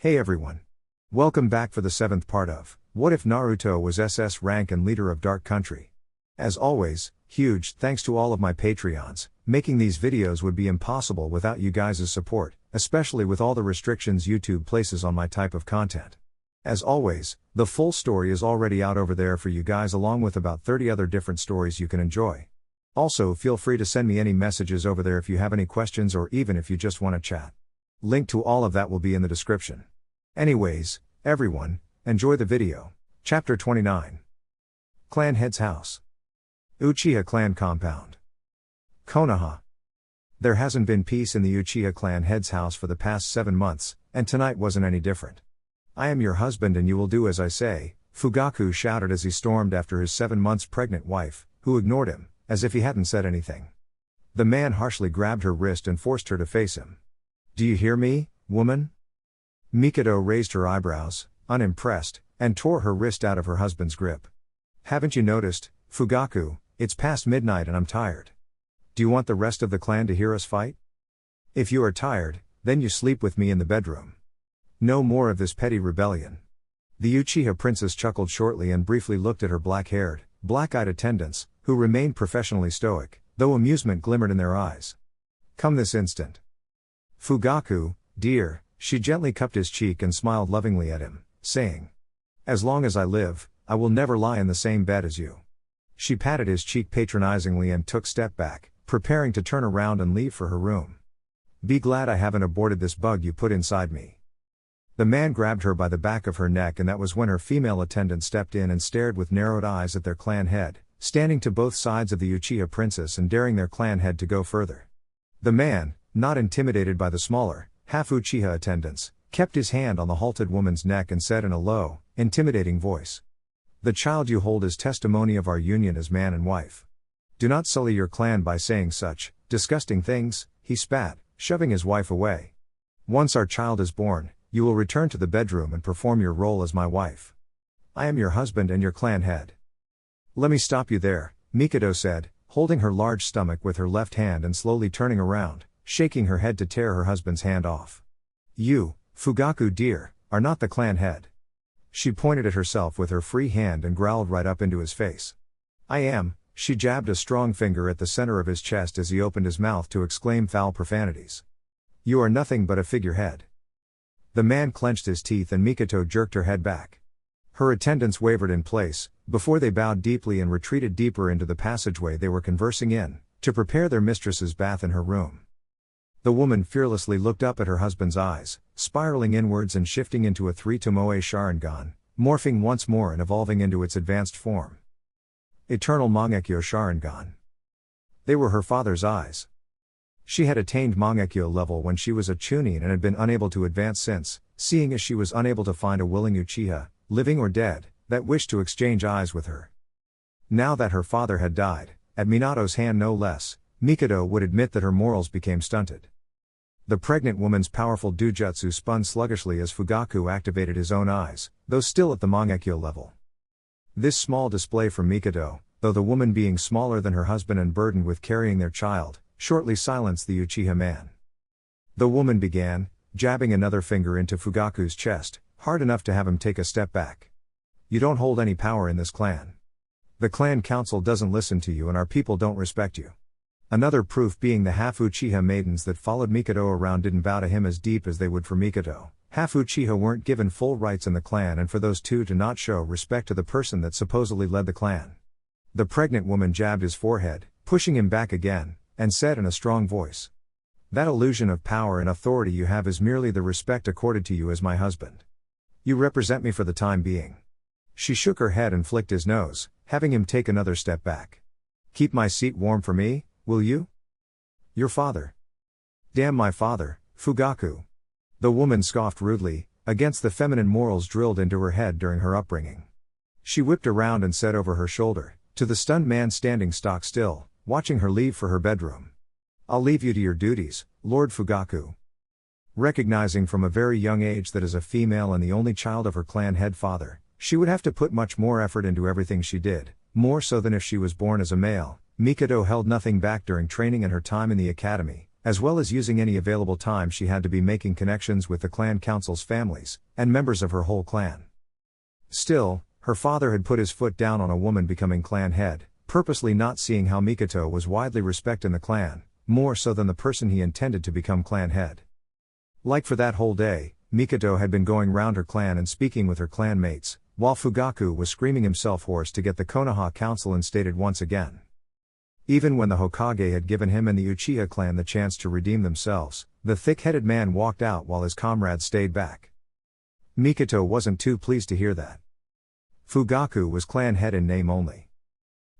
Hey everyone. Welcome back for the 7th part of What If Naruto Was SS Rank and Leader of Dark Country. As always, huge thanks to all of my Patreons. Making these videos would be impossible without you guys' support, especially with all the restrictions YouTube places on my type of content. As always, the full story is already out over there for you guys along with about 30 other different stories you can enjoy. Also feel free to send me any messages over there if you have any questions or even if you just want to chat. Link to all of that will be in the description. Anyways, everyone, enjoy the video. Chapter 29. Clan Head's House. Uchiha Clan Compound. Konoha. There hasn't been peace in the Uchiha Clan Head's house for the past 7 months, and tonight wasn't any different. I am your husband and you will do as I say, Fugaku shouted as he stormed after his 7 months pregnant wife, who ignored him, as if he hadn't said anything. The man harshly grabbed her wrist and forced her to face him. Do you hear me, woman? Mikado raised her eyebrows, unimpressed, and tore her wrist out of her husband's grip. Haven't you noticed, Fugaku, it's past midnight and I'm tired. Do you want the rest of the clan to hear us fight? If you are tired, then you sleep with me in the bedroom. No more of this petty rebellion. The Uchiha princess chuckled shortly and briefly looked at her black-haired, black-eyed attendants, who remained professionally stoic, though amusement glimmered in their eyes. Come this instant. Fugaku, dear, she gently cupped his cheek and smiled lovingly at him, saying, as long as I live, I will never lie in the same bed as you. She patted his cheek patronizingly and took a step back, preparing to turn around and leave for her room. Be glad I haven't aborted this bug you put inside me. The man grabbed her by the back of her neck and that was when her female attendant stepped in and stared with narrowed eyes at their clan head, standing to both sides of the Uchiha princess and daring their clan head to go further. The man, not intimidated by the smaller, half Uchiha attendants, kept his hand on the halted woman's neck and said in a low, intimidating voice. The child you hold is testimony of our union as man and wife. Do not sully your clan by saying such disgusting things, he spat, shoving his wife away. Once our child is born, you will return to the bedroom and perform your role as my wife. I am your husband and your clan head. Let me stop you there, Mikado said, holding her large stomach with her left hand and slowly turning around, shaking her head to tear her husband's hand off. You, Fugaku dear, are not the clan head. She pointed at herself with her free hand and growled right up into his face. I am, she jabbed a strong finger at the center of his chest as he opened his mouth to exclaim foul profanities. You are nothing but a figurehead. The man clenched his teeth and Mikado jerked her head back. Her attendants wavered in place, before they bowed deeply and retreated deeper into the passageway they were conversing in, to prepare their mistress's bath in her room. The woman fearlessly looked up at her husband's eyes, spiraling inwards and shifting into a 3-tomoe Sharingan, morphing once more and evolving into its advanced form. Eternal Mangekyo Sharingan. They were her father's eyes. She had attained Mangekyo level when she was a Chunin and had been unable to advance since, seeing as she was unable to find a willing Uchiha, living or dead, that wished to exchange eyes with her. Now that her father had died, at Minato's hand no less, Mikado would admit that her morals became stunted. The pregnant woman's powerful dujutsu spun sluggishly as Fugaku activated his own eyes, though still at the Mangekyo level. This small display from Mikado, though the woman being smaller than her husband and burdened with carrying their child, shortly silenced the Uchiha man. The woman began, jabbing another finger into Fugaku's chest, hard enough to have him take a step back. You don't hold any power in this clan. The clan council doesn't listen to you and our people don't respect you. Another proof being the half Uchiha maidens that followed Mikado around didn't bow to him as deep as they would for Mikado. Half Uchiha weren't given full rights in the clan and for those two to not show respect to the person that supposedly led the clan. The pregnant woman jabbed his forehead, pushing him back again, and said in a strong voice. That illusion of power and authority you have is merely the respect accorded to you as my husband. You represent me for the time being. She shook her head and flicked his nose, having him take another step back. Keep my seat warm for me, will you? Your father. Damn my father, Fugaku. The woman scoffed rudely, against the feminine morals drilled into her head during her upbringing. She whipped around and said over her shoulder, to the stunned man standing stock still, watching her leave for her bedroom. I'll leave you to your duties, Lord Fugaku. Recognizing from a very young age that as a female and the only child of her clan head father, she would have to put much more effort into everything she did, more so than if she was born as a male, Mikado held nothing back during training and her time in the academy, As well as using any available time she had to be making connections with the clan council's families, and members of her whole clan. Still, her father had put his foot down on a woman becoming clan head, purposely not seeing how Mikoto was widely respected in the clan, more so than the person he intended to become clan head. Like for that whole day, Mikoto had been going round her clan and speaking with her clan mates, while Fugaku was screaming himself hoarse to get the Konoha council instated once again. Even when the Hokage had given him and the Uchiha clan the chance to redeem themselves, the thick-headed man walked out while his comrades stayed back. Mikoto wasn't too pleased to hear that. Fugaku was clan head in name only.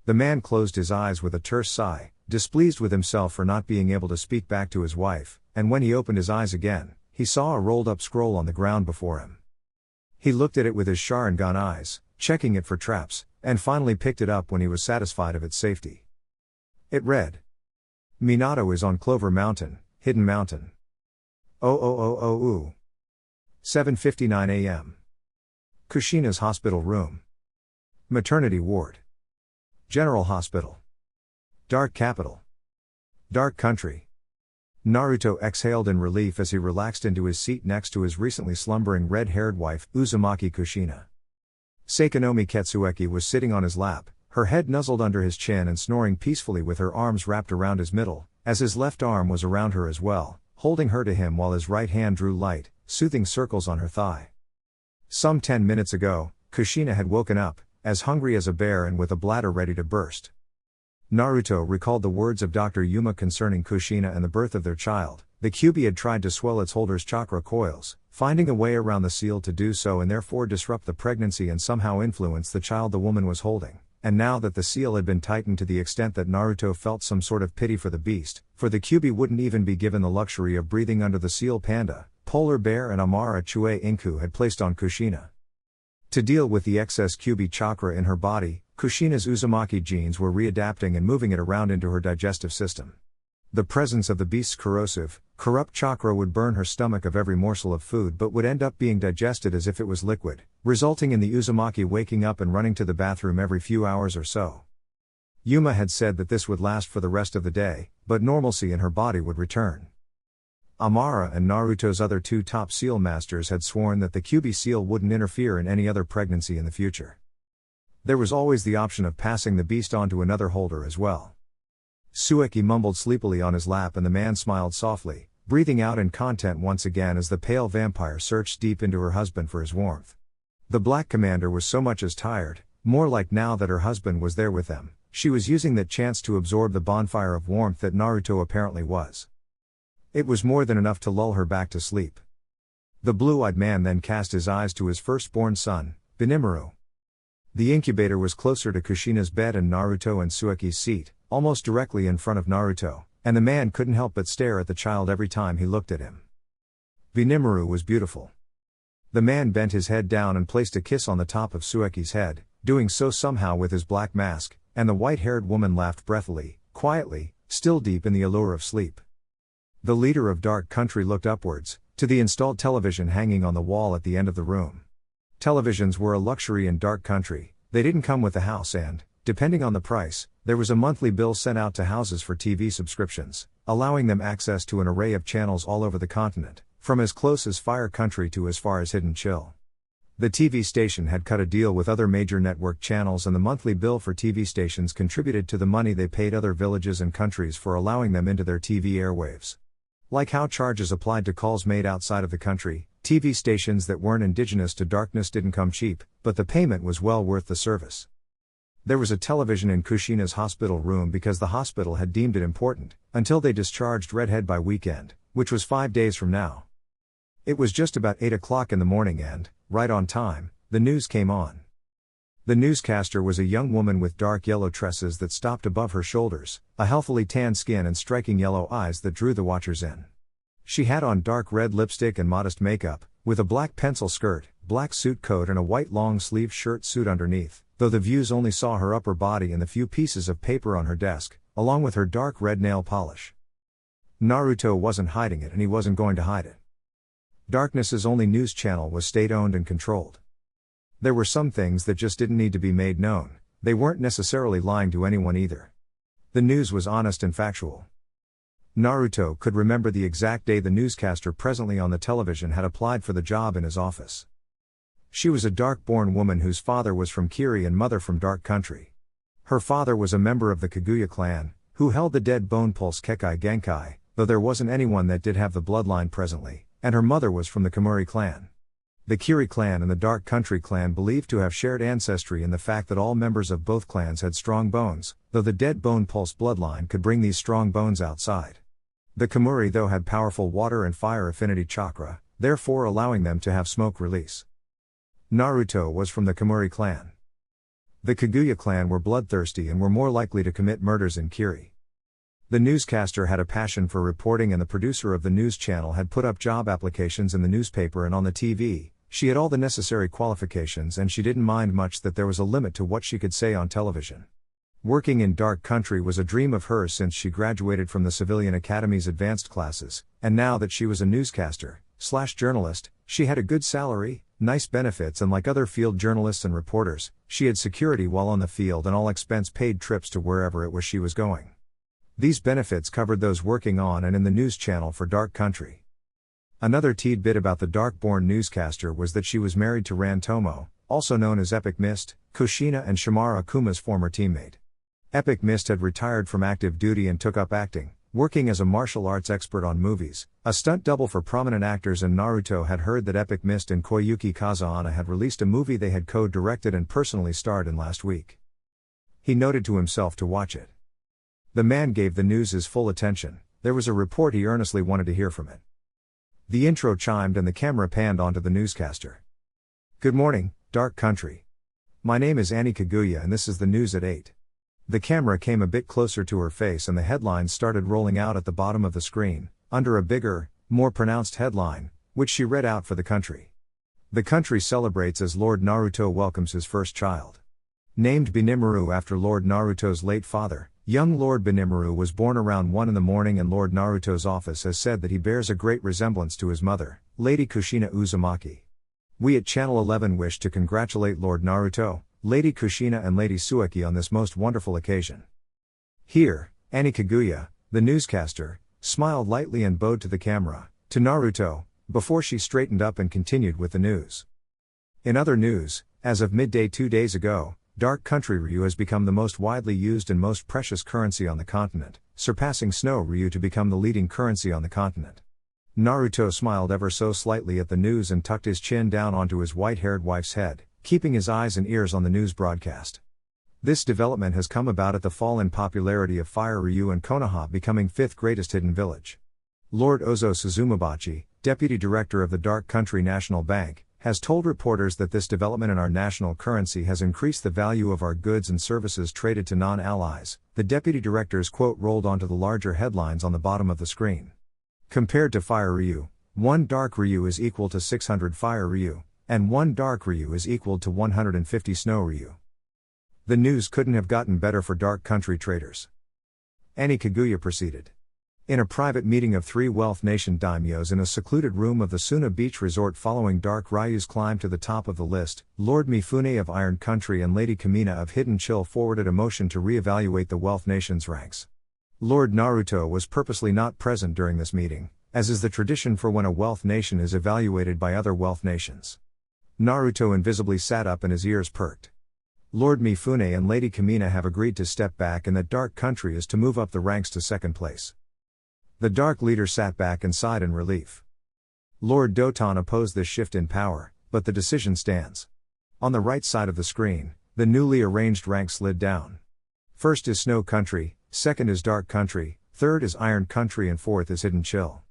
The man closed his eyes with a terse sigh, displeased with himself for not being able to speak back to his wife, and when he opened his eyes again, he saw a rolled-up scroll on the ground before him. He looked at it with his Sharingan eyes, checking it for traps, and finally picked it up when he was satisfied of its safety. It read, "Minato is on Clover Mountain, Hidden Mountain. 7:59 a.m. Kushina's hospital room. Maternity ward. General Hospital. Dark Capital. Dark Country." Naruto exhaled in relief as he relaxed into his seat next to his recently slumbering red-haired wife, Uzumaki Kushina. Seikonomi Ketsueki was sitting on his lap, her head nuzzled under his chin and snoring peacefully with her arms wrapped around his middle, as his left arm was around her as well, holding her to him while his right hand drew light, soothing circles on her thigh. Some 10 minutes ago, Kushina had woken up, as hungry as a bear and with a bladder ready to burst. Naruto recalled the words of Dr. Yuma concerning Kushina and the birth of their child. The Kyuubi had tried to swell its holder's chakra coils, finding a way around the seal to do so and therefore disrupt the pregnancy and somehow influence the child the woman was holding. And now that the seal had been tightened to the extent that Naruto felt some sort of pity for the beast, for the Kyuubi wouldn't even be given the luxury of breathing under the seal panda, polar bear and Amara Chue Inku had placed on Kushina. To deal with the excess Kyuubi chakra in her body, Kushina's Uzumaki genes were readapting and moving it around into her digestive system. The presence of the beast's corrosive, corrupt chakra would burn her stomach of every morsel of food but would end up being digested as if it was liquid, resulting in the Uzumaki waking up and running to the bathroom every few hours or so. Yuma had said that this would last for the rest of the day, but normalcy in her body would return. Amara and Naruto's other two top seal masters had sworn that the Kyuubi seal wouldn't interfere in any other pregnancy in the future. There was always the option of passing the beast on to another holder as well. Sueki mumbled sleepily on his lap and the man smiled softly, breathing out in content once again as the pale vampire searched deep into her husband for his warmth. The Black Commander was so much as tired, more like now that her husband was there with them, she was using that chance to absorb the bonfire of warmth that Naruto apparently was. It was more than enough to lull her back to sleep. The blue-eyed man then cast his eyes to his firstborn son, Benimaru. The incubator was closer to Kushina's bed and Naruto and Sueki's seat, almost directly in front of Naruto, and the man couldn't help but stare at the child every time he looked at him. Benimaru was beautiful. The man bent his head down and placed a kiss on the top of Sueki's head, doing so somehow with his black mask, and the white-haired woman laughed breathily, quietly, still deep in the allure of sleep. The leader of Dark Country looked upwards, to the installed television hanging on the wall at the end of the room. Televisions were a luxury in Dark Country, they didn't come with the house and, depending on the price, there was a monthly bill sent out to houses for TV subscriptions, allowing them access to an array of channels all over the continent, from as close as Fire Country to as far as Hidden Chill. The TV station had cut a deal with other major network channels and the monthly bill for TV stations contributed to the money they paid other villages and countries for allowing them into their TV airwaves. Like how charges applied to calls made outside of the country, TV stations that weren't indigenous to darkness didn't come cheap, but the payment was well worth the service. There was a television in Kushina's hospital room because the hospital had deemed it important, until they discharged Redhead by weekend, which was 5 days from now. It was just about 8 o'clock in the morning and, right on time, the news came on. The newscaster was a young woman with dark yellow tresses that stopped above her shoulders, a healthily tanned skin and striking yellow eyes that drew the watchers in. She had on dark red lipstick and modest makeup, with a black pencil skirt, black suit coat and a white long-sleeved shirt suit underneath, though the views only saw her upper body and the few pieces of paper on her desk, along with her dark red nail polish. Naruto wasn't hiding it and he wasn't going to hide it. Darkness's only news channel was state-owned and controlled. There were some things that just didn't need to be made known, they weren't necessarily lying to anyone either. The news was honest and factual. Naruto could remember the exact day the newscaster presently on the television had applied for the job in his office. She was a dark-born woman whose father was from Kiri and mother from Dark Country. Her father was a member of the Kaguya clan, who held the dead bone pulse Kekai Genkai, though there wasn't anyone that did have the bloodline presently, and her mother was from the Kamuri clan. The Kiri clan and the Dark Country clan believed to have shared ancestry in the fact that all members of both clans had strong bones, though the dead bone pulse bloodline could bring these strong bones outside. The Kamuri though had powerful water and fire affinity chakra, therefore allowing them to have smoke release. Naruto was from the Kamuri clan. The Kaguya clan were bloodthirsty and were more likely to commit murders in Kiri. The newscaster had a passion for reporting and the producer of the news channel had put up job applications in the newspaper and on the TV. She had all the necessary qualifications and she didn't mind much that there was a limit to what she could say on television. Working in Dark Country was a dream of hers since she graduated from the Civilian Academy's advanced classes, and now that she was a newscaster/journalist, she had a good salary, nice benefits and like other field journalists and reporters, she had security while on the field and all expense-paid trips to wherever it was she was going. These benefits covered those working on and in the news channel for Dark Country. Another tidbit about the dark-born newscaster was that she was married to Ran Tomo, also known as Epic Mist, Kushina and Shimara Akuma's former teammate. Epic Mist had retired from active duty and took up acting, working as a martial arts expert on movies, a stunt double for prominent actors, and Naruto had heard that Epic Mist and Koyuki Kazahana had released a movie they had co-directed and personally starred in last week. He noted to himself to watch it. The man gave the news his full attention. There was a report he earnestly wanted to hear from it. The intro chimed and the camera panned onto the newscaster. Good morning, Dark Country. My name is Annie Kaguya and this is the news at 8. The camera came a bit closer to her face and the headlines started rolling out at the bottom of the screen, under a bigger, more pronounced headline, which she read out for the country. The country celebrates as Lord Naruto welcomes his first child. Named Benimaru after Lord Naruto's late father, young Lord Benimaru was born around 1 a.m. and Lord Naruto's office has said that he bears a great resemblance to his mother, Lady Kushina Uzumaki. We at Channel 11 wish to congratulate Lord Naruto, Lady Kushina and Lady Suki on this most wonderful occasion. Here, Annie Kaguya, the newscaster, smiled lightly and bowed to the camera, to Naruto, before she straightened up and continued with the news. In other news, as of midday 2 days ago, Dark Country Ryu has become the most widely used and most precious currency on the continent, surpassing Snow Ryu to become the leading currency on the continent. Naruto smiled ever so slightly at the news and tucked his chin down onto his white-haired wife's head, keeping his eyes and ears on the news broadcast. This development has come about at the fall in popularity of Fire Ryu and Konoha becoming 5th greatest hidden village. Lord Ozo Suzumabachi, Deputy Director of the Dark Country National Bank, has told reporters that this development in our national currency has increased the value of our goods and services traded to non-allies. The Deputy Director's quote rolled onto the larger headlines on the bottom of the screen. Compared to Fire Ryu, 1 Dark Ryu is equal to 600 Fire Ryu, and 1 Dark Ryu is equal to 150 Snow Ryu. The news couldn't have gotten better for Dark Country traders. Annie Kaguya proceeded. In a private meeting of 3 Wealth Nation daimyos in a secluded room of the Suna Beach Resort following Dark Ryu's climb to the top of the list, Lord Mifune of Iron Country and Lady Kamina of Hidden Chill forwarded a motion to re-evaluate the Wealth Nation's ranks. Lord Naruto was purposely not present during this meeting, as is the tradition for when a Wealth Nation is evaluated by other Wealth Nations. Naruto invisibly sat up and his ears perked. Lord Mifune and Lady Kamina have agreed to step back and that Dark Country is to move up the ranks to 2nd place. The Dark leader sat back and sighed in relief. Lord Doton opposed this shift in power, but the decision stands. On the right side of the screen, the newly arranged ranks slid down. 1st is Snow Country, 2nd is Dark Country, 3rd is Iron Country and 4th is Hidden Chill.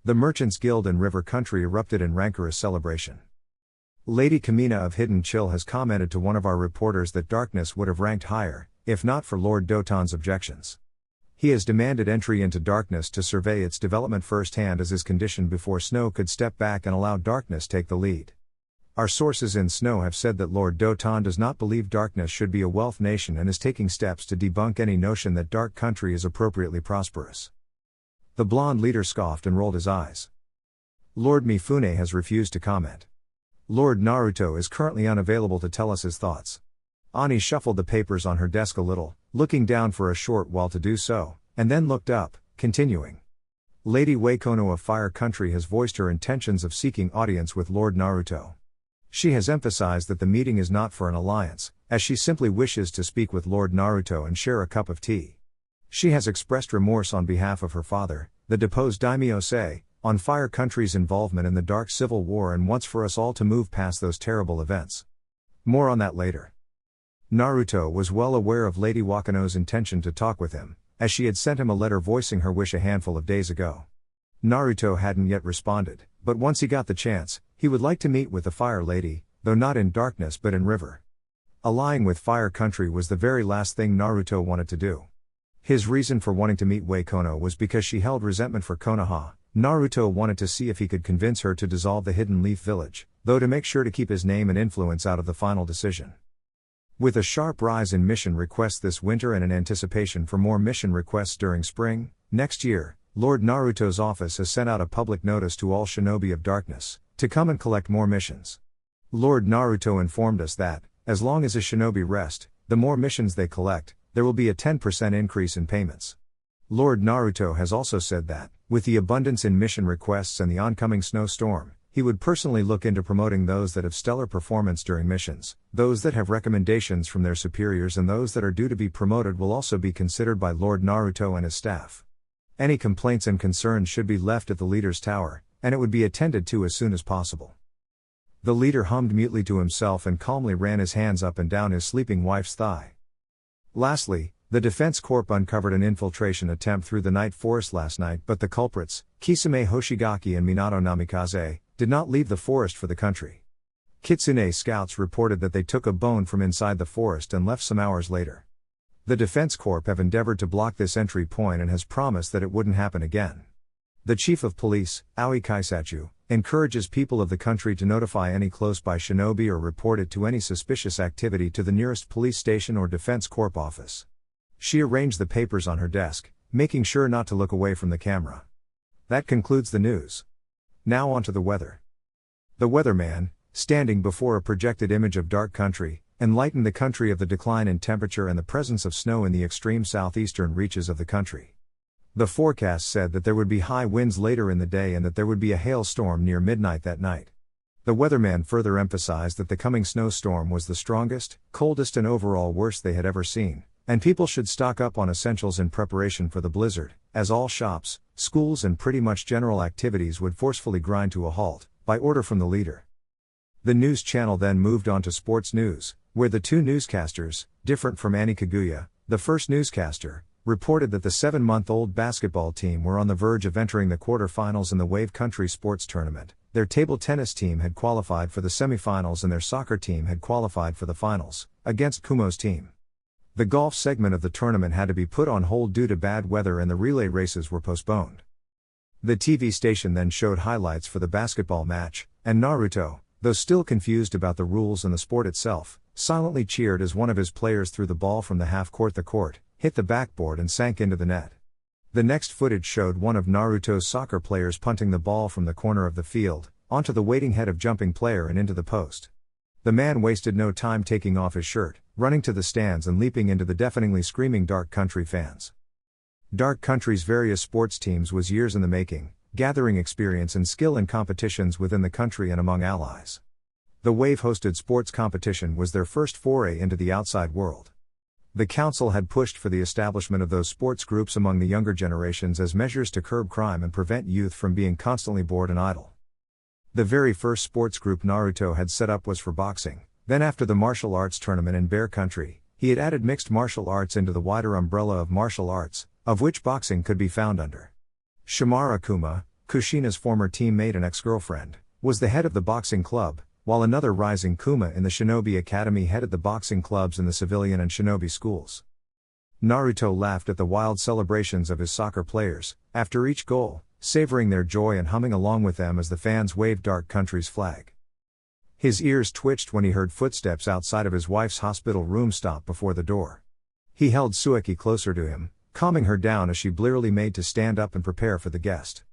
The Merchants Guild and River Country erupted in rancorous celebration. Lady Kamina of Hidden Chill has commented to one of our reporters that Darkness would have ranked higher, if not for Lord Doton's objections. He has demanded entry into Darkness to survey its development firsthand as his condition before Snow could step back and allow Darkness take the lead. Our sources in Snow have said that Lord Doton does not believe Darkness should be a wealth nation and is taking steps to debunk any notion that Dark Country is appropriately prosperous. The blonde leader scoffed and rolled his eyes. Lord Mifune has refused to comment. Lord Naruto is currently unavailable to tell us his thoughts. Ani shuffled the papers on her desk a little, looking down for a short while to do so, and then looked up, continuing. Lady Wakono of Fire Country has voiced her intentions of seeking audience with Lord Naruto. She has emphasized that the meeting is not for an alliance, as she simply wishes to speak with Lord Naruto and share a cup of tea. She has expressed remorse on behalf of her father, the deposed daimyo Sei, on Fire Country's involvement in the Dark Civil War and wants for us all to move past those terrible events. More on that later. Naruto was well aware of Lady Wakano's intention to talk with him, as she had sent him a letter voicing her wish a handful of days ago. Naruto hadn't yet responded, but once he got the chance, he would like to meet with the Fire Lady, though not in darkness but in river. Allying with Fire Country was the very last thing Naruto wanted to do. His reason for wanting to meet Wakono was because she held resentment for Konoha. Naruto wanted to see if he could convince her to dissolve the Hidden Leaf Village, though to make sure to keep his name and influence out of the final decision. With a sharp rise in mission requests this winter and an anticipation for more mission requests during spring, next year, Lord Naruto's office has sent out a public notice to all shinobi of darkness, to come and collect more missions. Lord Naruto informed us that, as long as a shinobi rest, the more missions they collect, there will be a 10% increase in payments. Lord Naruto has also said that, with the abundance in mission requests and the oncoming snowstorm, he would personally look into promoting those that have stellar performance during missions, those that have recommendations from their superiors, and those that are due to be promoted will also be considered by Lord Naruto and his staff. Any complaints and concerns should be left at the leader's tower, and it would be attended to as soon as possible. The leader hummed mutely to himself and calmly ran his hands up and down his sleeping wife's thigh. Lastly, the Defense Corps uncovered an infiltration attempt through the night forest last night, but the culprits, Kisame Hoshigaki and Minato Namikaze, did not leave the forest for the country. Kitsune scouts reported that they took a bone from inside the forest and left some hours later. The Defense Corps have endeavored to block this entry point and has promised that it wouldn't happen again. The Chief of Police, Aoi Kaisachu, encourages people of the country to notify any close-by shinobi or report it to any suspicious activity to the nearest police station or Defense Corps office. She arranged the papers on her desk, making sure not to look away from the camera. That concludes the news. Now on to the weather. The weatherman, standing before a projected image of dark country, enlightened the country of the decline in temperature and the presence of snow in the extreme southeastern reaches of the country. The forecast said that there would be high winds later in the day and that there would be a hailstorm near midnight that night. The weatherman further emphasized that the coming snowstorm was the strongest, coldest and overall worst they had ever seen, and people should stock up on essentials in preparation for the blizzard, as all shops, schools and pretty much general activities would forcefully grind to a halt, by order from the leader. The news channel then moved on to sports news, where the two newscasters, different from Annie Kaguya, the first newscaster, reported that the 7-month-old basketball team were on the verge of entering the quarterfinals in the Wave Country Sports Tournament. Their table tennis team had qualified for the semifinals and their soccer team had qualified for the finals, against Kumo's team. The golf segment of the tournament had to be put on hold due to bad weather and the relay races were postponed. The TV station then showed highlights for the basketball match, and Naruto, though still confused about the rules and the sport itself, silently cheered as one of his players threw the ball from the half-court the court, hit the backboard and sank into the net. The next footage showed one of Naruto's soccer players punting the ball from the corner of the field, onto the waiting head of jumping player and into the post. The man wasted no time taking off his shirt, running to the stands and leaping into the deafeningly screaming Dark Country fans. Dark Country's various sports teams was years in the making, gathering experience and skill in competitions within the country and among allies. The Wave-hosted sports competition was their first foray into the outside world. The council had pushed for the establishment of those sports groups among the younger generations as measures to curb crime and prevent youth from being constantly bored and idle. The very first sports group Naruto had set up was for boxing. Then after the martial arts tournament in Bear Country, he had added mixed martial arts into the wider umbrella of martial arts, of which boxing could be found under. Shimara Kuma, Kushina's former teammate and ex-girlfriend, was the head of the boxing club, while another rising Kuma in the Shinobi Academy headed the boxing clubs in the civilian and shinobi schools. Naruto laughed at the wild celebrations of his soccer players, after each goal, savoring their joy and humming along with them as the fans waved Dark Country's flag. His ears twitched when he heard footsteps outside of his wife's hospital room stop before the door. He held Suki closer to him, calming her down as she blearily made to stand up and prepare for the guest.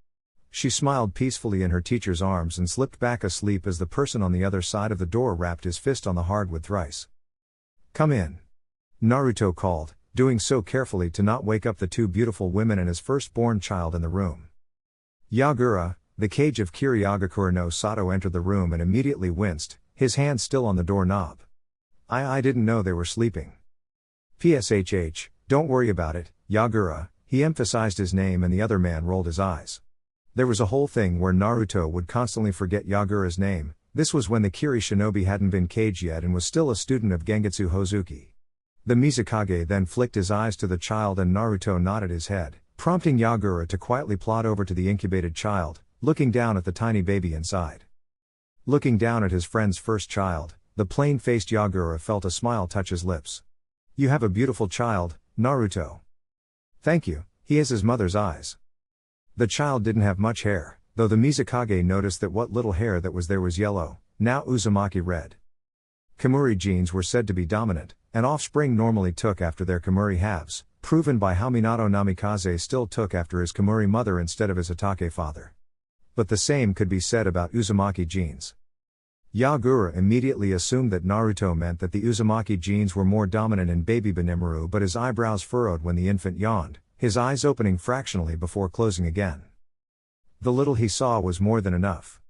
She smiled peacefully in her teacher's arms and slipped back asleep as the person on the other side of the door rapped his fist on the hardwood thrice. "Come in," Naruto called, doing so carefully to not wake up the two beautiful women and his firstborn child in the room. Yagura, the cage of Yagura no Sato, entered the room and immediately winced, his hand still on the doorknob. I didn't know they were sleeping. PSHH, don't worry about it, Yagura, he emphasized his name and the other man rolled his eyes. There was a whole thing where Naruto would constantly forget Yagura's name. This was when the Kiri shinobi hadn't been caged yet and was still a student of Gengetsu Hozuki. The Mizukage then flicked his eyes to the child and Naruto nodded his head, prompting Yagura to quietly plod over to the incubated child, looking down at the tiny baby inside. Looking down at his friend's first child, the plain-faced Yagura felt a smile touch his lips. You have a beautiful child, Naruto. Thank you, he has his mother's eyes. The child didn't have much hair, though the Mizukage noticed that what little hair that was there was yellow, now Uzumaki red. Kamuri genes were said to be dominant, and offspring normally took after their Kamuri halves, proven by how Minato Namikaze still took after his Kamuri mother instead of his Hatake father. But the same could be said about Uzumaki genes. Yagura immediately assumed that Naruto meant that the Uzumaki genes were more dominant in baby Benimaru, but his eyebrows furrowed when the infant yawned, his eyes opening fractionally before closing again. The little he saw was more than enough.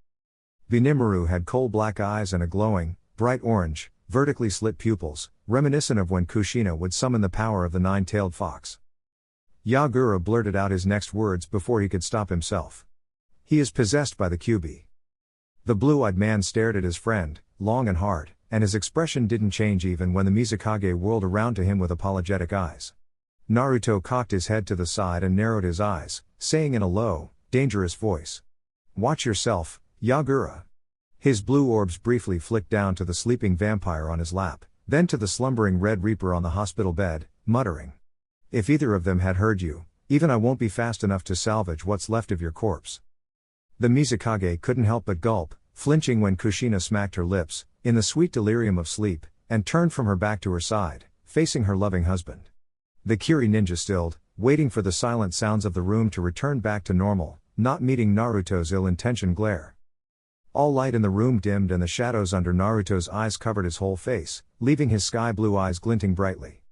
Benimaru had coal-black eyes and a glowing, bright orange, vertically slit pupils, reminiscent of when Kushina would summon the power of the nine-tailed fox. Yagura blurted out his next words before he could stop himself. He is possessed by the Kyuubi. The blue-eyed man stared at his friend, long and hard, and his expression didn't change even when the Mizukage whirled around to him with apologetic eyes. Naruto cocked his head to the side and narrowed his eyes, saying in a low, dangerous voice, "Watch yourself, Yagura." His blue orbs briefly flicked down to the sleeping vampire on his lap, then to the slumbering Red Reaper on the hospital bed, muttering, "If either of them had heard you, even I won't be fast enough to salvage what's left of your corpse." The Mizukage couldn't help but gulp, flinching when Kushina smacked her lips, in the sweet delirium of sleep, and turned from her back to her side, facing her loving husband. The Kiri ninja stilled, waiting for the silent sounds of the room to return back to normal, not meeting Naruto's ill-intentioned glare. All light in the room dimmed and the shadows under Naruto's eyes covered his whole face, leaving his sky-blue eyes glinting brightly.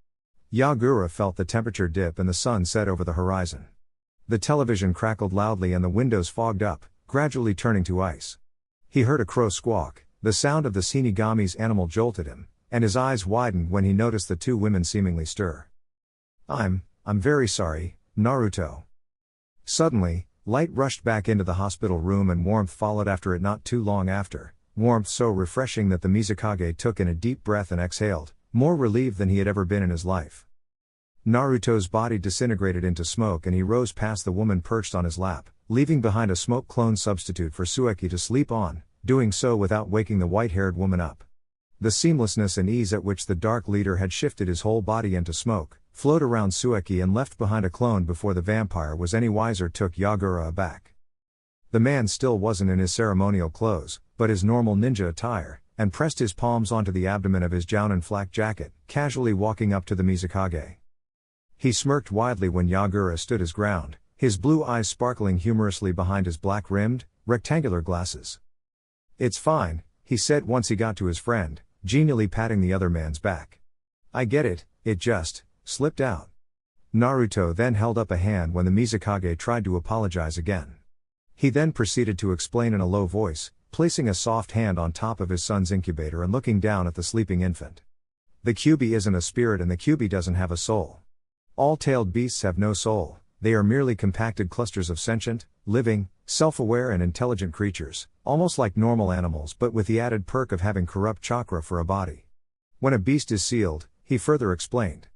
Yagura felt the temperature dip and the sun set over the horizon. The television crackled loudly and the windows fogged up, gradually turning to ice. He heard a crow squawk, the sound of the Shinigami's animal jolted him, and his eyes widened when he noticed the two women seemingly stir. I'm very sorry, Naruto." Suddenly, light rushed back into the hospital room and warmth followed after it not too long after, warmth so refreshing that the Mizukage took in a deep breath and exhaled, more relieved than he had ever been in his life. Naruto's body disintegrated into smoke and he rose past the woman perched on his lap, leaving behind a smoke clone substitute for Suki to sleep on, doing so without waking the white-haired woman up. The seamlessness and ease at which the Dark Leader had shifted his whole body into smoke, flowed around Suki and left behind a clone before the vampire was any wiser took Yagura aback. The man still wasn't in his ceremonial clothes, but his normal ninja attire, and pressed his palms onto the abdomen of his jounin flak jacket, casually walking up to the Mizukage. He smirked widely when Yagura stood his ground, his blue eyes sparkling humorously behind his black-rimmed, rectangular glasses. "It's fine," he said once he got to his friend, genially patting the other man's back. "I get it, it just slipped out." Naruto then held up a hand when the Mizukage tried to apologize again. He then proceeded to explain in a low voice, placing a soft hand on top of his son's incubator and looking down at the sleeping infant. "The Kyuubi isn't a spirit and the Kyuubi doesn't have a soul. All tailed beasts have no soul, they are merely compacted clusters of sentient, living, self-aware and intelligent creatures, almost like normal animals but with the added perk of having corrupt chakra for a body. When a beast is sealed," he further explained,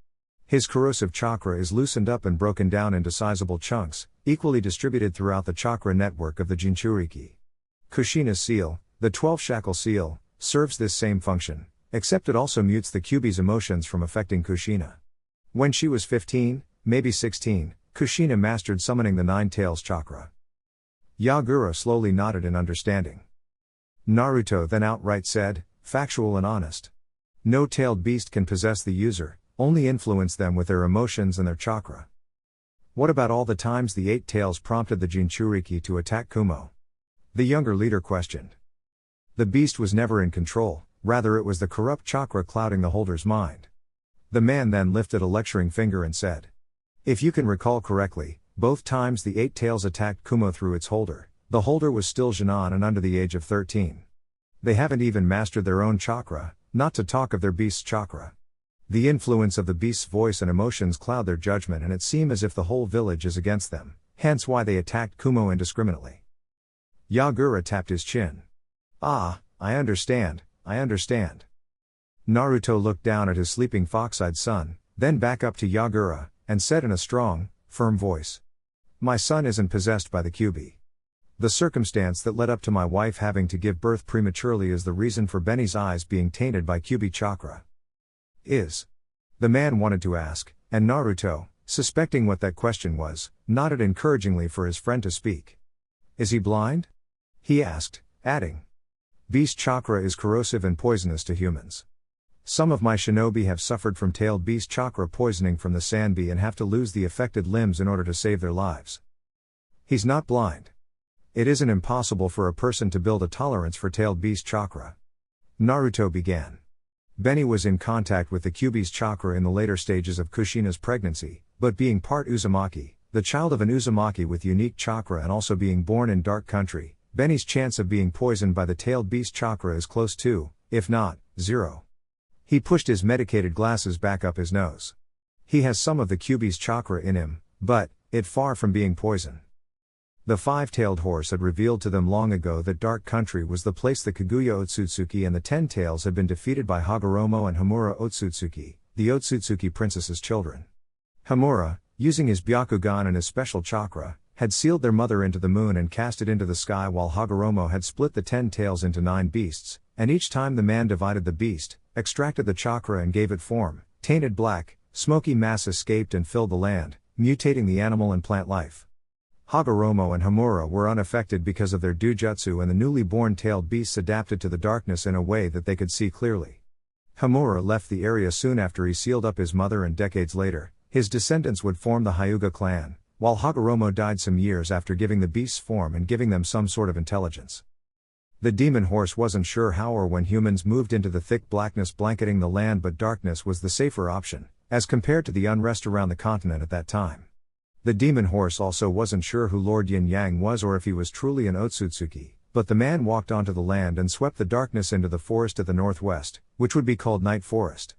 "his corrosive chakra is loosened up and broken down into sizable chunks, equally distributed throughout the chakra network of the Jinchuriki. Kushina's seal, the 12-shackle seal, serves this same function, except it also mutes the Kyuubi's emotions from affecting Kushina. When she was 15, maybe 16, Kushina mastered summoning the Nine Tails chakra." Yagura slowly nodded in understanding. Naruto then outright said, factual and honest. "No tailed beast can possess the user, only influence them with their emotions and their chakra." "What about all the times the Eight Tails prompted the Jinchuriki to attack Kumo?" the younger leader questioned. "The beast was never in control, rather it was the corrupt chakra clouding the holder's mind. The man then lifted a lecturing finger and said, "If you can recall correctly, both times the 8 tails attacked Kumo through its holder, the holder was still Jinan and under the age of 13. They haven't even mastered their own chakra, not to talk of their beast's chakra. The influence of the beast's voice and emotions cloud their judgment, and it seems as if the whole village is against them, hence why they attacked Kumo indiscriminately." Yagura tapped his chin. "Ah, I understand. Naruto looked down at his sleeping fox-eyed son, then back up to Yagura, and said in a strong, firm voice, "My son isn't possessed by the Kyubi. The circumstance that led up to my wife having to give birth prematurely is the reason for Benny's eyes being tainted by Kyubi chakra." "Is?" the man wanted to ask, and Naruto, suspecting what that question was, nodded encouragingly for his friend to speak. "Is he blind?" he asked, adding, "Beast chakra is corrosive and poisonous to humans. Some of my shinobi have suffered from tailed beast chakra poisoning from the sanbi and have to lose the affected limbs in order to save their lives." "He's not blind. It isn't impossible for a person to build a tolerance for tailed beast chakra." Naruto began. Benny was in contact with the Kyubi's chakra in the later stages of Kushina's pregnancy, but being part Uzumaki, the child of an Uzumaki with unique chakra and also being born in Dark Country, Benny's chance of being poisoned by the tailed beast chakra is close to, if not, 0. He pushed his medicated glasses back up his nose. He has some of the Kyubi's chakra in him, but it far from being poison. The 5-tailed horse had revealed to them long ago that Dark Country was the place the Kaguya Otsutsuki and the 10 tails had been defeated by Hagoromo and Homura Otsutsuki, the Otsutsuki princess's children. Homura, using his Byakugan and his special chakra, had sealed their mother into the moon and cast it into the sky, while Hagoromo had split the 10 tails into 9 beasts, and each time the man divided the beast, extracted the chakra and gave it form, tainted black, smoky mass escaped and filled the land, mutating the animal and plant life. Hagoromo and Homura were unaffected because of their dujutsu, and the newly born tailed beasts adapted to the darkness in a way that they could see clearly. Homura left the area soon after he sealed up his mother, and decades later, his descendants would form the Hyuga clan, while Hagoromo died some years after giving the beasts form and giving them some sort of intelligence. The demon horse wasn't sure how or when humans moved into the thick blackness blanketing the land, but darkness was the safer option, as compared to the unrest around the continent at that time. The demon horse also wasn't sure who Lord Yin Yang was or if he was truly an Otsutsuki, but the man walked onto the land and swept the darkness into the forest at the northwest, which would be called Night Forest.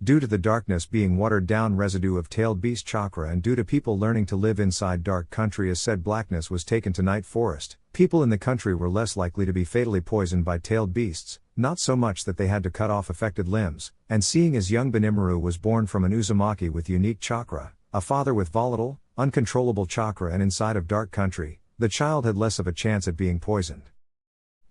Due to the darkness being watered down residue of tailed beast chakra, and due to people learning to live inside Dark Country as said blackness was taken to Night Forest, people in the country were less likely to be fatally poisoned by tailed beasts, not so much that they had to cut off affected limbs, and seeing as young Benimaru was born from an Uzumaki with unique chakra, a father with volatile, uncontrollable chakra, and inside of Dark Country, the child had less of a chance at being poisoned.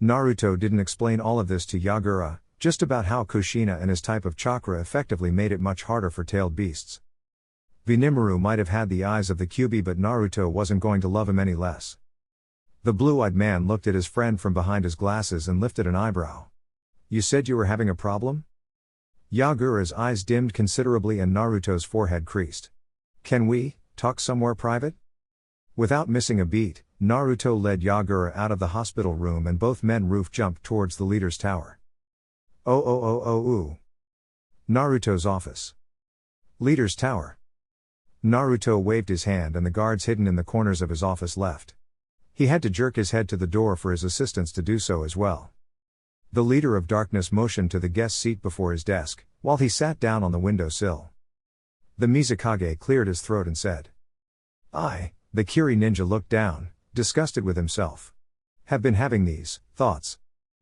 Naruto didn't explain all of this to Yagura, just about how Kushina and his type of chakra effectively made it much harder for tailed beasts. Benimaru might have had the eyes of the Kyubi, but Naruto wasn't going to love him any less. The blue-eyed man looked at his friend from behind his glasses and lifted an eyebrow. "You said you were having a problem?" Yagura's eyes dimmed considerably and Naruto's forehead creased. "Can we talk somewhere private?" Without missing a beat, Naruto led Yagura out of the hospital room and both men roof jumped towards the leader's tower. Oh. Naruto's office. Leader's tower. Naruto waved his hand and the guards hidden in the corners of his office left. He had to jerk his head to the door for his assistants to do so as well. The leader of darkness motioned to the guest seat before his desk, while he sat down on the window sill. The Mizukage cleared his throat and said, The Kiri ninja looked down, disgusted with himself. Have been having these thoughts.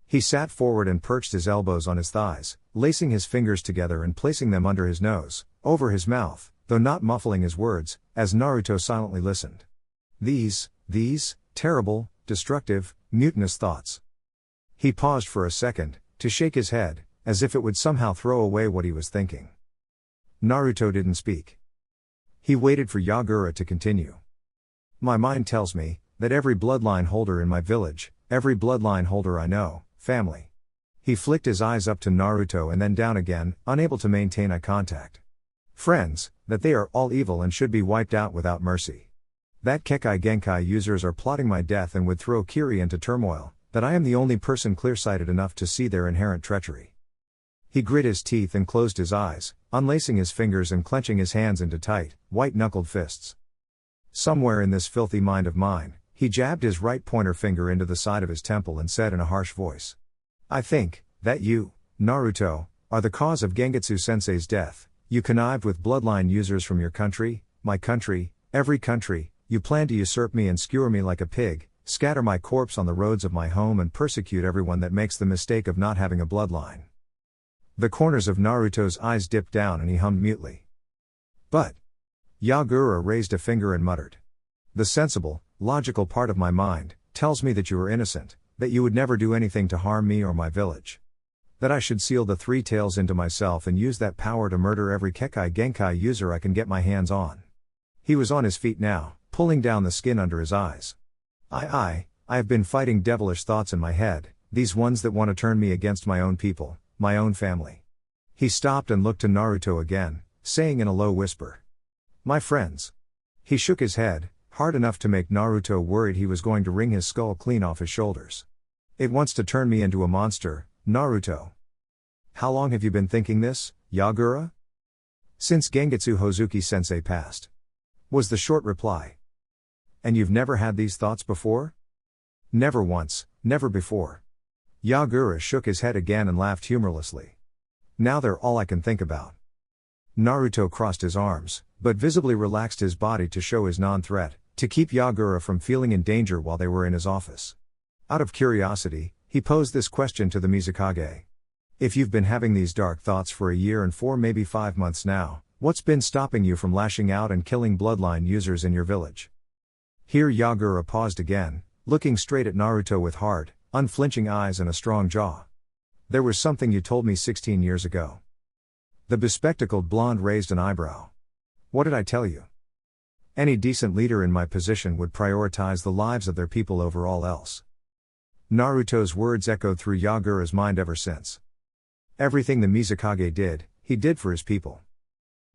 He sat forward and perched his elbows on his thighs, lacing his fingers together and placing them under his nose, over his mouth, though not muffling his words, as Naruto silently listened. These terrible, destructive, mutinous thoughts. He paused for a second, to shake his head, as if it would somehow throw away what he was thinking. Naruto didn't speak. He waited for Yagura to continue. My mind tells me that every bloodline holder in my village, every bloodline holder I know, family. He flicked his eyes up to Naruto and then down again, unable to maintain eye contact. Friends, that they are all evil and should be wiped out without mercy. That Kekai Genkai users are plotting my death and would throw Kiri into turmoil, that I am the only person clear-sighted enough to see their inherent treachery. He grit his teeth and closed his eyes, unlacing his fingers and clenching his hands into tight, white-knuckled fists. Somewhere in this filthy mind of mine, he jabbed his right pointer finger into the side of his temple and said in a harsh voice, "I think that you, Naruto, are the cause of Gengetsu-sensei's death. You connived with bloodline users from your country, my country, every country. You plan to usurp me and skewer me like a pig, scatter my corpse on the roads of my home and persecute everyone that makes the mistake of not having a bloodline." The corners of Naruto's eyes dipped down and he hummed mutely. "But..." Yagura raised a finger and muttered. "The sensible, logical part of my mind tells me that you are innocent, that you would never do anything to harm me or my village. That I should seal the three tails into myself and use that power to murder every Kekkei Genkai user I can get my hands on." He was on his feet now, pulling down the skin under his eyes. I have been fighting devilish thoughts in my head, these ones that want to turn me against my own people, my own family." He stopped and looked to Naruto again, saying in a low whisper, "My friends." He shook his head, hard enough to make Naruto worried he was going to wring his skull clean off his shoulders. "It wants to turn me into a monster, Naruto." "How long have you been thinking this, Yagura?" "Since Gengetsu Hozuki-sensei passed," was the short reply. "And you've never had these thoughts before?" "Never once, never before." Yagura shook his head again and laughed humorlessly. "Now they're all I can think about." Naruto crossed his arms, but visibly relaxed his body to show his non-threat, to keep Yagura from feeling in danger while they were in his office. Out of curiosity, he posed this question to the Mizukage. "If you've been having these dark thoughts for a year and 4, maybe 5 months now, what's been stopping you from lashing out and killing bloodline users in your village?" Here Yagura paused again, looking straight at Naruto with hard, unflinching eyes and a strong jaw. "There was something you told me 16 years ago." The bespectacled blonde raised an eyebrow. "What did I tell you?" "Any decent leader in my position would prioritize the lives of their people over all else." Naruto's words echoed through Yagura's mind ever since. Everything the Mizukage did, he did for his people.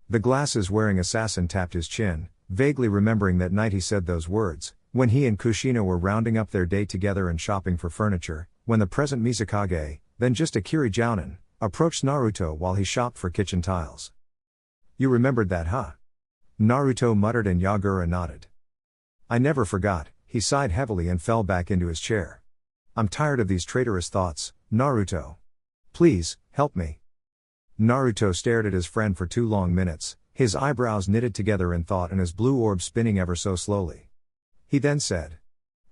The glasses-wearing assassin tapped his chin, vaguely remembering that night he said those words, when he and Kushina were rounding up their day together and shopping for furniture, when the present Mizukage, then just a Kirijounin, approached Naruto while he shopped for kitchen tiles. "You remembered that, huh?" Naruto muttered and Yagura nodded. "I never forgot," he sighed heavily and fell back into his chair. "I'm tired of these traitorous thoughts, Naruto. Please, help me." Naruto stared at his friend for 2 long minutes, his eyebrows knitted together in thought and his blue orb spinning ever so slowly. He then said,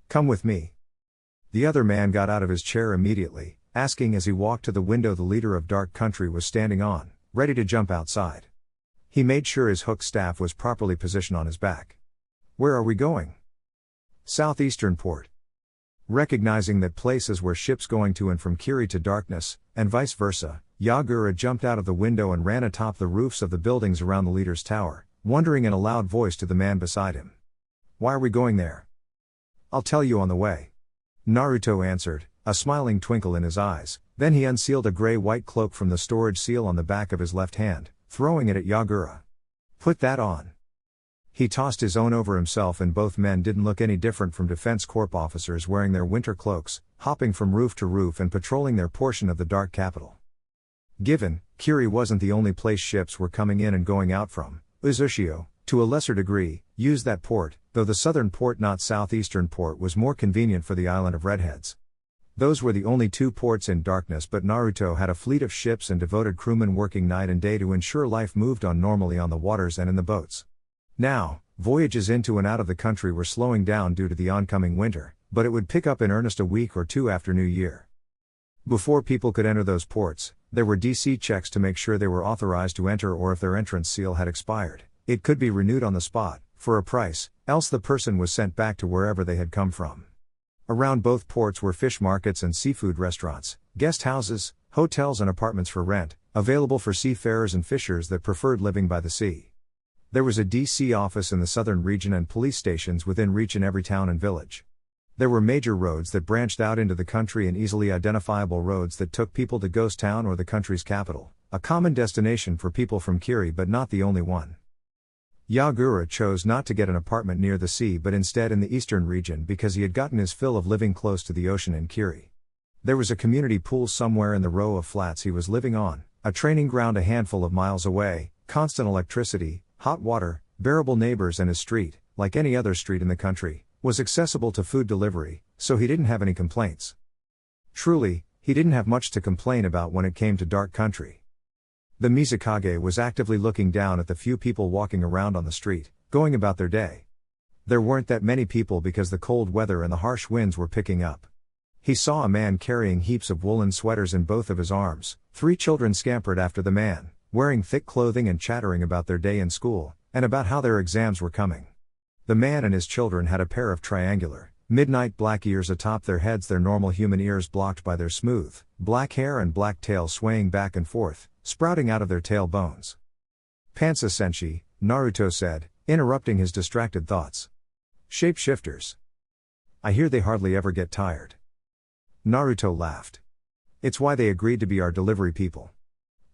"Come with me." The other man got out of his chair immediately, asking as he walked to the window the leader of Dark Country was standing on, ready to jump outside. He made sure his hook staff was properly positioned on his back. "Where are we going?" "Southeastern Port." Recognizing that places where ships going to and from Kiri to Darkness, and vice versa, Yagura jumped out of the window and ran atop the roofs of the buildings around the leader's tower, wondering in a loud voice to the man beside him. "Why are we going there?" "I'll tell you on the way," Naruto answered, a smiling twinkle in his eyes. Then he unsealed a gray-white cloak from the storage seal on the back of his left hand, throwing it at Yagura. "Put that on." He tossed his own over himself and both men didn't look any different from Defense Corp officers wearing their winter cloaks, hopping from roof to roof and patrolling their portion of the dark capital. Given, Kiri wasn't the only place ships were coming in and going out from, Uchiha, to a lesser degree, used that port, though the southern port not southeastern port was more convenient for the island of Redheads. Those were the only 2 ports in Darkness, but Naruto had a fleet of ships and devoted crewmen working night and day to ensure life moved on normally on the waters and in the boats. Now, voyages into and out of the country were slowing down due to the oncoming winter, but it would pick up in earnest a week or 2 after New Year. Before people could enter those ports, there were DC checks to make sure they were authorized to enter, or if their entrance seal had expired, it could be renewed on the spot, for a price, else the person was sent back to wherever they had come from. Around both ports were fish markets and seafood restaurants, guest houses, hotels and apartments for rent, available for seafarers and fishers that preferred living by the sea. There was a DC office in the southern region and police stations within reach in every town and village. There were major roads that branched out into the country and easily identifiable roads that took people to Ghost Town or the country's capital, a common destination for people from Kiri but not the only one. Yagura chose not to get an apartment near the sea but instead in the eastern region because he had gotten his fill of living close to the ocean in Kiri. There was a community pool somewhere in the row of flats he was living on, A training ground a handful of miles away, constant electricity, hot water, bearable neighbors, and his street, like any other street in the country, was accessible to food delivery, so he didn't have any complaints. Truly, he didn't have much to complain about when it came to dark country. The Mizukage was actively looking down at the few people walking around on the street, going about their day. There weren't that many people because the cold weather and the harsh winds were picking up. He saw a man carrying heaps of woolen sweaters in both of his arms. 3 children scampered after the man, wearing thick clothing and chattering about their day in school, and about how their exams were coming. The man and his children had a pair of triangular, midnight black ears atop their heads, their normal human ears blocked by their smooth, black hair and black tail swaying back and forth, sprouting out of their tail bones. Pansa Senshi, Naruto said, interrupting his distracted thoughts. Shapeshifters. I hear they hardly ever get tired. Naruto laughed. It's why they agreed to be our delivery people.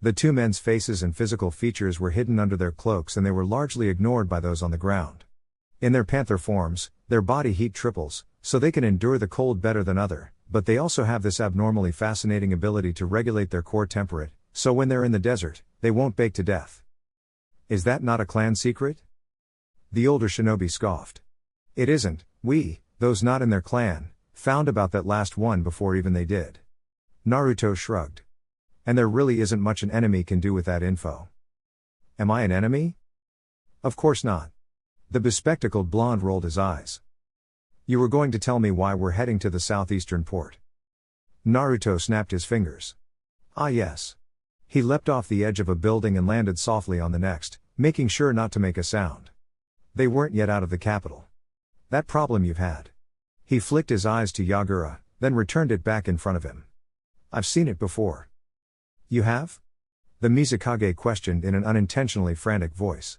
The 2 men's faces and physical features were hidden under their cloaks, and they were largely ignored by those on the ground. In their panther forms, their body heat triples, so they can endure the cold better than other, but they also have this abnormally fascinating ability to regulate their core temperature, so when they're in the desert, they won't bake to death. Is that not a clan secret? The older shinobi scoffed. It isn't. We, those not in their clan, found about that last one before even they did. Naruto shrugged. And there really isn't much an enemy can do with that info. Am I an enemy? Of course not. The bespectacled blonde rolled his eyes. You were going to tell me why we're heading to the southeastern port. Naruto snapped his fingers. Ah yes. He leapt off the edge of a building and landed softly on the next, making sure not to make a sound. They weren't yet out of the capital. That problem you've had. He flicked his eyes to Yagura, then returned it back in front of him. I've seen it before. You have? The Mizukage questioned in an unintentionally frantic voice.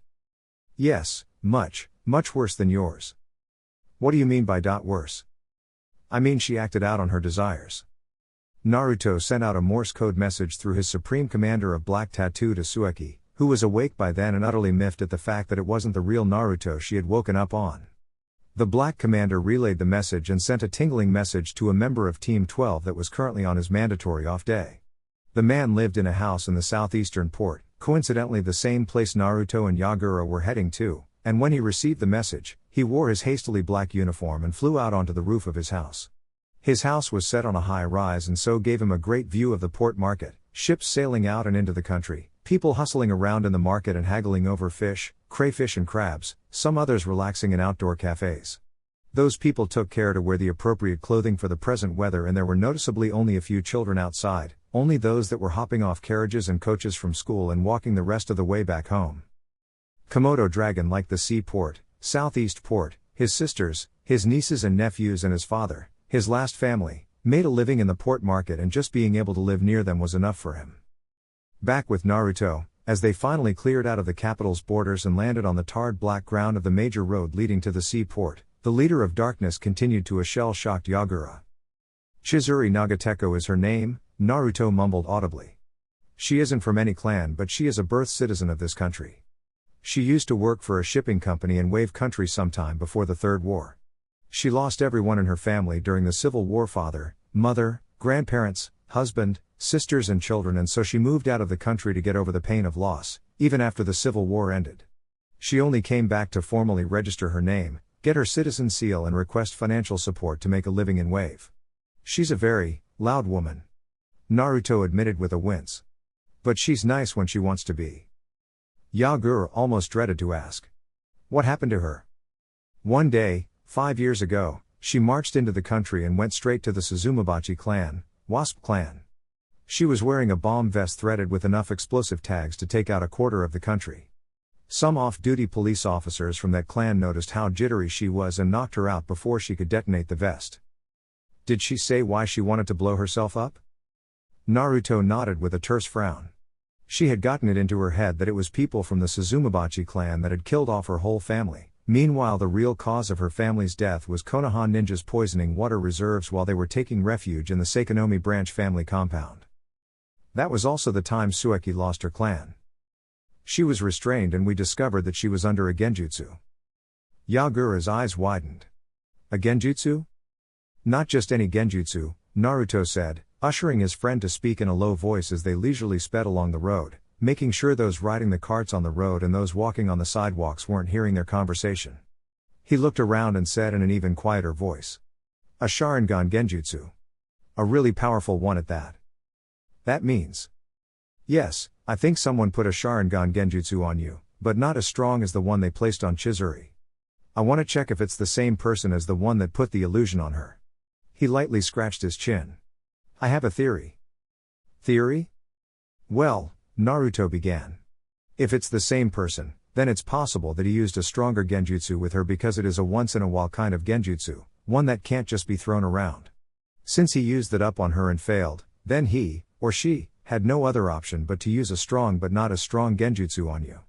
Yes, much worse than yours. What do you mean by worse? I mean she acted out on her desires. Naruto sent out a Morse code message through his supreme commander of Black Tattoo to Suki, who was awake by then and utterly miffed at the fact that it wasn't the real Naruto she had woken up on. The Black Commander relayed the message and sent a tingling message to a member of Team 12 that was currently on his mandatory off day. The man lived in a house in the southeastern port, coincidentally the same place Naruto and Yagura were heading to, and when he received the message, he wore his hastily black uniform and flew out onto the roof of his house. His house was set on a high rise and so gave him a great view of the port market, ships sailing out and into the country, people hustling around in the market and haggling over fish, crayfish and crabs, some others relaxing in outdoor cafes. Those people took care to wear the appropriate clothing for the present weather, and there were noticeably only a few children outside, only those that were hopping off carriages and coaches from school and walking the rest of the way back home. Komodo Dragon liked the seaport, southeast port, his sisters, his nieces and nephews and his father, his last family, made a living in the port market, and just being able to live near them was enough for him. Back with Naruto, as they finally cleared out of the capital's borders and landed on the tarred black ground of the major road leading to the seaport, the leader of darkness continued to a shell-shocked Yagura. Chizuri Nagateko is her name, Naruto mumbled audibly. She isn't from any clan, but she is a birth citizen of this country. She used to work for a shipping company in Wave Country sometime before the Third War. She lost everyone in her family during the Civil War: father, mother, grandparents, husband, sisters and children, and so she moved out of the country to get over the pain of loss, even after the Civil War ended. She only came back to formally register her name, get her citizen seal and request financial support to make a living in Wave. She's a very loud woman. Naruto admitted with a wince. But she's nice when she wants to be. Yagura almost dreaded to ask. What happened to her? One day, 5 years ago, she marched into the country and went straight to the Suzumabachi clan, Wasp clan. She was wearing a bomb vest threaded with enough explosive tags to take out a quarter of the country. Some off-duty police officers from that clan noticed how jittery she was and knocked her out before she could detonate the vest. Did she say why she wanted to blow herself up? Naruto nodded with a terse frown. She had gotten it into her head that it was people from the Suzumabachi clan that had killed off her whole family. Meanwhile, the real cause of her family's death was Konoha ninjas poisoning water reserves while they were taking refuge in the Seikonomi branch family compound. That was also the time Suki lost her clan. She was restrained and we discovered that she was under a genjutsu. Yagura's eyes widened. A genjutsu? Not just any genjutsu, Naruto said, ushering his friend to speak in a low voice as they leisurely sped along the road, making sure those riding the carts on the road and those walking on the sidewalks weren't hearing their conversation. He looked around and said in an even quieter voice, "A Sharingan genjutsu. A really powerful one at that. That means..." "Yes, I think someone put a Sharingan genjutsu on you, but not as strong as the one they placed on Chizuri. I want to check if it's the same person as the one that put the illusion on her." He lightly scratched his chin. "I have a theory." "Theory?" "Well," Naruto began. "If it's the same person, then it's possible that he used a stronger genjutsu with her because it is a once-in-a-while kind of genjutsu, one that can't just be thrown around. Since he used that up on her and failed, then he, or she, had no other option but to use a strong but not as strong genjutsu on you."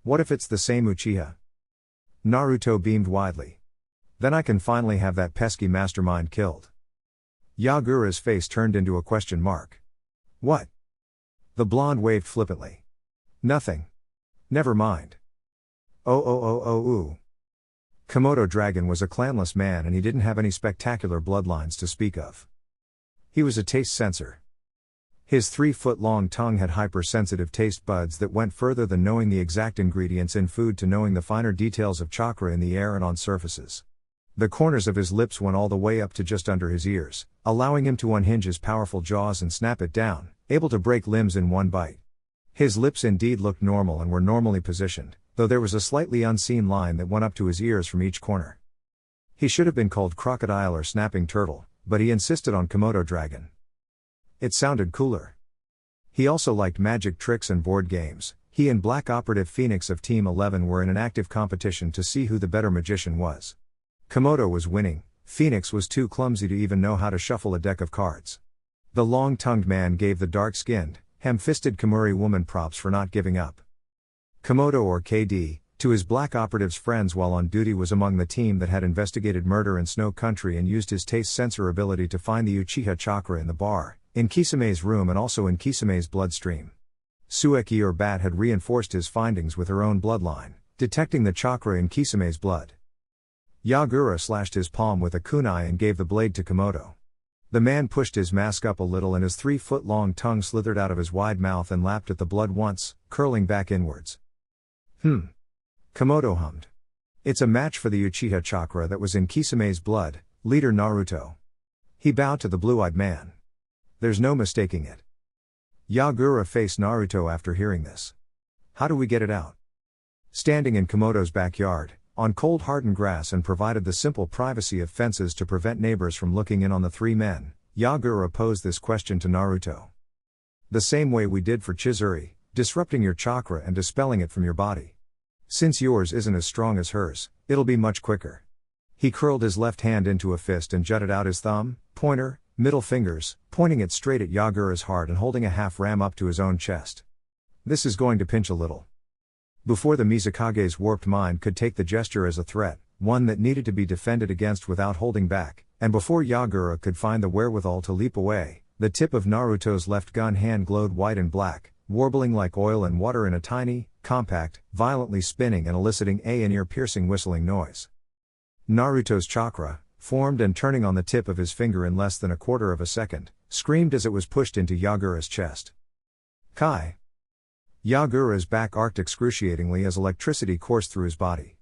"What if it's the same Uchiha?" Naruto beamed widely. "Then I can finally have that pesky mastermind killed." Yagura's face turned into a question mark. "What?" The blonde waved flippantly. "Nothing. Never mind." Oh. Komodo Dragon was a clanless man and he didn't have any spectacular bloodlines to speak of. He was a taste sensor. His 3-foot-long tongue had hypersensitive taste buds that went further than knowing the exact ingredients in food to knowing the finer details of chakra in the air and on surfaces. The corners of his lips went all the way up to just under his ears, allowing him to unhinge his powerful jaws and snap it down, able to break limbs in one bite. His lips indeed looked normal and were normally positioned, though there was a slightly unseen line that went up to his ears from each corner. He should have been called crocodile or snapping turtle, but he insisted on Komodo Dragon. It sounded cooler. He also liked magic tricks and board games. He and Black Operative Phoenix of Team 11 were in an active competition to see who the better magician was. Komodo was winning, Phoenix was too clumsy to even know how to shuffle a deck of cards. The long-tongued man gave the dark-skinned, ham-fisted Kamuri woman props for not giving up. Komodo, or KD, to his Black Operative's friends while on duty, was among the team that had investigated murder in Snow Country and used his taste sensor ability to find the Uchiha chakra in the bar, in Kisame's room and also in Kisame's bloodstream. Sueki, or Bat, had reinforced his findings with her own bloodline, detecting the chakra in Kisame's blood. Yagura slashed his palm with a kunai and gave the blade to Komodo. The man pushed his mask up a little and his 3-foot-long tongue slithered out of his wide mouth and lapped at the blood once, curling back inwards. Komodo hummed. "It's a match for the Uchiha chakra that was in Kisame's blood, leader Naruto." He bowed to the blue-eyed man. "There's no mistaking it." Yagura faced Naruto after hearing this. "How do we get it out?" Standing in Komodo's backyard, on cold hardened grass and provided the simple privacy of fences to prevent neighbors from looking in on the three men, Yagura posed this question to Naruto. "The same way we did for Chizuri, disrupting your chakra and dispelling it from your body. Since yours isn't as strong as hers, it'll be much quicker." He curled his left hand into a fist and jutted out his thumb, pointer, middle fingers, pointing it straight at Yagura's heart and holding a half ram up to his own chest. "This is going to pinch a little." Before the Mizukage's warped mind could take the gesture as a threat, one that needed to be defended against without holding back, and before Yagura could find the wherewithal to leap away, the tip of Naruto's left gun hand glowed white and black, warbling like oil and water in a tiny, compact, violently spinning and eliciting an ear-piercing whistling noise. Naruto's chakra, formed and turning on the tip of his finger in less than a quarter of a second, screamed as it was pushed into Yagura's chest. "Kai!" Yagura's back arced excruciatingly as electricity coursed through his body.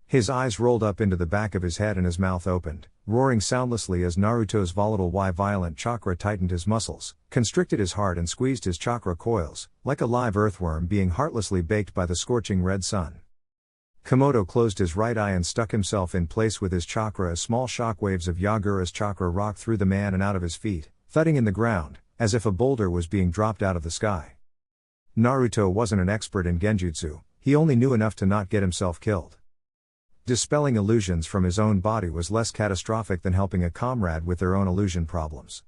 His eyes rolled up into the back of his head and his mouth opened, roaring soundlessly as Naruto's volatile violent chakra tightened his muscles, constricted his heart and squeezed his chakra coils, like a live earthworm being heartlessly baked by the scorching red sun. Komodo closed his right eye and stuck himself in place with his chakra as small shockwaves of Yagura's chakra rocked through the man and out of his feet, thudding in the ground, as if a boulder was being dropped out of the sky. Naruto wasn't an expert in genjutsu, he only knew enough to not get himself killed. Dispelling illusions from his own body was less catastrophic than helping a comrade with their own illusion problems.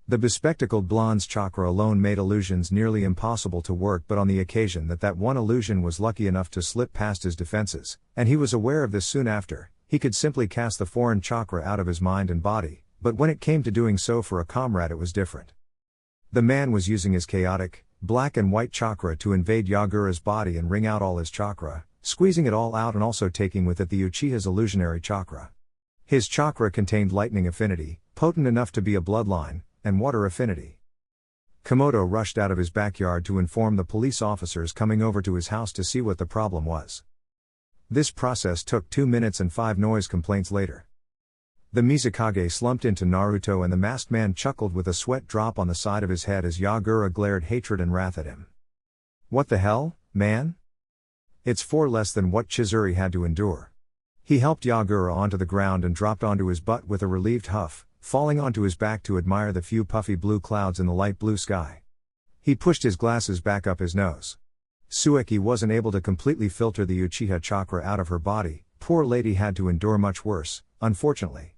The bespectacled blonde's chakra alone made illusions nearly impossible to work, but on the occasion that one illusion was lucky enough to slip past his defenses, and he was aware of this soon after, he could simply cast the foreign chakra out of his mind and body, but when it came to doing so for a comrade it was different. The man was using his chaotic, black and white chakra to invade Yagura's body and wring out all his chakra, squeezing it all out and also taking with it the Uchiha's illusionary chakra. His chakra contained lightning affinity, potent enough to be a bloodline, and water affinity. Komodo rushed out of his backyard to inform the police officers coming over to his house to see what the problem was. This process took 2 minutes and 5 noise complaints later. The Mizukage slumped into Naruto and the masked man chuckled with a sweat drop on the side of his head as Yagura glared hatred and wrath at him. What the hell, man? It's 4 less than what Chizuru had to endure. He helped Yagura onto the ground and dropped onto his butt with a relieved huff, falling onto his back to admire the few puffy blue clouds in the light blue sky. He pushed his glasses back up his nose. Suki wasn't able to completely filter the Uchiha chakra out of her body, poor lady had to endure much worse, unfortunately.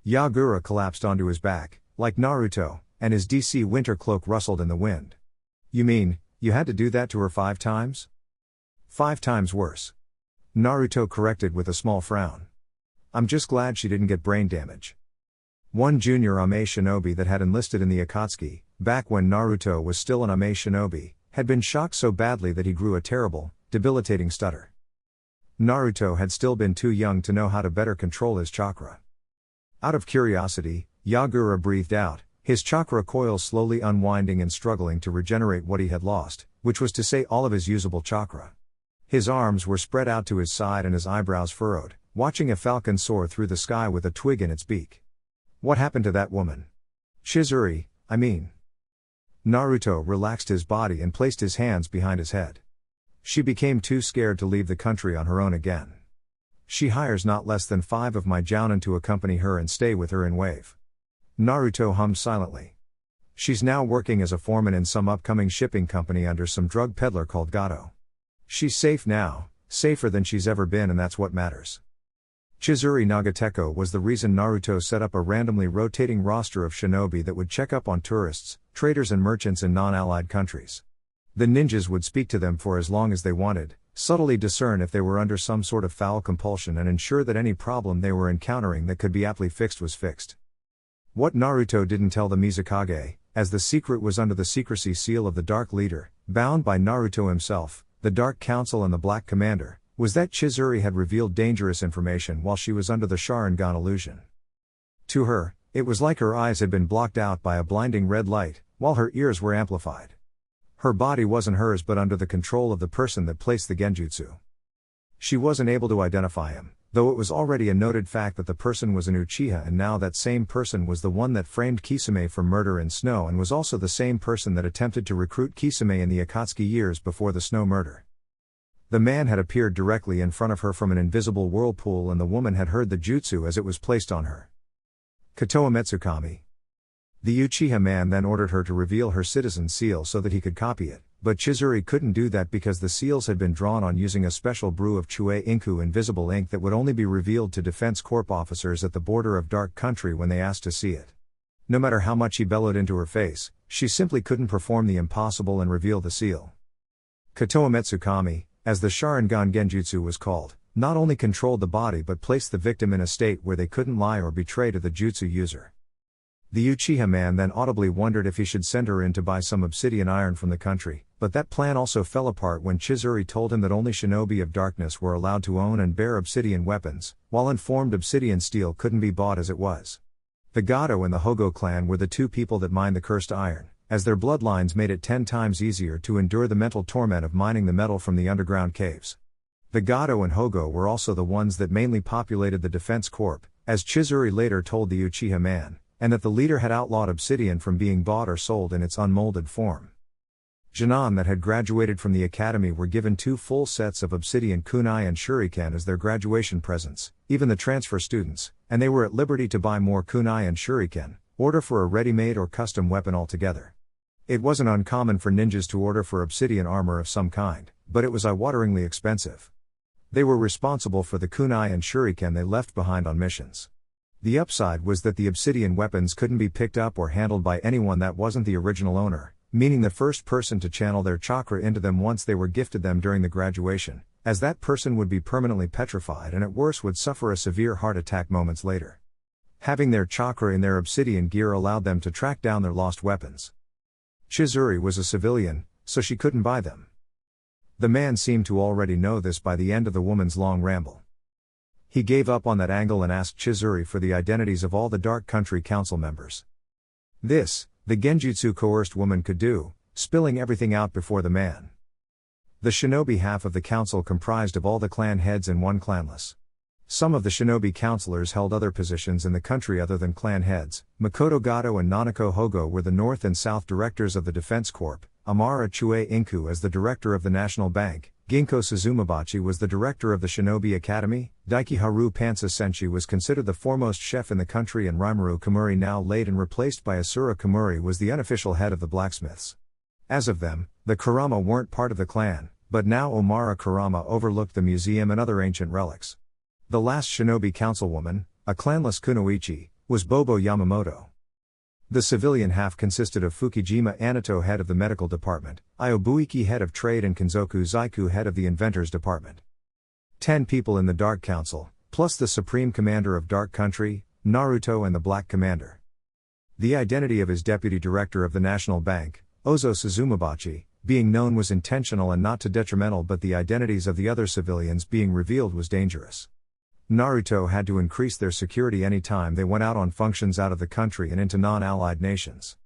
Yagura collapsed onto his back, like Naruto, and his DC winter cloak rustled in the wind. You mean, you had to do that to her 5 times? 5 times worse. Naruto corrected with a small frown. I'm just glad she didn't get brain damage. One junior Ame shinobi that had enlisted in the Akatsuki, back when Naruto was still an Ame shinobi, had been shocked so badly that he grew a terrible, debilitating stutter. Naruto had still been too young to know how to better control his chakra. Out of curiosity, Yagura breathed out, his chakra coils slowly unwinding and struggling to regenerate what he had lost, which was to say all of his usable chakra. His arms were spread out to his side and his eyebrows furrowed, watching a falcon soar through the sky with a twig in its beak. What happened to that woman? Chizuru, I mean. Naruto relaxed his body and placed his hands behind his head. She became too scared to leave the country on her own again. She hires not less than 5 of my jounin to accompany her and stay with her in Wave. Naruto hummed silently. She's now working as a foreman in some upcoming shipping company under some drug peddler called Gato. She's safe now, safer than she's ever been, and that's what matters. Chizuru Nagateko was the reason Naruto set up a randomly rotating roster of shinobi that would check up on tourists, traders and merchants in non-allied countries. The ninjas would speak to them for as long as they wanted, subtly discern if they were under some sort of foul compulsion and ensure that any problem they were encountering that could be aptly fixed was fixed. What Naruto didn't tell the Mizukage, as the secret was under the secrecy seal of the Dark Leader, bound by Naruto himself, the Dark Council and the Black Commander, was that Chizuru had revealed dangerous information while she was under the Sharingan illusion. To her, it was like her eyes had been blocked out by a blinding red light, while her ears were amplified. Her body wasn't hers but under the control of the person that placed the genjutsu. She wasn't able to identify him, though it was already a noted fact that the person was an Uchiha, and now that same person was the one that framed Kisame for murder in Snow and was also the same person that attempted to recruit Kisame in the Akatsuki years before the Snow murder. The man had appeared directly in front of her from an invisible whirlpool and the woman had heard the jutsu as it was placed on her. Kotoa Metsukami. The Uchiha man then ordered her to reveal her citizen seal so that he could copy it, but Chizuru couldn't do that because the seals had been drawn on using a special brew of Chue Inku invisible ink that would only be revealed to Defense Corp officers at the border of Dark Country when they asked to see it. No matter how much he bellowed into her face, she simply couldn't perform the impossible and reveal the seal. Kotoa Metsukami, as the Sharingan Genjutsu was called, not only controlled the body but placed the victim in a state where they couldn't lie or betray to the jutsu user. The Uchiha man then audibly wondered if he should send her in to buy some obsidian iron from the country, but that plan also fell apart when Chizuru told him that only shinobi of darkness were allowed to own and bear obsidian weapons, while informed obsidian steel couldn't be bought as it was. The Gato and the Hogo clan were the 2 people that mined the cursed iron, as their bloodlines made it 10 times easier to endure the mental torment of mining the metal from the underground caves. The Gato and Hogo were also the ones that mainly populated the Defense Corp, as Chizuru later told the Uchiha man, and that the leader had outlawed obsidian from being bought or sold in its unmolded form. Genin that had graduated from the academy were given 2 full sets of obsidian kunai and shuriken as their graduation presents, even the transfer students, and they were at liberty to buy more kunai and shuriken, order for a ready-made or custom weapon altogether. It wasn't uncommon for ninjas to order for obsidian armor of some kind, but it was eye-wateringly expensive. They were responsible for the kunai and shuriken they left behind on missions. The upside was that the obsidian weapons couldn't be picked up or handled by anyone that wasn't the original owner, meaning the first person to channel their chakra into them once they were gifted them during the graduation, as that person would be permanently petrified and at worst would suffer a severe heart attack moments later. Having their chakra in their obsidian gear allowed them to track down their lost weapons. Chizuru was a civilian, so she couldn't buy them. The man seemed to already know this by the end of the woman's long ramble. He gave up on that angle and asked Chizuru for the identities of all the Dark Country Council members. This, the genjutsu coerced woman could do, spilling everything out before the man. The shinobi half of the council comprised of all the clan heads and one clanless. Some of the shinobi counselors held other positions in the country other than clan heads. Makoto Gato and Nanako Hogo were the North and South directors of the Defense Corps, Amara Chue Inku as the director of the National Bank, Ginkgo Suzumabachi was the director of the Shinobi Academy, Daikiharu Pansa Senshi was considered the foremost chef in the country, and Rimuru Kamuri, now late and replaced by Asura Kamuri, was the unofficial head of the blacksmiths. As of them, the Kurama weren't part of the clan, but now Omara Kurama overlooked the museum and other ancient relics. The last shinobi councilwoman, a clanless kunoichi, was Bobo Yamamoto. The civilian half consisted of Fukijima Anato, head of the medical department, Iobuiki, head of trade, and Kinzoku Zaiku, head of the inventors department. 10 people in the Dark Council, plus the supreme commander of Dark Country, Naruto, and the Black Commander. The identity of his deputy director of the National Bank, Ozo Suzumabachi, being known was intentional and not to detrimental, but the identities of the other civilians being revealed was dangerous. Naruto had to increase their security any time they went out on functions out of the country and into non-allied nations.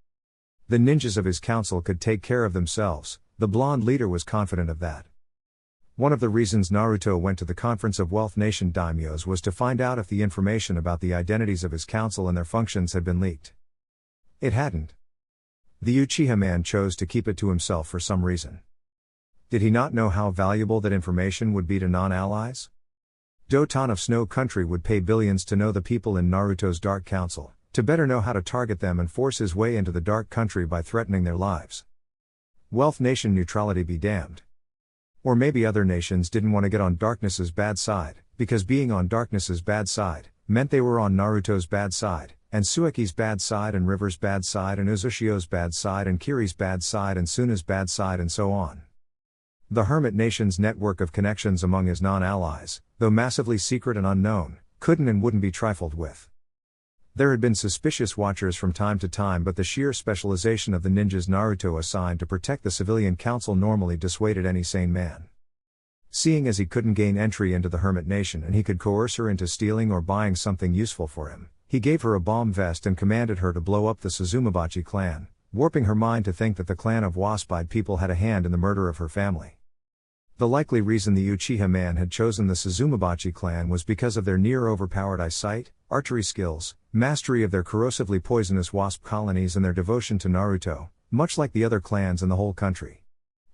The ninjas of his council could take care of themselves, the blonde leader was confident of that. One of the reasons Naruto went to the Conference of Wealth Nation Daimyos was to find out if the information about the identities of his council and their functions had been leaked. It hadn't. The Uchiha man chose to keep it to himself for some reason. Did he not know how valuable that information would be to non-allies? Doton of Snow Country would pay billions to know the people in Naruto's Dark Council, to better know how to target them and force his way into the Dark Country by threatening their lives. Wealth Nation neutrality be damned. Or maybe other nations didn't want to get on Darkness's bad side, because being on Darkness's bad side meant they were on Naruto's bad side, and Sueki's bad side, and River's bad side, and Uzushio's bad side, and Kiri's bad side, and Suna's bad side, and so on. The Hermit Nation's network of connections among his non-allies, though massively secret and unknown, couldn't and wouldn't be trifled with. There had been suspicious watchers from time to time, but the sheer specialization of the ninjas Naruto assigned to protect the civilian council normally dissuaded any sane man. Seeing as he couldn't gain entry into the Hermit Nation and he could coerce her into stealing or buying something useful for him, he gave her a bomb vest and commanded her to blow up the Suzumabachi clan, warping her mind to think that the clan of Waspide people had a hand in the murder of her family. The likely reason the Uchiha man had chosen the Suzumabachi clan was because of their near-overpowered eyesight, archery skills, mastery of their corrosively poisonous wasp colonies, and their devotion to Naruto, much like the other clans in the whole country.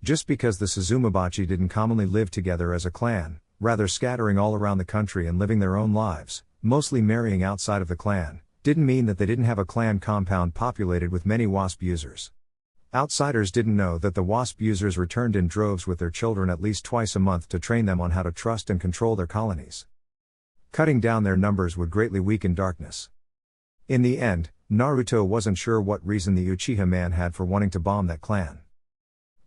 Just because the Suzumabachi didn't commonly live together as a clan, rather scattering all around the country and living their own lives, mostly marrying outside of the clan, didn't mean that they didn't have a clan compound populated with many wasp users. Outsiders didn't know that the wasp users returned in droves with their children at least twice a month to train them on how to trust and control their colonies. Cutting down their numbers would greatly weaken Darkness. In the end, Naruto wasn't sure what reason the Uchiha man had for wanting to bomb that clan.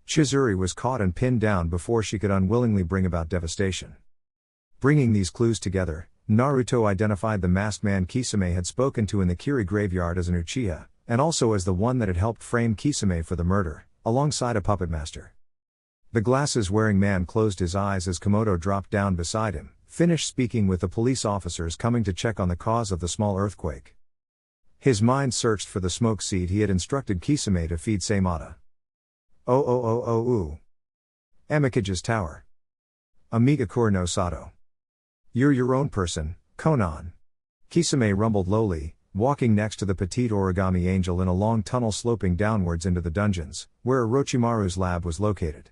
Chizuri was caught and pinned down before she could unwillingly bring about devastation. Bringing these clues together, Naruto identified the masked man Kisame had spoken to in the Kiri graveyard as an Uchiha, and also as the one that had helped frame Kisame for the murder, alongside a puppet master. The glasses-wearing man closed his eyes as Komodo dropped down beside him, finished speaking with the police officers coming to check on the cause of the small earthquake. His mind searched for the smoke seed he had instructed Kisame to feed Seimata. Amikage's tower. Amiga Kur no Sato. You're your own person, Conan. Kisame rumbled lowly, walking next to the petite origami angel in a long tunnel sloping downwards into the dungeons, where Orochimaru's lab was located.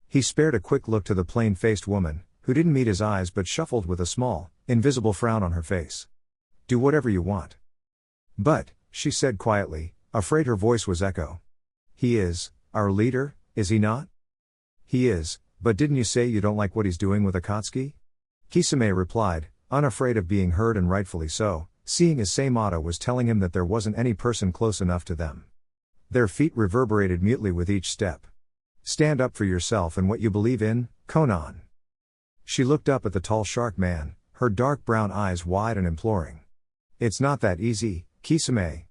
He spared a quick look to the plain-faced woman, who didn't meet his eyes but shuffled with a small, invisible frown on her face. Do whatever you want. But, she said quietly, afraid her voice was echo. He is our leader, is he not? He is, but didn't you say you don't like what he's doing with Akatsuki? Kisame replied, unafraid of being heard, and rightfully so, seeing as Seimata was telling him that there wasn't any person close enough to them. Their feet reverberated mutely with each step. Stand up for yourself and what you believe in, Conan. She looked up at the tall shark man, her dark brown eyes wide and imploring. It's not that easy, Kisame.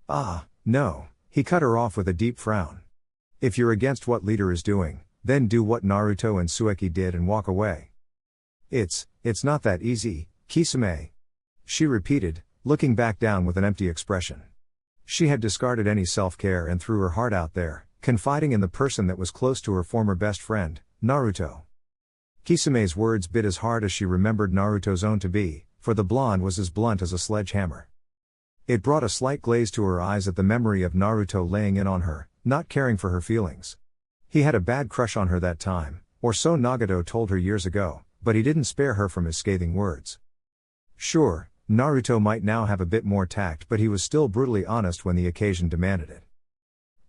Ah, no, he cut her off with a deep frown. If you're against what leader is doing, then do what Naruto and Sueki did and walk away. It's not that easy, Kisame. She repeated, looking back down with an empty expression. She had discarded any self-care and threw her heart out there, confiding in the person that was close to her former best friend, Naruto. Kisame's words bit as hard as she remembered Naruto's own to be, for the blonde was as blunt as a sledgehammer. It brought a slight glaze to her eyes at the memory of Naruto laying in on her, not caring for her feelings. He had a bad crush on her that time, or so Nagato told her years ago, but he didn't spare her from his scathing words. Sure, Naruto might now have a bit more tact, but he was still brutally honest when the occasion demanded it.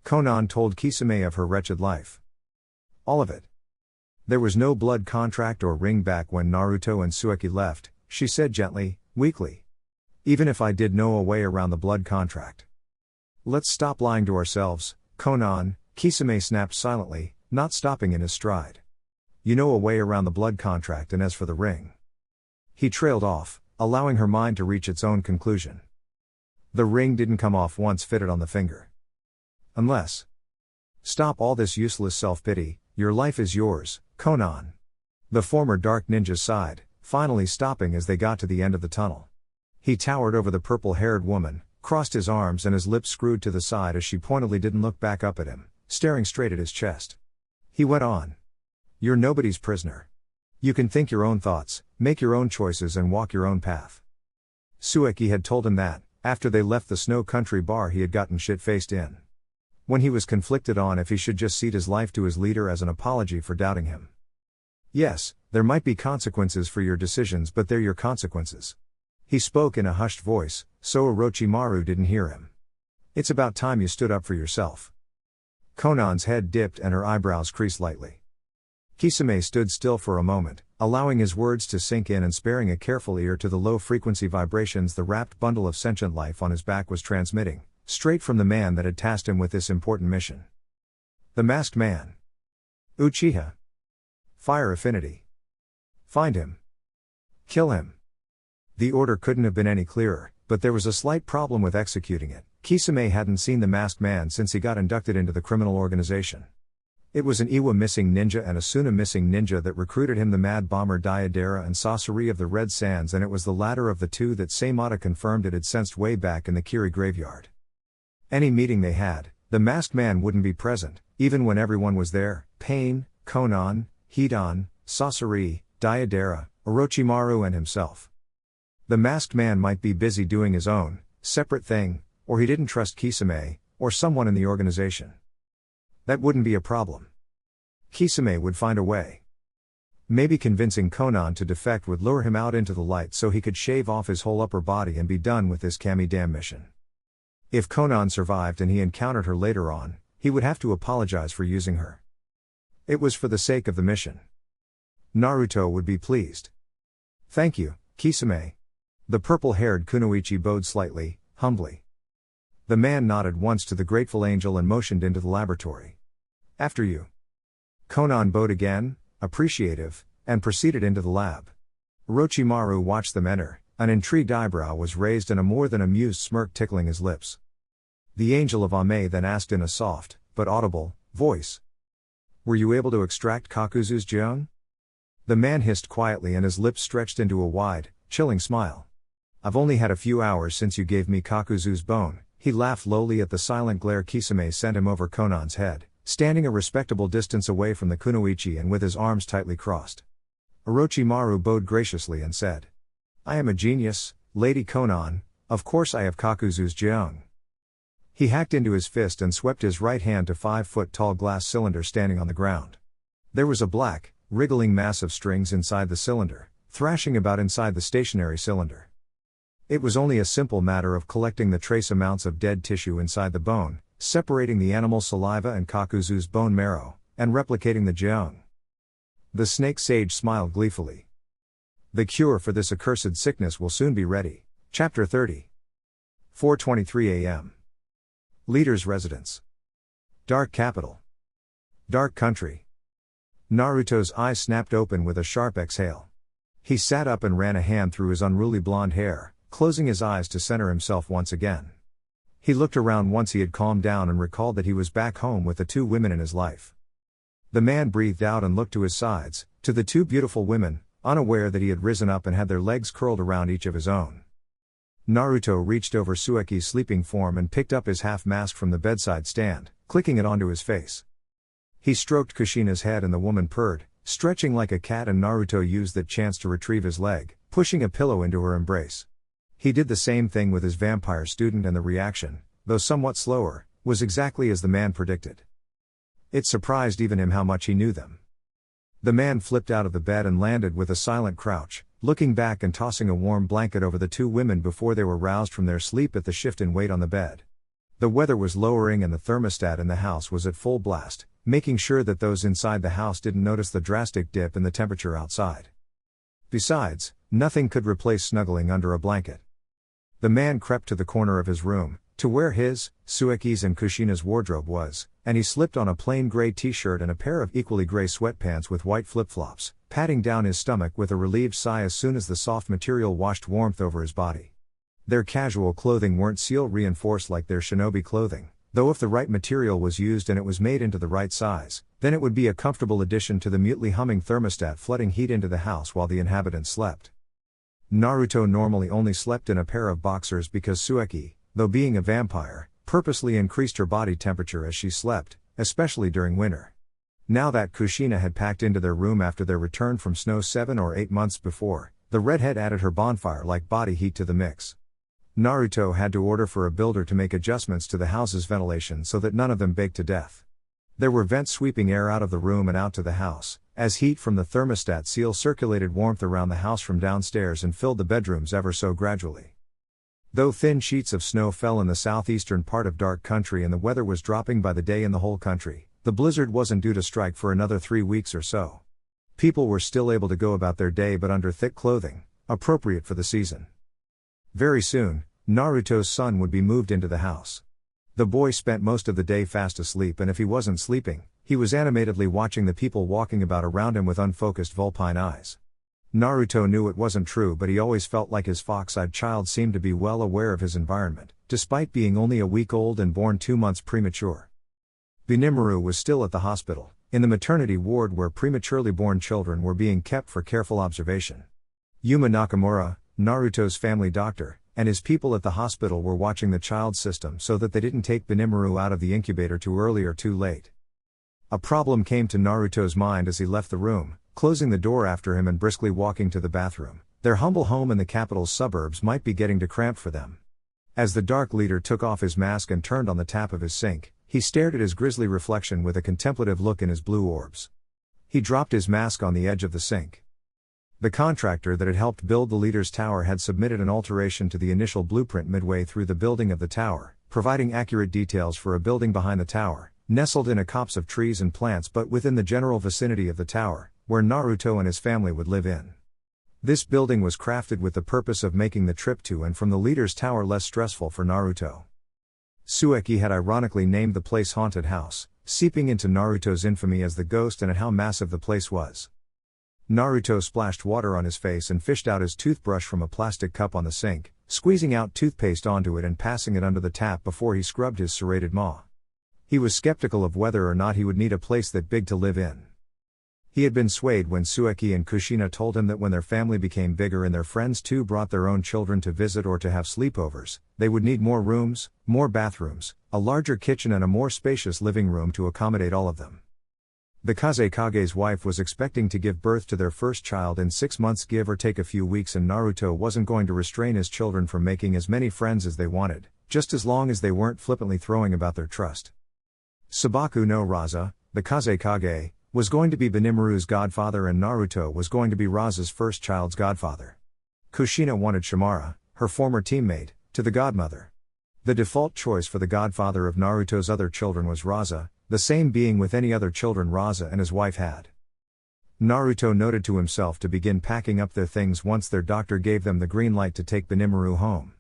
Conan told Kisame of her wretched life. All of it. There was no blood contract or ring back when Naruto and Suki left, she said gently, weakly. Even if I did know a way around the blood contract. Let's stop lying to ourselves, Conan, Kisame snapped silently, not stopping in his stride. You know a way around the blood contract, and as for the ring. He trailed off, allowing her mind to reach its own conclusion. The ring didn't come off once fitted on the finger. Unless. Stop all this useless self-pity, your life is yours, Conan. The former dark ninja sighed, finally stopping as they got to the end of the tunnel. He towered over the purple-haired woman, crossed his arms and his lips screwed to the side as she pointedly didn't look back up at him, staring straight at his chest. He went on. You're nobody's prisoner. You can think your own thoughts, make your own choices and walk your own path. Suki had told him that, after they left the Snow Country bar he had gotten shit-faced in. When he was conflicted on if he should just cede his life to his leader as an apology for doubting him. Yes, there might be consequences for your decisions, but they're your consequences. He spoke in a hushed voice, so Orochimaru didn't hear him. It's about time you stood up for yourself. Conan's head dipped and her eyebrows creased lightly. Kisame stood still for a moment, allowing his words to sink in and sparing a careful ear to the low-frequency vibrations the wrapped bundle of sentient life on his back was transmitting, straight from the man that had tasked him with this important mission. The masked man. Uchiha. Fire affinity. Find him. Kill him. The order couldn't have been any clearer, but there was a slight problem with executing it. Kisame hadn't seen the masked man since he got inducted into the criminal organization. It was an Iwa missing ninja and a Suna missing ninja that recruited him, the mad bomber Dyadera and Sasori of the Red Sands, and it was the latter of the two that Seimata confirmed it had sensed way back in the Kiri graveyard. Any meeting they had, the masked man wouldn't be present, even when everyone was there: Pain, Conan, Hidan, Sasori, Dyadera, Orochimaru and himself. The masked man might be busy doing his own, separate thing, or he didn't trust Kisame, or someone in the organization. That wouldn't be a problem. Kisame would find a way. Maybe convincing Conan to defect would lure him out into the light so he could shave off his whole upper body and be done with this Kami-dam mission. If Conan survived and he encountered her later on, he would have to apologize for using her. It was for the sake of the mission. Naruto would be pleased. Thank you, Kisame. The purple-haired kunoichi bowed slightly, humbly. The man nodded once to the grateful angel and motioned into the laboratory. After you. Conan bowed again, appreciative, and proceeded into the lab. Orochimaru watched them enter, an intrigued eyebrow was raised and a more than amused smirk tickling his lips. The angel of Ame then asked in a soft, but audible, voice. Were you able to extract Kakuzu's Jeong? The man hissed quietly and his lips stretched into a wide, chilling smile. I've only had a few hours since you gave me Kakuzu's bone. He laughed lowly at the silent glare Kisame sent him over Conan's head, standing a respectable distance away from the kunoichi and with his arms tightly crossed. Orochimaru bowed graciously and said, I am a genius, Lady Conan, of course I have Kakuzu's Jeong. He hacked into his fist and swept his right hand to 5-foot-tall glass cylinder standing on the ground. There was a black, wriggling mass of strings inside the cylinder, thrashing about inside the stationary cylinder. It was only a simple matter of collecting the trace amounts of dead tissue inside the bone, separating the animal's saliva and Kakuzu's bone marrow, and replicating the Jeong. The snake sage smiled gleefully. The cure for this accursed sickness will soon be ready. Chapter 30. 4:23 a.m. Leader's residence. Dark capital. Dark country. Naruto's eyes snapped open with a sharp exhale. He sat up and ran a hand through his unruly blonde hair, closing his eyes to center himself once again. He looked around once he had calmed down and recalled that he was back home with the two women in his life. The man breathed out and looked to his sides, to the two beautiful women, unaware that he had risen up and had their legs curled around each of his own. Naruto reached over Suiki's sleeping form and picked up his half-mask from the bedside stand, clicking it onto his face. He stroked Kushina's head and the woman purred, stretching like a cat, and Naruto used that chance to retrieve his leg, pushing a pillow into her embrace. He did the same thing with his vampire student, and the reaction, though somewhat slower, was exactly as the man predicted. It surprised even him how much he knew them. The man flipped out of the bed and landed with a silent crouch, looking back and tossing a warm blanket over the two women before they were roused from their sleep at the shift in weight on the bed. The weather was lowering and the thermostat in the house was at full blast, making sure that those inside the house didn't notice the drastic dip in the temperature outside. Besides, nothing could replace snuggling under a blanket. The man crept to the corner of his room, to where his, Suiki's and Kushina's wardrobe was, and he slipped on a plain gray t-shirt and a pair of equally gray sweatpants with white flip-flops, patting down his stomach with a relieved sigh as soon as the soft material washed warmth over his body. Their casual clothing weren't seal-reinforced like their shinobi clothing, though if the right material was used and it was made into the right size, then it would be a comfortable addition to the mutely humming thermostat flooding heat into the house while the inhabitants slept. Naruto normally only slept in a pair of boxers because Suiki, though being a vampire, purposely increased her body temperature as she slept, especially during winter. Now that Kushina had packed into their room after their return from snow 7 or 8 months before, the redhead added her bonfire-like body heat to the mix. Naruto had to order for a builder to make adjustments to the house's ventilation so that none of them baked to death. There were vents sweeping air out of the room and out to the house, as heat from the thermostat seal circulated warmth around the house from downstairs and filled the bedrooms ever so gradually. Though thin sheets of snow fell in the southeastern part of Dark Country and the weather was dropping by the day in the whole country, the blizzard wasn't due to strike for another 3 weeks or so. People were still able to go about their day but under thick clothing, appropriate for the season. Very soon, Naruto's son would be moved into the house. The boy spent most of the day fast asleep, and if he wasn't sleeping, he was animatedly watching the people walking about around him with unfocused vulpine eyes. Naruto knew it wasn't true, but he always felt like his fox-eyed child seemed to be well aware of his environment, despite being only a week old and born 2 months premature. Benimaru was still at the hospital, in the maternity ward where prematurely born children were being kept for careful observation. Yuma Nakamura, Naruto's family doctor, and his people at the hospital were watching the child system so that they didn't take Benimaru out of the incubator too early or too late. A problem came to Naruto's mind as he left the room, closing the door after him and briskly walking to the bathroom. Their humble home in the capital's suburbs might be getting too cramped for them. As the dark leader took off his mask and turned on the tap of his sink, he stared at his grisly reflection with a contemplative look in his blue orbs. He dropped his mask on the edge of the sink. The contractor that had helped build the leader's tower had submitted an alteration to the initial blueprint midway through the building of the tower, providing accurate details for a building behind the tower, nestled in a copse of trees and plants but within the general vicinity of the tower, where Naruto and his family would live in. This building was crafted with the purpose of making the trip to and from the leader's tower less stressful for Naruto. Suiki had ironically named the place Haunted House, seeping into Naruto's infamy as the ghost and at how massive the place was. Naruto splashed water on his face and fished out his toothbrush from a plastic cup on the sink, squeezing out toothpaste onto it and passing it under the tap before he scrubbed his serrated maw. He was skeptical of whether or not he would need a place that big to live in. He had been swayed when Suiki and Kushina told him that when their family became bigger and their friends too brought their own children to visit or to have sleepovers, they would need more rooms, more bathrooms, a larger kitchen and a more spacious living room to accommodate all of them. The Kazekage's wife was expecting to give birth to their first child in 6 months, give or take a few weeks, and Naruto wasn't going to restrain his children from making as many friends as they wanted, just as long as they weren't flippantly throwing about their trust. Sabaku no Raza, the Kazekage, was going to be Benimaru's godfather and Naruto was going to be Raza's first child's godfather. Kushina wanted Shimara, her former teammate, to the godmother. The default choice for the godfather of Naruto's other children was Raza, the same being with any other children Raza and his wife had. Naruto noted to himself to begin packing up their things once their doctor gave them the green light to take Benimaru home.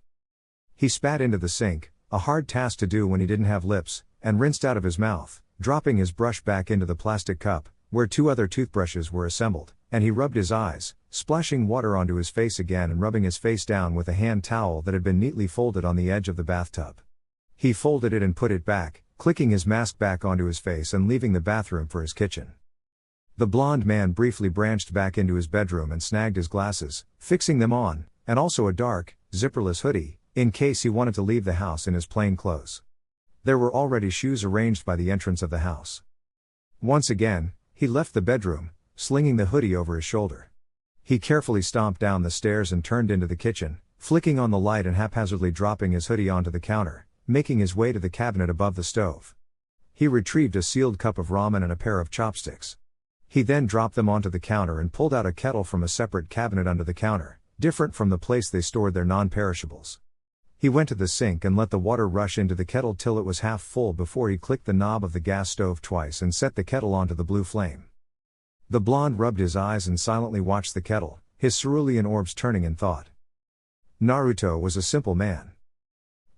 He spat into the sink, a hard task to do when he didn't have lips, and rinsed out of his mouth, dropping his brush back into the plastic cup, where 2 other toothbrushes were assembled, and he rubbed his eyes, splashing water onto his face again and rubbing his face down with a hand towel that had been neatly folded on the edge of the bathtub. He folded it and put it back, clicking his mask back onto his face and leaving the bathroom for his kitchen. The blond man briefly branched back into his bedroom and snagged his glasses, fixing them on, and also a dark, zipperless hoodie, in case he wanted to leave the house in his plain clothes. There were already shoes arranged by the entrance of the house. Once again, he left the bedroom, slinging the hoodie over his shoulder. He carefully stomped down the stairs and turned into the kitchen, flicking on the light and haphazardly dropping his hoodie onto the counter, making his way to the cabinet above the stove. He retrieved a sealed cup of ramen and a pair of chopsticks. He then dropped them onto the counter and pulled out a kettle from a separate cabinet under the counter, different from the place they stored their non-perishables. He went to the sink and let the water rush into the kettle till it was half full before he clicked the knob of the gas stove twice and set the kettle onto the blue flame. The blonde rubbed his eyes and silently watched the kettle, his cerulean orbs turning in thought. Naruto was a simple man.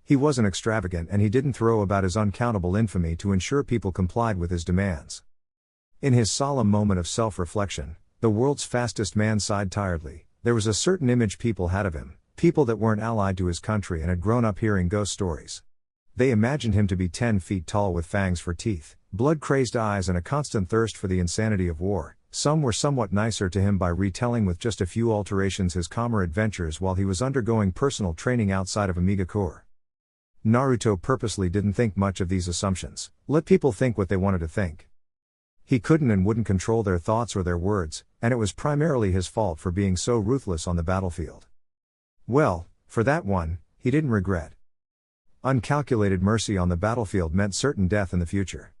He wasn't extravagant and he didn't throw about his uncountable infamy to ensure people complied with his demands. In his solemn moment of self-reflection, the world's fastest man sighed tiredly. There was a certain image people had of him, people that weren't allied to his country and had grown up hearing ghost stories. They imagined him to be 10 feet tall with fangs for teeth, blood-crazed eyes and a constant thirst for the insanity of war. Some were somewhat nicer to him by retelling with just a few alterations his calmer adventures while he was undergoing personal training outside of Amigakure. Naruto purposely didn't think much of these assumptions, let people think what they wanted to think. He couldn't and wouldn't control their thoughts or their words, and it was primarily his fault for being so ruthless on the battlefield. Well, for that one, he didn't regret. Uncalculated mercy on the battlefield meant certain death in the future.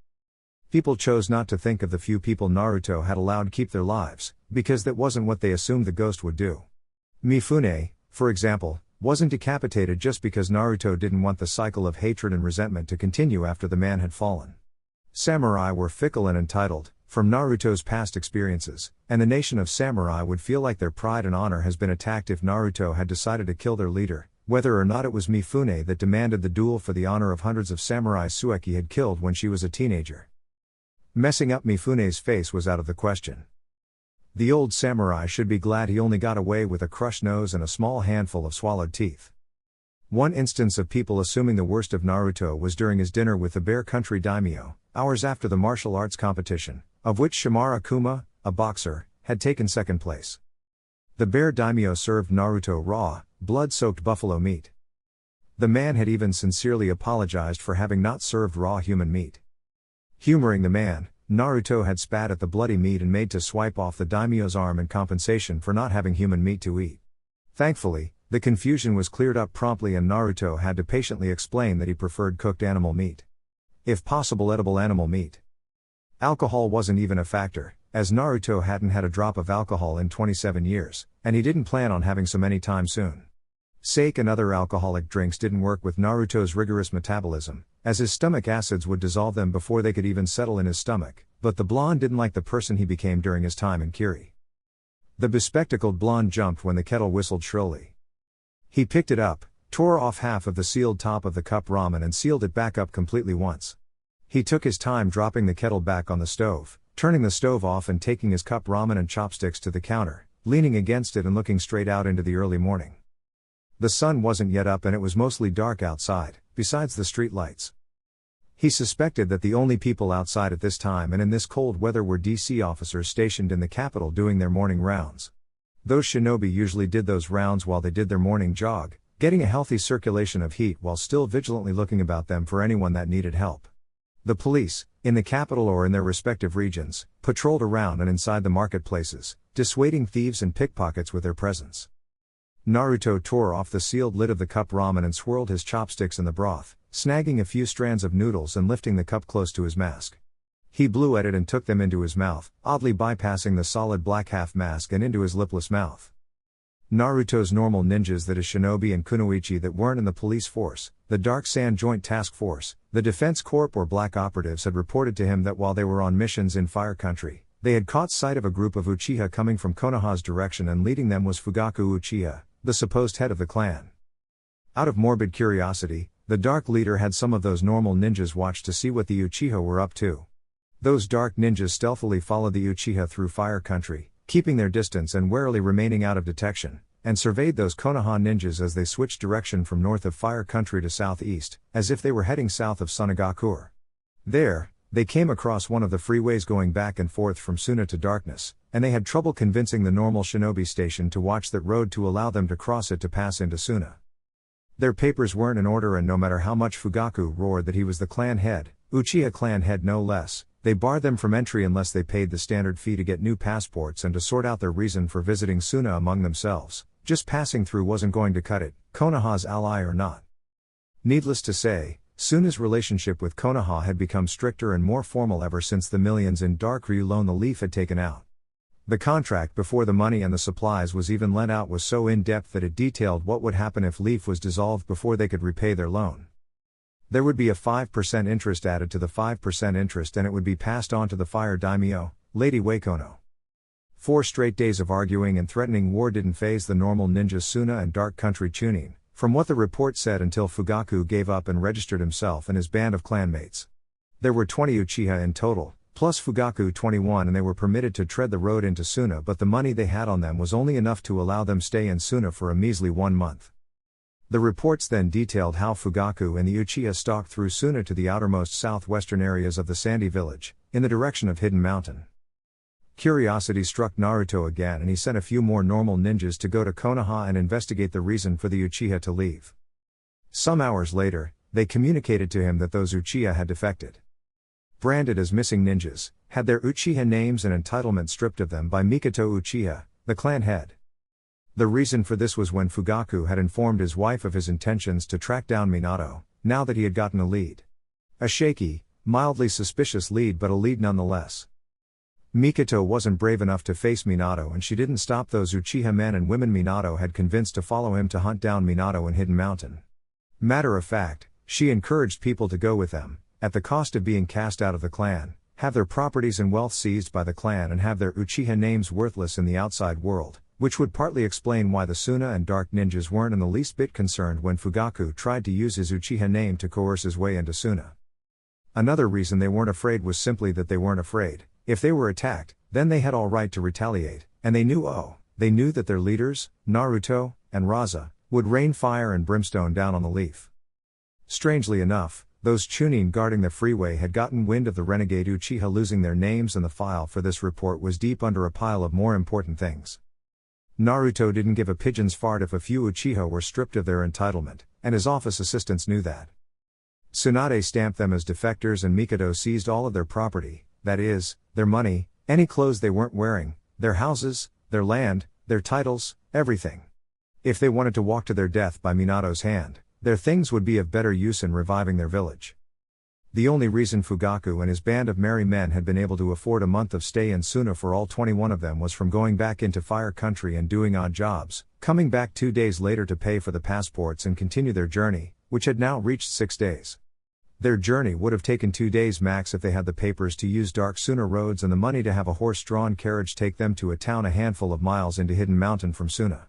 People chose not to think of the few people Naruto had allowed keep their lives, because that wasn't what they assumed the ghost would do. Mifune, for example, wasn't decapitated just because Naruto didn't want the cycle of hatred and resentment to continue after the man had fallen. Samurai were fickle and entitled, from Naruto's past experiences, and the nation of samurai would feel like their pride and honor has been attacked if Naruto had decided to kill their leader, whether or not it was Mifune that demanded the duel for the honor of hundreds of samurai Suki had killed when she was a teenager. Messing up Mifune's face was out of the question. The old samurai should be glad he only got away with a crushed nose and a small handful of swallowed teeth. One instance of people assuming the worst of Naruto was during his dinner with the Bear Country daimyo, hours after the martial arts competition, of which Shimara Kuma, a boxer, had taken second place. The Bear daimyo served Naruto raw, blood-soaked buffalo meat. The man had even sincerely apologized for having not served raw human meat. Humoring the man, Naruto had spat at the bloody meat and made to swipe off the daimyo's arm in compensation for not having human meat to eat. Thankfully, the confusion was cleared up promptly and Naruto had to patiently explain that he preferred cooked animal meat. If possible, edible animal meat. Alcohol wasn't even a factor, as Naruto hadn't had a drop of alcohol in 27 years, and he didn't plan on having some anytime soon. Sake and other alcoholic drinks didn't work with Naruto's rigorous metabolism, as his stomach acids would dissolve them before they could even settle in his stomach, but the blonde didn't like the person he became during his time in Kiri. The bespectacled blonde jumped when the kettle whistled shrilly. He picked it up, tore off half of the sealed top of the cup ramen and sealed it back up completely once. He took his time dropping the kettle back on the stove, turning the stove off and taking his cup ramen and chopsticks to the counter, leaning against it and looking straight out into the early morning. The sun wasn't yet up and it was mostly dark outside, besides the street lights. He suspected that the only people outside at this time and in this cold weather were DC officers stationed in the capital doing their morning rounds. Those shinobi usually did those rounds while they did their morning jog, getting a healthy circulation of heat while still vigilantly looking about them for anyone that needed help. The police, in the capital or in their respective regions, patrolled around and inside the marketplaces, dissuading thieves and pickpockets with their presence. Naruto tore off the sealed lid of the cup ramen and swirled his chopsticks in the broth, snagging a few strands of noodles and lifting the cup close to his mask. He blew at it and took them into his mouth, oddly bypassing the solid black half mask and into his lipless mouth. Naruto's normal ninjas, that is shinobi and kunoichi that weren't in the police force, the Dark Sand Joint Task Force, the Defense Corps or black operatives had reported to him that while they were on missions in Fire Country, they had caught sight of a group of Uchiha coming from Konoha's direction and leading them was Fugaku Uchiha, the supposed head of the clan. Out of morbid curiosity, the Dark Leader had some of those normal ninjas watch to see what the Uchiha were up to. Those dark ninjas stealthily followed the Uchiha through Fire Country, keeping their distance and warily remaining out of detection, and surveyed those Konoha ninjas as they switched direction from north of Fire Country to southeast, as if they were heading south of Sunagakure. There, they came across one of the freeways going back and forth from Suna to Darkness, and they had trouble convincing the normal shinobi station to watch that road to allow them to cross it to pass into Suna. Their papers weren't in order, and no matter how much Fugaku roared that he was the clan head, Uchiha clan head no less, they barred them from entry unless they paid the standard fee to get new passports and to sort out their reason for visiting Suna among themselves. Just passing through wasn't going to cut it, Konoha's ally or not. Needless to say, Suna's relationship with Konoha had become stricter and more formal ever since the millions in Dark Ryu loan the Leaf had taken out. The contract before the money and the supplies was even lent out was so in-depth that it detailed what would happen if Leaf was dissolved before they could repay their loan. There would be a 5% interest added to the 5% interest, and it would be passed on to the fire daimyo, Lady Wakono. 4 straight days of arguing and threatening war didn't faze the normal ninja Suna and Dark Country Chunin, from what the report said, until Fugaku gave up and registered himself and his band of clanmates. There were 20 Uchiha in total, plus Fugaku 21, and they were permitted to tread the road into Suna, but the money they had on them was only enough to allow them stay in Suna for a measly 1 month. The reports then detailed how Fugaku and the Uchiha stalked through Suna to the outermost southwestern areas of the Sandy Village, in the direction of Hidden Mountain. Curiosity struck Naruto again, and he sent a few more normal ninjas to go to Konoha and investigate the reason for the Uchiha to leave. Some hours later, they communicated to him that those Uchiha had defected. Branded as missing ninjas, had their Uchiha names and entitlements stripped of them by Mikoto Uchiha, the clan head. The reason for this was when Fugaku had informed his wife of his intentions to track down Minato, now that he had gotten a lead. A shaky, mildly suspicious lead, but a lead nonetheless. Mikoto wasn't brave enough to face Minato, and she didn't stop those Uchiha men and women Minato had convinced to follow him to hunt down Minato in Hidden Mountain. Matter of fact, she encouraged people to go with them, at the cost of being cast out of the clan, have their properties and wealth seized by the clan, and have their Uchiha names worthless in the outside world, which would partly explain why the Suna and Dark Ninjas weren't in the least bit concerned when Fugaku tried to use his Uchiha name to coerce his way into Suna. Another reason they weren't afraid was simply that they weren't afraid. If they were attacked, then they had all right to retaliate, and they knew that their leaders, Naruto and Raza, would rain fire and brimstone down on the Leaf. Strangely enough, those Chunin guarding the freeway had gotten wind of the renegade Uchiha losing their names, and the file for this report was deep under a pile of more important things. Naruto didn't give a pigeon's fart if a few Uchiha were stripped of their entitlement, and his office assistants knew that. Tsunade stamped them as defectors, and Mikoto seized all of their property, that is, their money, any clothes they weren't wearing, their houses, their land, their titles, everything. If they wanted to walk to their death by Minato's hand, their things would be of better use in reviving their village. The only reason Fugaku and his band of merry men had been able to afford a month of stay in Suna for all 21 of them was from going back into Fire Country and doing odd jobs, coming back 2 days later to pay for the passports and continue their journey, which had now reached 6 days. Their journey would have taken 2 days max if they had the papers to use Dark Suna roads and the money to have a horse-drawn carriage take them to a town a handful of miles into Hidden Mountain from Suna.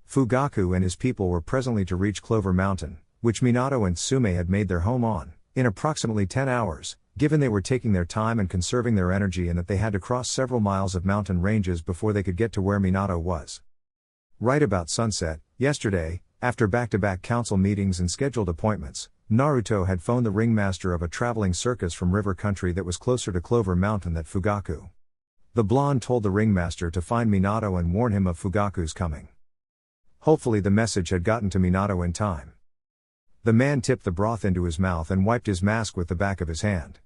Fugaku and his people were presently to reach Clover Mountain, which Minato and Tsume had made their home on, in approximately 10 hours, given they were taking their time and conserving their energy, and that they had to cross several miles of mountain ranges before they could get to where Minato was. Right about sunset, yesterday, after back-to-back council meetings and scheduled appointments, Naruto had phoned the ringmaster of a traveling circus from River Country that was closer to Clover Mountain than Fugaku. The blonde told the ringmaster to find Minato and warn him of Fugaku's coming. Hopefully the message had gotten to Minato in time. The man tipped the broth into his mouth and wiped his mask with the back of his hand.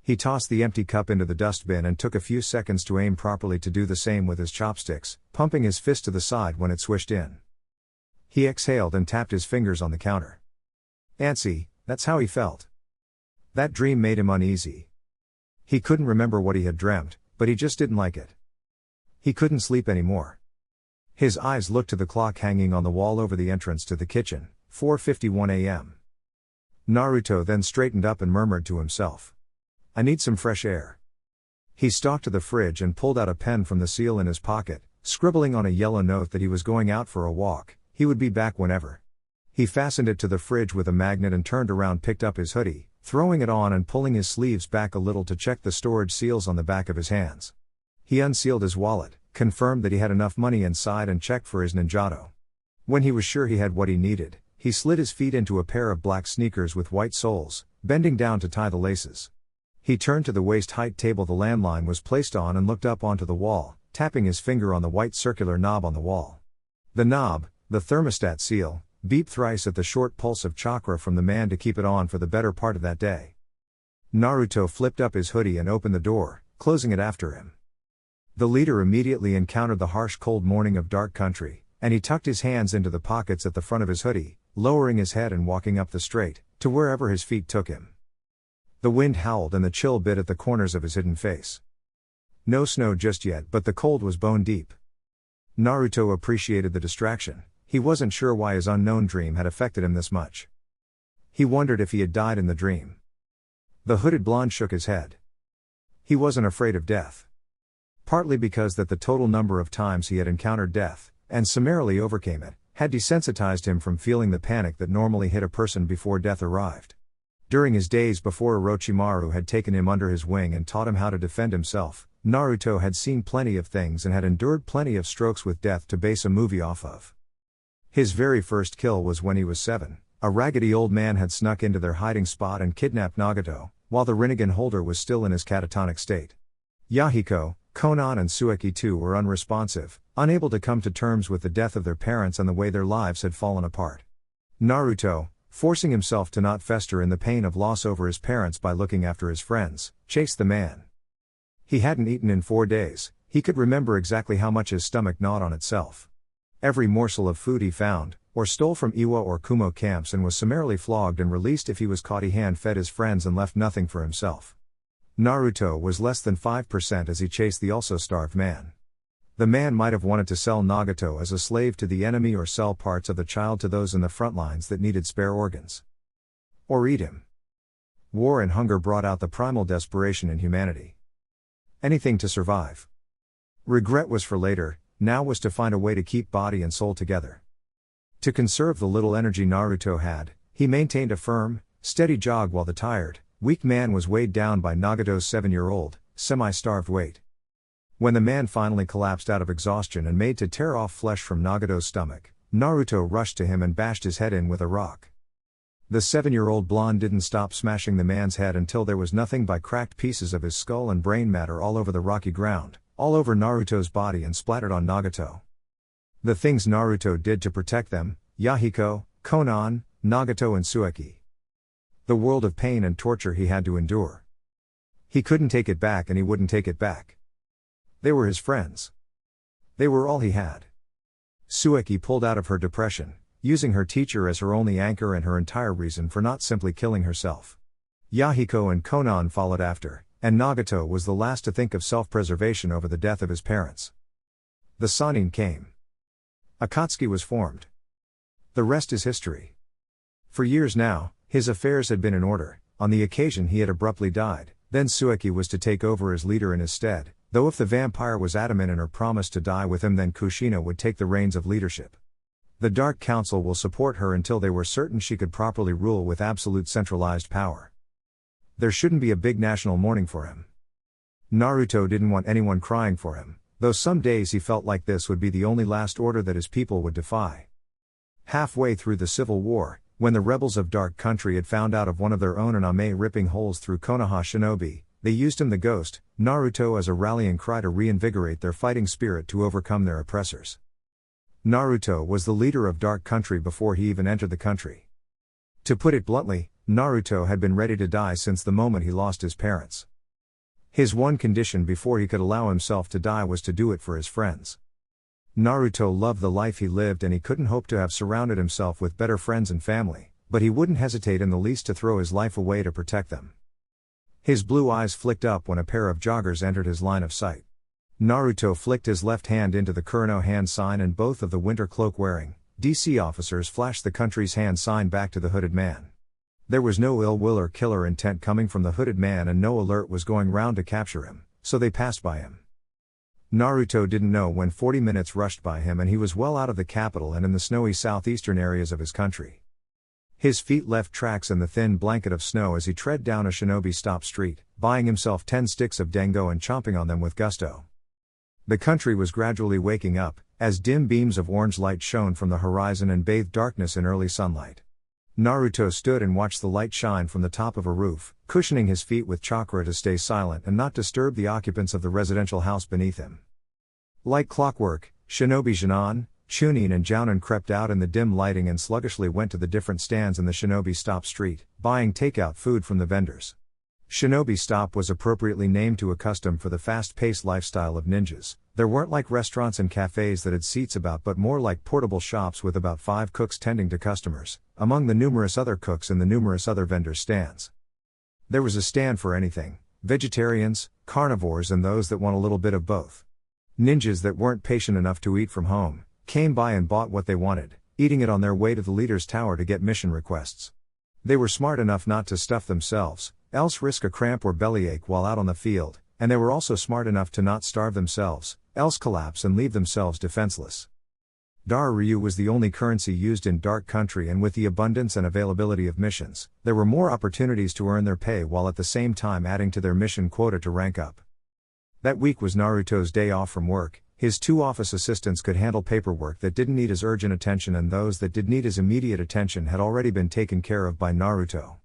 He tossed the empty cup into the dustbin and took a few seconds to aim properly, to do the same with his chopsticks, pumping his fist to the side when it swished in. He exhaled and tapped his fingers on the counter. Antsy, that's how he felt. That dream made him uneasy. He couldn't remember what he had dreamt, but he just didn't like it. He couldn't sleep anymore. His eyes looked to the clock hanging on the wall over the entrance to the kitchen, 4:51 a.m. Naruto then straightened up and murmured to himself, "I need some fresh air." He stalked to the fridge and pulled out a pen from the seal in his pocket, scribbling on a yellow note that he was going out for a walk, he would be back whenever. He fastened it to the fridge with a magnet and turned around, picked up his hoodie, throwing it on and pulling his sleeves back a little to check the storage seals on the back of his hands. He unsealed his wallet, confirmed that he had enough money inside, and checked for his ninjato. When he was sure he had what he needed, he slid his feet into a pair of black sneakers with white soles, bending down to tie the laces. He turned to the waist-height table the landline was placed on and looked up onto the wall, tapping his finger on the white circular knob on the wall. The knob, the thermostat seal, beep thrice at the short pulse of chakra from the man to keep it on for the better part of that day. Naruto flipped up his hoodie and opened the door, closing it after him. The leader immediately encountered the harsh cold morning of Dark Country, and he tucked his hands into the pockets at the front of his hoodie, lowering his head and walking up the straight, to wherever his feet took him. The wind howled and the chill bit at the corners of his hidden face. No snow just yet, but the cold was bone deep. Naruto appreciated the distraction. He wasn't sure why his unknown dream had affected him this much. He wondered if he had died in the dream. The hooded blonde shook his head. He wasn't afraid of death. Partly because that the total number of times he had encountered death, and summarily overcame it, had desensitized him from feeling the panic that normally hit a person before death arrived. During his days before Orochimaru had taken him under his wing and taught him how to defend himself, Naruto had seen plenty of things and had endured plenty of strokes with death to base a movie off of. His very first kill was when he was 7. A raggedy old man had snuck into their hiding spot and kidnapped Nagato, while the Rinnegan holder was still in his catatonic state. Yahiko, Conan and Suki too were unresponsive, unable to come to terms with the death of their parents and the way their lives had fallen apart. Naruto, forcing himself to not fester in the pain of loss over his parents by looking after his friends, chased the man. He hadn't eaten in 4 days. He could remember exactly how much his stomach gnawed on itself. Every morsel of food he found, or stole from Iwa or Kumo camps and was summarily flogged and released if he was caught. He hand-fed his friends and left nothing for himself. Naruto was less than 5% as he chased the also starved man. The man might have wanted to sell Nagato as a slave to the enemy or sell parts of the child to those in the front lines that needed spare organs. Or eat him. War and hunger brought out the primal desperation in humanity. Anything to survive. Regret was for later, now was to find a way to keep body and soul together. To conserve the little energy Naruto had, he maintained a firm, steady jog while the tired, weak man was weighed down by Nagato's 7-year-old, semi-starved weight. When the man finally collapsed out of exhaustion and made to tear off flesh from Nagato's stomach, Naruto rushed to him and bashed his head in with a rock. The 7-year-old blonde didn't stop smashing the man's head until there was nothing but cracked pieces of his skull and brain matter all over the rocky ground, all over Naruto's body and splattered on Nagato. The things Naruto did to protect them, Yahiko, Conan, Nagato and Suki. The world of pain and torture he had to endure. He couldn't take it back and he wouldn't take it back. They were his friends. They were all he had. Suki pulled out of her depression, using her teacher as her only anchor and her entire reason for not simply killing herself. Yahiko and Conan followed after, and Nagato was the last to think of self-preservation over the death of his parents. The Sannin came. Akatsuki was formed. The rest is history. For years now, his affairs had been in order. On the occasion he had abruptly died, then Suki was to take over as leader in his stead, though if the vampire was adamant in her promise to die with him, then Kushina would take the reins of leadership. The Dark Council will support her until they were certain she could properly rule with absolute centralized power. There shouldn't be a big national mourning for him. Naruto didn't want anyone crying for him, though some days he felt like this would be the only last order that his people would defy. Halfway through the Civil War, when the rebels of Dark Country had found out of one of their own Aname ripping holes through Konoha shinobi, they used him, the ghost, Naruto, as a rallying cry to reinvigorate their fighting spirit to overcome their oppressors. Naruto was the leader of Dark Country before he even entered the country. To put it bluntly, Naruto had been ready to die since the moment he lost his parents. His one condition before he could allow himself to die was to do it for his friends. Naruto loved the life he lived and he couldn't hope to have surrounded himself with better friends and family, but he wouldn't hesitate in the least to throw his life away to protect them. His blue eyes flicked up when a pair of joggers entered his line of sight. Naruto flicked his left hand into the Kurano hand sign and both of the winter cloak-wearing DC officers flashed the country's hand sign back to the hooded man. There was no ill will or killer intent coming from the hooded man and no alert was going round to capture him, so they passed by him. Naruto didn't know when 40 minutes rushed by him and he was well out of the capital and in the snowy southeastern areas of his country. His feet left tracks in the thin blanket of snow as he tread down a shinobi-stop street, buying himself 10 sticks of dango and chomping on them with gusto. The country was gradually waking up, as dim beams of orange light shone from the horizon and bathed darkness in early sunlight. Naruto stood and watched the light shine from the top of a roof, cushioning his feet with chakra to stay silent and not disturb the occupants of the residential house beneath him. Like clockwork, Shinobi Jinan, Chunin and Jounin crept out in the dim lighting and sluggishly went to the different stands in the Shinobi Stop street, buying takeout food from the vendors. Shinobi Stop was appropriately named to a custom for the fast-paced lifestyle of ninjas. There weren't like restaurants and cafes that had seats about, but more like portable shops with about 5 cooks tending to customers, among the numerous other cooks and the numerous other vendors' stands. There was a stand for anything: vegetarians, carnivores, and those that want a little bit of both. Ninjas that weren't patient enough to eat from home came by and bought what they wanted, eating it on their way to the leader's tower to get mission requests. They were smart enough not to stuff themselves, else risk a cramp or bellyache while out on the field, and they were also smart enough to not starve themselves, else collapse and leave themselves defenseless. Dar-ryu was the only currency used in Dark Country, and with the abundance and availability of missions, there were more opportunities to earn their pay while at the same time adding to their mission quota to rank up. That week was Naruto's day off from work. His 2 office assistants could handle paperwork that didn't need his urgent attention, and those that did need his immediate attention had already been taken care of by Naruto.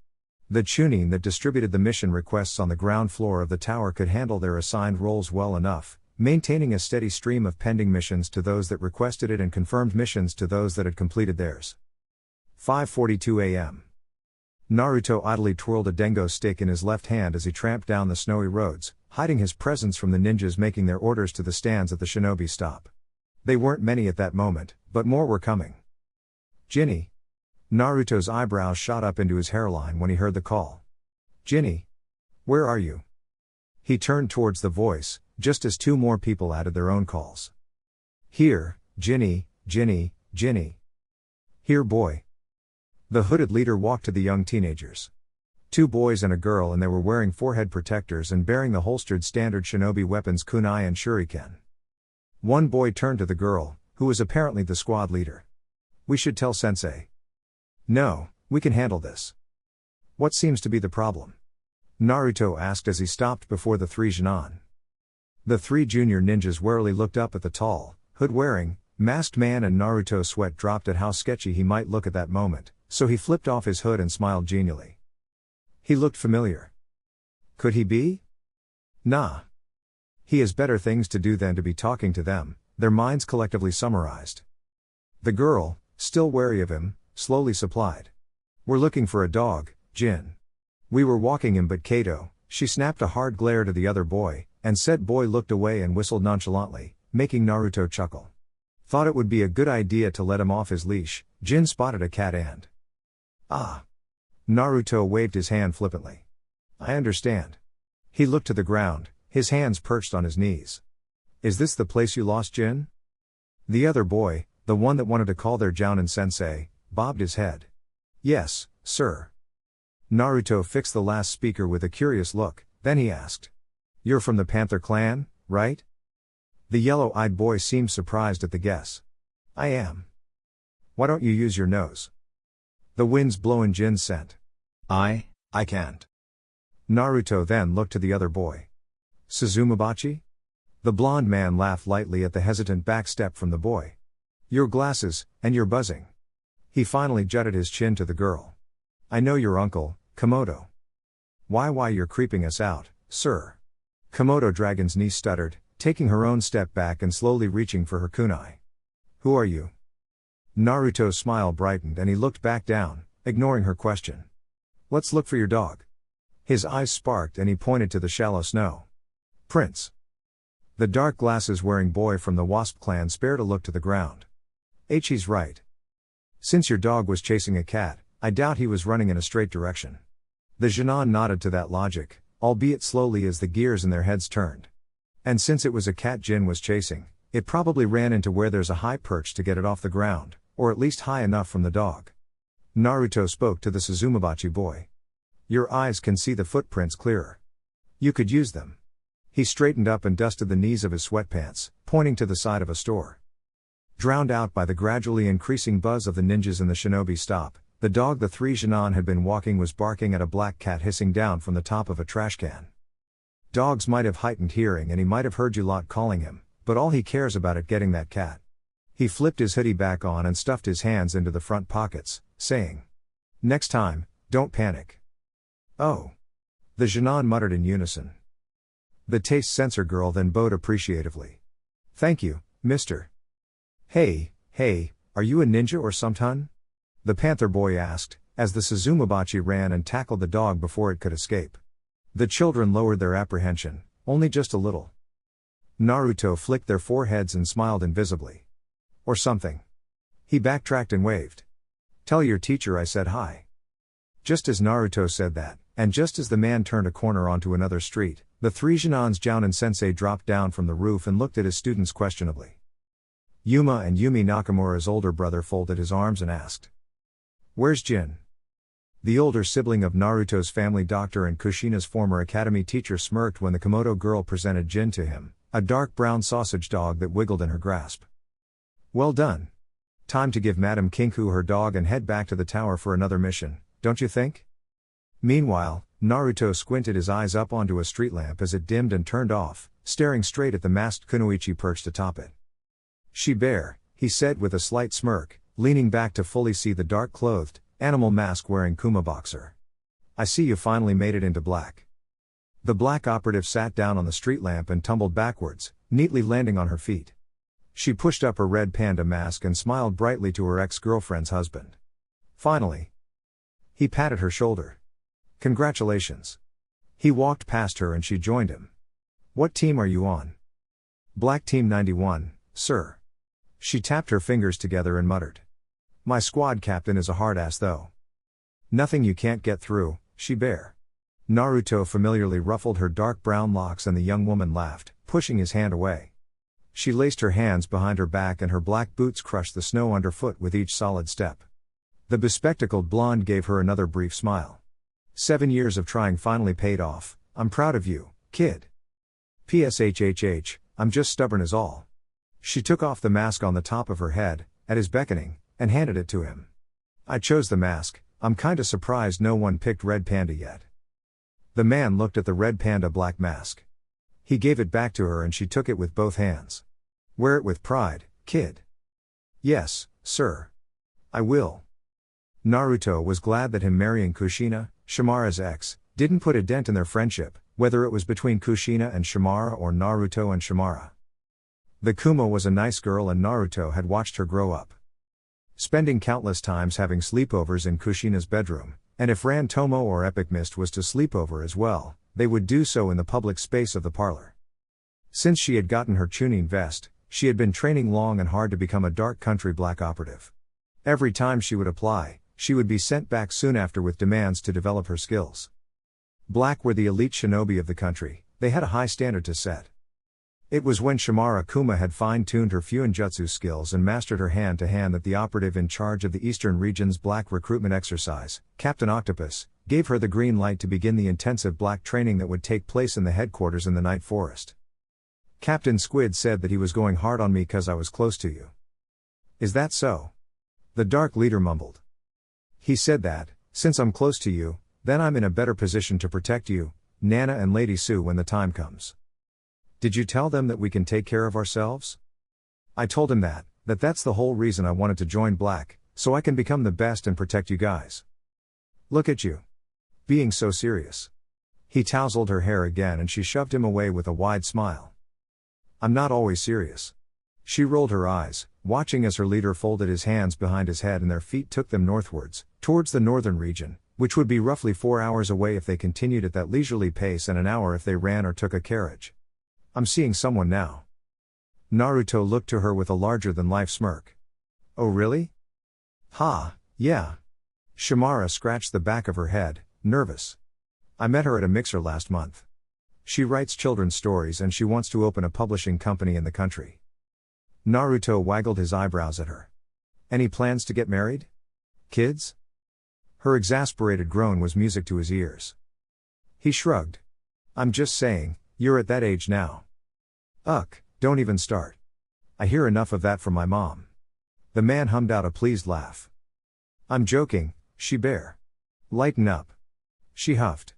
The Chunin that distributed the mission requests on the ground floor of the tower could handle their assigned roles well enough, maintaining a steady stream of pending missions to those that requested it and confirmed missions to those that had completed theirs. 5:42 a.m. Naruto idly twirled a dengo stick in his left hand as he tramped down the snowy roads, hiding his presence from the ninjas making their orders to the stands at the Shinobi Stop. They weren't many at that moment, but more were coming. "Jinny." Naruto's eyebrows shot up into his hairline when he heard the call. "Jinny. Where are you?" He turned towards the voice, just as 2 more people added their own calls. "Here, Jinny, Jinny, Jinny." "Here, boy." The hooded leader walked to the young teenagers. 2 boys and a girl, and they were wearing forehead protectors and bearing the holstered standard shinobi weapons kunai and shuriken. One boy turned to the girl, who was apparently the squad leader. "We should tell sensei." "No, we can handle this." "What seems to be the problem?" Naruto asked as he stopped before the 3 genin. The 3 junior ninjas warily looked up at the tall, hood-wearing, masked man, and Naruto's sweat dropped at how sketchy he might look at that moment, so he flipped off his hood and smiled genially. He looked familiar. Could he be? Nah. He has better things to do than to be talking to them, their minds collectively summarized. The girl, still wary of him, slowly supplied. "We're looking for a dog, Jin. We were walking him, but Kato." She snapped a hard glare to the other boy, and said boy looked away and whistled nonchalantly, making Naruto chuckle. Thought it would be a good idea to let him off his leash. Jin spotted a cat and... "Ah." Naruto waved his hand flippantly. "I understand." He looked to the ground, his hands perched on his knees. "Is this the place you lost Jin?" The other boy, the one that wanted to call their Jounin sensei, bobbed his head. "Yes, sir." Naruto fixed the last speaker with a curious look, then he asked. "You're from the Panther clan, right?" The yellow-eyed boy seemed surprised at the guess. "I am." "Why don't you use your nose?" "The wind's blowin' Jin's scent." I can't." Naruto then looked to the other boy. "Suzumabachi?" The blond man laughed lightly at the hesitant backstep from the boy. "Your glasses, and you're buzzing." He finally jutted his chin to the girl. "I know your uncle, Komodo." Why you're creeping us out, sir." Komodo Dragon's niece stuttered, taking her own step back and slowly reaching for her kunai. "Who are you?" Naruto's smile brightened and he looked back down, ignoring her question. "Let's look for your dog." His eyes sparked and he pointed to the shallow snow. "Prince." The dark glasses wearing boy from the Wasp clan spared a look to the ground. "He's right. Since your dog was chasing a cat, I doubt he was running in a straight direction." The genin nodded to that logic, albeit slowly as the gears in their heads turned. "And since it was a cat Jin was chasing, it probably ran into where there's a high perch to get it off the ground, or at least high enough from the dog." Naruto spoke to the Suzumabachi boy. "Your eyes can see the footprints clearer. You could use them." He straightened up and dusted the knees of his sweatpants, pointing to the side of a store. Drowned out by the gradually increasing buzz of the ninjas in the Shinobi Stop, the dog the 3 genin had been walking was barking at a black cat hissing down from the top of a trash can. Dogs might have heightened hearing and he might have heard you lot calling him, but all he cares about is getting that cat. He flipped his hoodie back on and stuffed his hands into the front pockets, saying, "Next time, don't panic." "Oh." The genin muttered in unison. The taste sensor girl then bowed appreciatively. "Thank you, mister." Hey Hey, are you a ninja or something? The panther boy asked, as the Suzumabachi ran and tackled the dog before it could escape. The children lowered their apprehension, only just a little. Naruto flicked their foreheads and smiled invisibly. Or something. He backtracked and waved. Tell your teacher I said hi. Just as Naruto said that, and just as the man turned a corner onto another street, the three Jinans Jounin sensei dropped down from the roof and looked at his students questionably. Yuma and Yumi Nakamura's older brother folded his arms and asked. Where's Jin? The older sibling of Naruto's family doctor and Kushina's former academy teacher smirked when the Komodo girl presented Jin to him, a dark brown sausage dog that wiggled in her grasp. Well done. Time to give Madame Kinku her dog and head back to the tower for another mission, don't you think? Meanwhile, Naruto squinted his eyes up onto a street lamp as it dimmed and turned off, staring straight at the masked kunoichi perched atop it. She bear, he said with a slight smirk, leaning back to fully see the dark-clothed, animal mask-wearing Kuma boxer. I see you finally made it into black. The black operative sat down on the street lamp and tumbled backwards, neatly landing on her feet. She pushed up her red panda mask and smiled brightly to her ex-girlfriend's husband. Finally. He patted her shoulder. Congratulations. He walked past her and she joined him. What team are you on? Black Team 91, sir. She tapped her fingers together and muttered. My squad captain is a hard ass though. Nothing you can't get through, she bear. Naruto familiarly ruffled her dark brown locks and the young woman laughed, pushing his hand away. She laced her hands behind her back and her black boots crushed the snow underfoot with each solid step. The bespectacled blonde gave her another brief smile. 7 years of trying finally paid off. I'm proud of you, kid. PSHHH, I'm just stubborn as all. She took off the mask on the top of her head, at his beckoning, and handed it to him. I chose the mask, I'm kinda surprised no one picked Red Panda yet. The man looked at the Red Panda black mask. He gave it back to her and she took it with both hands. Wear it with pride, kid. Yes, sir. I will. Naruto was glad that him marrying Kushina, Shimara's ex, didn't put a dent in their friendship, whether it was between Kushina and Shimara or Naruto and Shimara. The Kuma was a nice girl and Naruto had watched her grow up. Spending countless times having sleepovers in Kushina's bedroom, and if Ran Tomo or Epic Mist was to sleep over as well, they would do so in the public space of the parlor. Since she had gotten her tuning vest, she had been training long and hard to become a dark country black operative. Every time she would apply, she would be sent back soon after with demands to develop her skills. Black were the elite shinobi of the country, they had a high standard to set. It was when Shimara Kuma had fine-tuned her Fuinjutsu skills and mastered her hand-to-hand that the operative in charge of the Eastern region's black recruitment exercise, Captain Octopus, gave her the green light to begin the intensive black training that would take place in the headquarters in the Night Forest. Captain Squid said that he was going hard on me 'cause I was close to you. Is that so? The dark leader mumbled. He said that, since I'm close to you, then I'm in a better position to protect you, Nana and Lady Sue when the time comes. Did you tell them that we can take care of ourselves? I told him that's the whole reason I wanted to join Black, so I can become the best and protect you guys. Look at you. Being so serious. He tousled her hair again and she shoved him away with a wide smile. I'm not always serious. She rolled her eyes, watching as her leader folded his hands behind his head and their feet took them northwards, towards the northern region, which would be roughly 4 hours away if they continued at that leisurely pace and an hour if they ran or took a carriage. I'm seeing someone now. Naruto looked to her with a larger-than-life smirk. Oh really? Ha, yeah. Shimara scratched the back of her head, nervous. I met her at a mixer last month. She writes children's stories and she wants to open a publishing company in the country. Naruto waggled his eyebrows at her. Any plans to get married? Kids? Her exasperated groan was music to his ears. He shrugged. I'm just saying, you're at that age now. Ugh, don't even start. I hear enough of that from my mom. The man hummed out a pleased laugh. I'm joking, she bear. Lighten up. She huffed.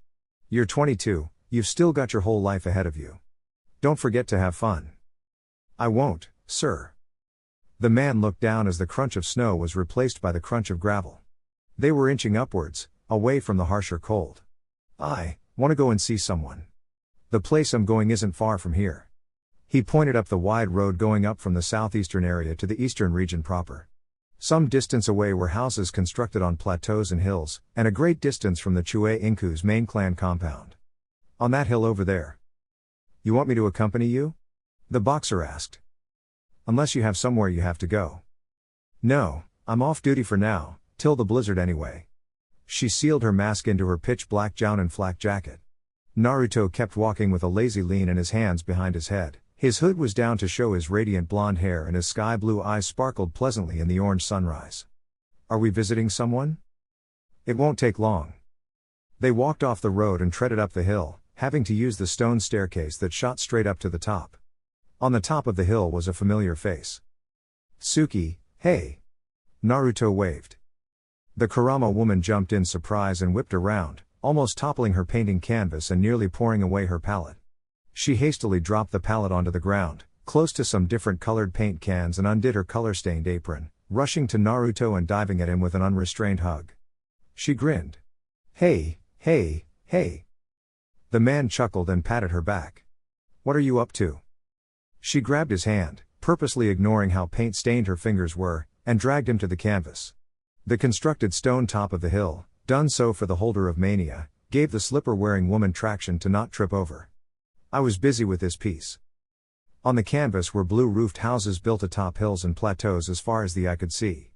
You're 22, you've still got your whole life ahead of you. Don't forget to have fun. I won't, sir. The man looked down as the crunch of snow was replaced by the crunch of gravel. They were inching upwards, away from the harsher cold. I want to go and see someone. The place I'm going isn't far from here. He pointed up the wide road going up from the southeastern area to the eastern region proper. Some distance away were houses constructed on plateaus and hills, and a great distance from the Chue Inku's main clan compound. On that hill over there. You want me to accompany you? The boxer asked. Unless you have somewhere you have to go. No, I'm off duty for now, till the blizzard anyway. She sealed her mask into her pitch black gown and flak jacket. Naruto kept walking with a lazy lean and his hands behind his head. His hood was down to show his radiant blonde hair and his sky blue eyes sparkled pleasantly in the orange sunrise. Are we visiting someone? It won't take long. They walked off the road and treaded up the hill, having to use the stone staircase that shot straight up to the top. On the top of the hill was a familiar face. Suki, hey! Naruto waved. The Kurama woman jumped in surprise and whipped around, almost toppling her painting canvas and nearly pouring away her palette. She hastily dropped the palette onto the ground, close to some different colored paint cans and undid her color-stained apron, rushing to Naruto and diving at him with an unrestrained hug. She grinned. Hey, hey, hey. The man chuckled and patted her back. What are you up to? She grabbed his hand, purposely ignoring how paint-stained her fingers were, and dragged him to the canvas. The constructed stone top of the hill, done so for the holder of mania, gave the slipper-wearing woman traction to not trip over. I was busy with this piece. On the canvas were blue-roofed houses built atop hills and plateaus as far as the eye could see.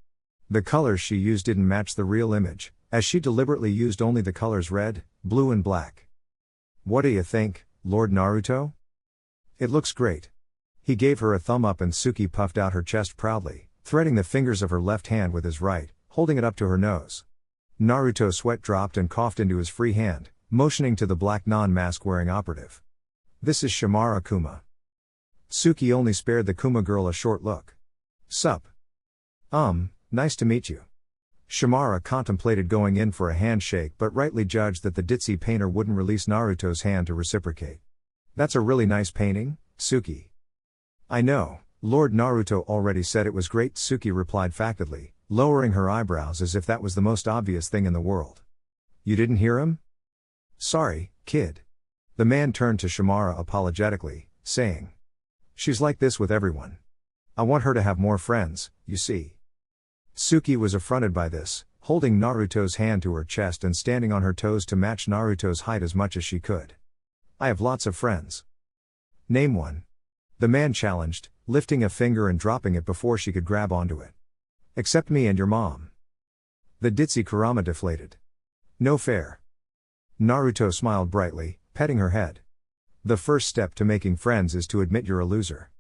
The colors she used didn't match the real image, as she deliberately used only the colors red, blue and black. What do you think, Lord Naruto? It looks great. He gave her a thumb up and Suki puffed out her chest proudly, threading the fingers of her left hand with his right, holding it up to her nose. Naruto's sweat dropped and coughed into his free hand, motioning to the black non-mask wearing operative. This is Shimara Kuma. Suki only spared the Kuma girl a short look. Sup? Nice to meet you. Shimara contemplated going in for a handshake but rightly judged that the ditzy painter wouldn't release Naruto's hand to reciprocate. That's a really nice painting, Suki. I know, Lord Naruto already said it was great, Suki replied factedly, lowering her eyebrows as if that was the most obvious thing in the world. You didn't hear him? Sorry, kid. The man turned to Shimara apologetically, saying. She's like this with everyone. I want her to have more friends, you see. Suki was affronted by this, holding Naruto's hand to her chest and standing on her toes to match Naruto's height as much as she could. I have lots of friends. Name one. The man challenged, lifting a finger and dropping it before she could grab onto it. Except me and your mom. The ditzy Kurama deflated. No fair. Naruto smiled brightly, petting her head. The first step to making friends is to admit you're a loser.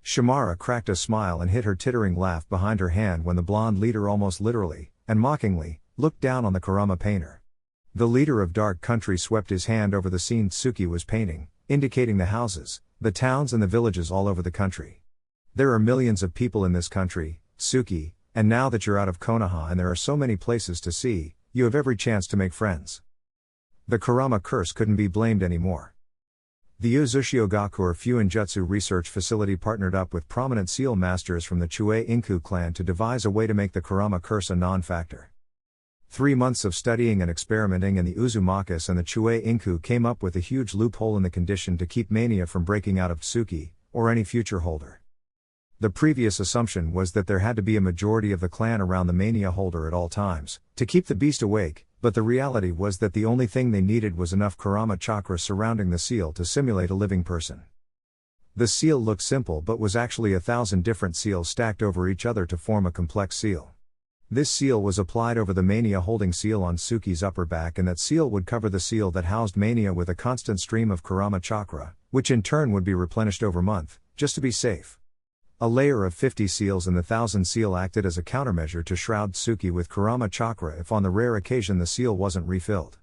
Shimara cracked a smile and hid her tittering laugh behind her hand when the blonde leader almost literally, and mockingly, looked down on the Kurama painter. The leader of Dark Country swept his hand over the scene Suki was painting, indicating the houses, the towns and the villages all over the country. There are millions of people in this country, Suki, and now that you're out of Konoha and there are so many places to see, you have every chance to make friends. The Kurama curse couldn't be blamed anymore. The Uzushiogakur Fuinjutsu Research Facility partnered up with prominent seal masters from the Chue Inku clan to devise a way to make the Kurama curse a non-factor. 3 months of studying and experimenting and the Uzumakis and the Chue Inku came up with a huge loophole in the condition to keep mania from breaking out of Tsuki, or any future holder. The previous assumption was that there had to be a majority of the clan around the mania holder at all times, to keep the beast awake, but the reality was that the only thing they needed was enough Kurama chakra surrounding the seal to simulate a living person. The seal looked simple but was actually 1,000 different seals stacked over each other to form a complex seal. This seal was applied over the mania holding seal on Suki's upper back, and that seal would cover the seal that housed mania with a constant stream of Kurama chakra, which in turn would be replenished over month, just to be safe. A layer of 50 seals in the 1,000 seal acted as a countermeasure to shroud Suki with Kurama chakra if on the rare occasion the seal wasn't refilled.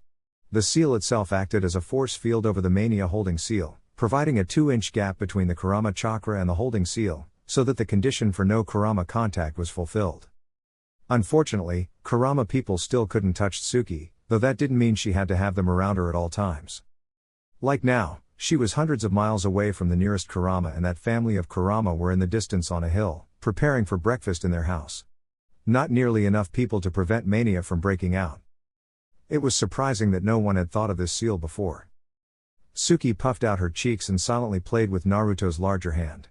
The seal itself acted as a force field over the mania holding seal, providing a 2-inch gap between the Kurama chakra and the holding seal, so that the condition for no Kurama contact was fulfilled. Unfortunately, Kurama people still couldn't touch Suki, though that didn't mean she had to have them around her at all times. Like now, she was hundreds of miles away from the nearest Kurama, and that family of Kurama were in the distance on a hill, preparing for breakfast in their house. Not nearly enough people to prevent mania from breaking out. It was surprising that no one had thought of this seal before. Suki puffed out her cheeks and silently played with Naruto's larger hand.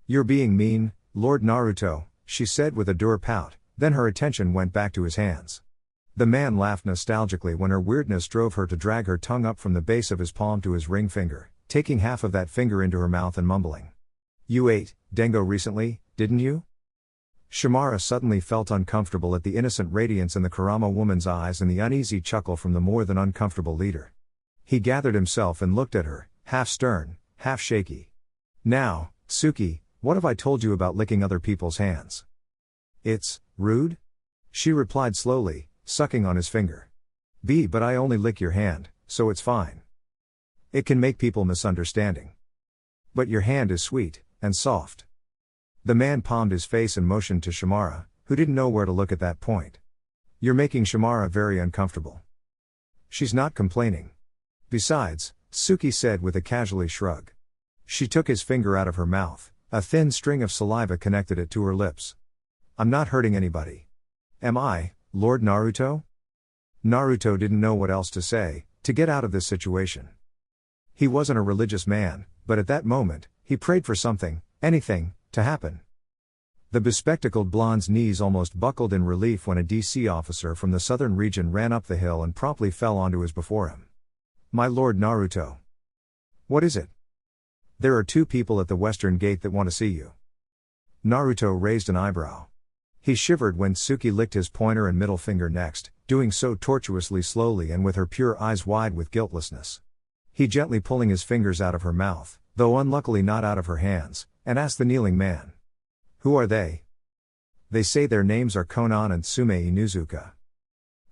"You're being mean, Lord Naruto," she said with a dour pout, then her attention went back to his hands. The man laughed nostalgically when her weirdness drove her to drag her tongue up from the base of his palm to his ring finger, taking half of that finger into her mouth and mumbling. "You ate Dengo recently, didn't you?" Shimara suddenly felt uncomfortable at the innocent radiance in the Kurama woman's eyes and the uneasy chuckle from the more than uncomfortable leader. He gathered himself and looked at her, half stern, half shaky. "Now, Suki, what have I told you about licking other people's hands?" "It's rude?" she replied slowly, sucking on his finger. But I only lick your hand, so it's fine. It can make people misunderstanding. But your hand is sweet, and soft." The man palmed his face and motioned to Shimara, who didn't know where to look at that point. "You're making Shimara very uncomfortable." "She's not complaining." "Besides," Suki said with a casual shrug. She took his finger out of her mouth, a thin string of saliva connected it to her lips. "I'm not hurting anybody. Am I, Lord Naruto?" Naruto didn't know what else to say, to get out of this situation. He wasn't a religious man, but at that moment, he prayed for something, anything, to happen. The bespectacled blonde's knees almost buckled in relief when a DC officer from the southern region ran up the hill and promptly fell onto his before him. "My Lord Naruto." "What is it?" "There are two people at the western gate that want to see you." Naruto raised an eyebrow. He shivered when Suki licked his pointer and middle finger next, doing so tortuously slowly and with her pure eyes wide with guiltlessness. He gently pulling his fingers out of her mouth, though unluckily not out of her hands, and asked the kneeling man. "Who are they?" "They say their names are Conan and Tsum Inuzuka."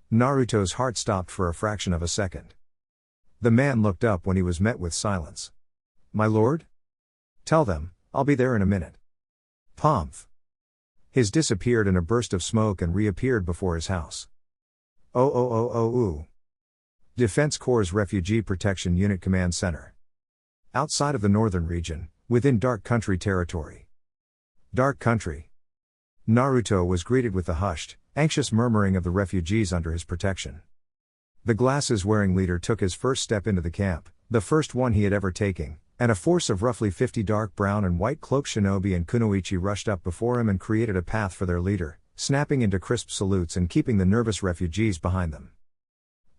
Naruto's heart stopped for a fraction of a second. The man looked up when he was met with silence. "My lord?" "Tell them, I'll be there in a minute." Pomph. His disappeared in a burst of smoke and reappeared before his house. Oh. Defense Corps' Refugee Protection Unit Command Center. Outside of the northern region, within Dark Country territory. Dark Country. Naruto was greeted with the hushed, anxious murmuring of the refugees under his protection. The glasses-wearing leader took his first step into the camp, the first one he had ever taken, and a force of roughly 50 dark brown and white cloaked shinobi and kunoichi rushed up before him and created a path for their leader, snapping into crisp salutes and keeping the nervous refugees behind them.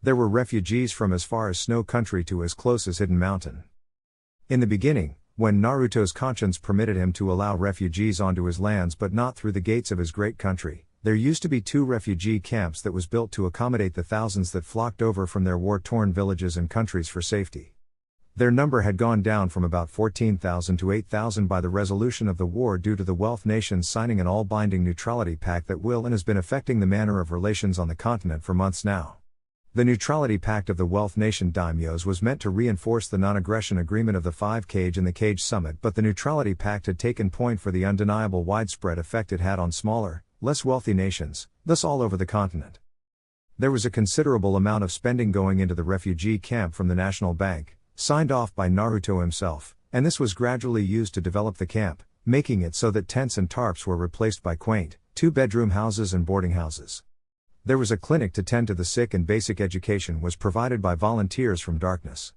There were refugees from as far as Snow Country to as close as Hidden Mountain. In the beginning, when Naruto's conscience permitted him to allow refugees onto his lands but not through the gates of his great country, there used to be 2 refugee camps that was built to accommodate the thousands that flocked over from their war-torn villages and countries for safety. Their number had gone down from about 14,000 to 8,000 by the resolution of the war due to the wealth nations signing an all-binding neutrality pact that will and has been affecting the manner of relations on the continent for months now. The neutrality pact of the wealth nation daimyos was meant to reinforce the non-aggression agreement of the Five Cage and the Cage Summit, but the neutrality pact had taken point for the undeniable widespread effect it had on smaller, less wealthy nations, thus all over the continent. There was a considerable amount of spending going into the refugee camp from the National Bank, signed off by Naruto himself, and this was gradually used to develop the camp, making it so that tents and tarps were replaced by quaint, 2-bedroom houses and boarding houses. There was a clinic to tend to the sick and basic education was provided by volunteers from Darkness.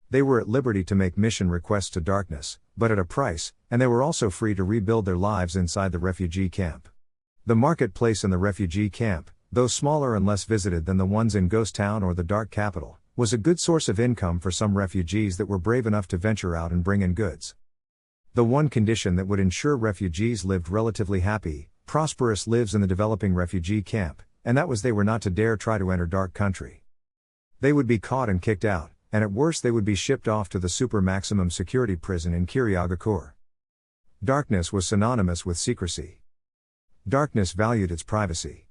They were at liberty to make mission requests to Darkness, but at a price, and they were also free to rebuild their lives inside the refugee camp. The marketplace in the refugee camp, though smaller and less visited than the ones in Ghost Town or the Dark Capital, was a good source of income for some refugees that were brave enough to venture out and bring in goods. The one condition that would ensure refugees lived relatively happy, prosperous lives in the developing refugee camp, and that was they were not to dare try to enter Dark Country. They would be caught and kicked out, and at worst they would be shipped off to the super maximum security prison in Kiryagakure. Darkness was synonymous with secrecy. Darkness valued its privacy.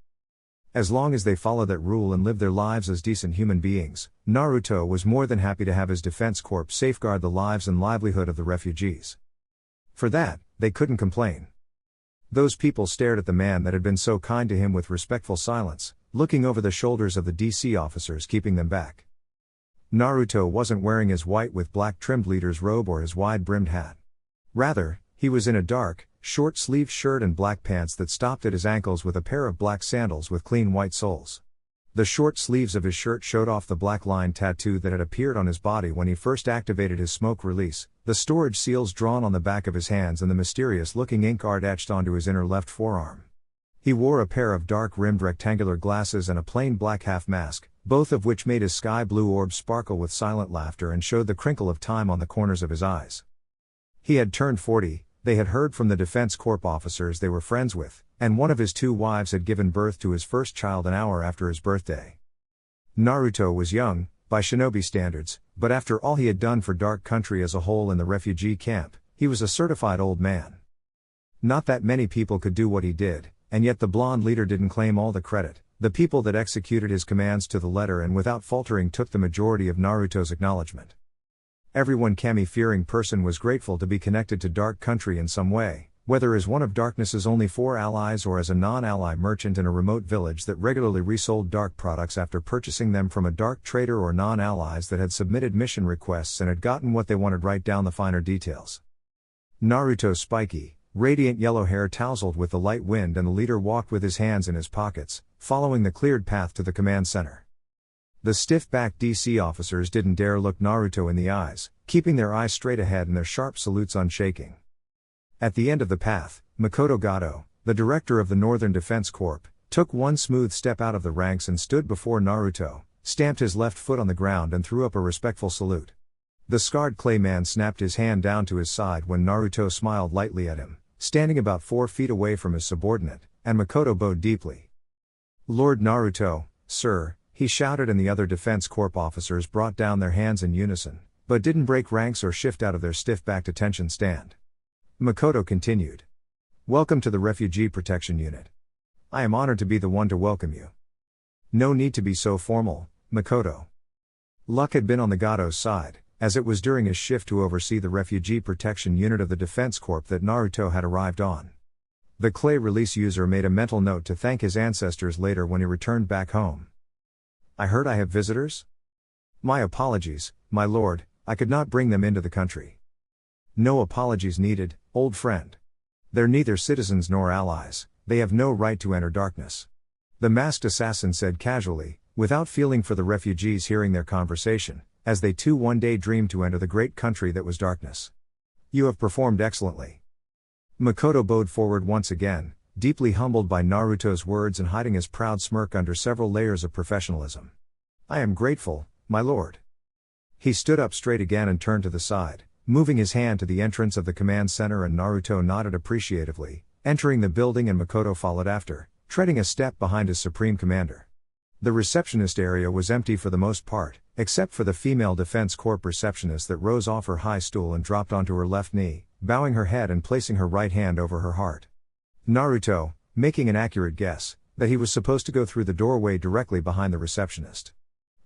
As long as they followed that rule and lived their lives as decent human beings, Naruto was more than happy to have his defense corps safeguard the lives and livelihood of the refugees. For that, they couldn't complain. Those people stared at the man that had been so kind to him with respectful silence, looking over the shoulders of the DC officers keeping them back. Naruto wasn't wearing his white with black trimmed leader's robe or his wide-brimmed hat. Rather, he was in a dark, short-sleeved shirt and black pants that stopped at his ankles with a pair of black sandals with clean white soles. The short sleeves of his shirt showed off the black line tattoo that had appeared on his body when he first activated his smoke release, the storage seals drawn on the back of his hands and the mysterious-looking ink art etched onto his inner left forearm. He wore a pair of dark-rimmed rectangular glasses and a plain black half-mask, both of which made his sky-blue orbs sparkle with silent laughter and showed the crinkle of time on the corners of his eyes. He had turned 40, they had heard from the Defense Corps officers they were friends with, and one of his 2 wives had given birth to his first child an hour after his birthday. Naruto was young, by shinobi standards, but after all he had done for Dark Country as a whole in the refugee camp, he was a certified old man. Not that many people could do what he did, and yet the blonde leader didn't claim all the credit. The people that executed his commands to the letter and without faltering took the majority of Naruto's acknowledgement. Everyone kami-fearing person was grateful to be connected to Dark Country in some way, whether as one of Darkness's only 4 allies or as a non-ally merchant in a remote village that regularly resold dark products after purchasing them from a dark trader or non-allies that had submitted mission requests and had gotten what they wanted. Write down the finer details. Naruto's spiky, radiant yellow hair tousled with the light wind and the leader walked with his hands in his pockets, following the cleared path to the command center. The stiff-backed DC officers didn't dare look Naruto in the eyes, keeping their eyes straight ahead and their sharp salutes unshaking. At the end of the path, Makoto Gato, the director of the Northern Defense Corps, took one smooth step out of the ranks and stood before Naruto, stamped his left foot on the ground and threw up a respectful salute. The scarred clay man snapped his hand down to his side when Naruto smiled lightly at him, standing about 4 feet away from his subordinate, and Makoto bowed deeply. "Lord Naruto, sir," he shouted, and the other Defense Corps officers brought down their hands in unison, but didn't break ranks or shift out of their stiff-backed attention stand. Makoto continued. "Welcome to the Refugee Protection Unit. I am honored to be the one to welcome you." "No need to be so formal, Makoto." Luck had been on the Gato's side, as it was during his shift to oversee the Refugee Protection Unit of the Defense Corps that Naruto had arrived on. The clay release user made a mental note to thank his ancestors later when he returned back home. "I heard I have visitors?" "My apologies, my lord, I could not bring them into the country." "No apologies needed, old friend. They're neither citizens nor allies, they have no right to enter darkness," the masked assassin said casually, without feeling for the refugees hearing their conversation, as they too one day dreamed to enter the great country that was darkness. "You have performed excellently." Makoto bowed forward once again, deeply humbled by Naruto's words and hiding his proud smirk under several layers of professionalism. "I am grateful, my lord." He stood up straight again and turned to the side, moving his hand to the entrance of the command center, and Naruto nodded appreciatively, entering the building, and Makoto followed after, treading a step behind his supreme commander. The receptionist area was empty for the most part, except for the female Defense Corps receptionist that rose off her high stool and dropped onto her left knee, bowing her head and placing her right hand over her heart. Naruto, making an accurate guess, that he was supposed to go through the doorway directly behind the receptionist.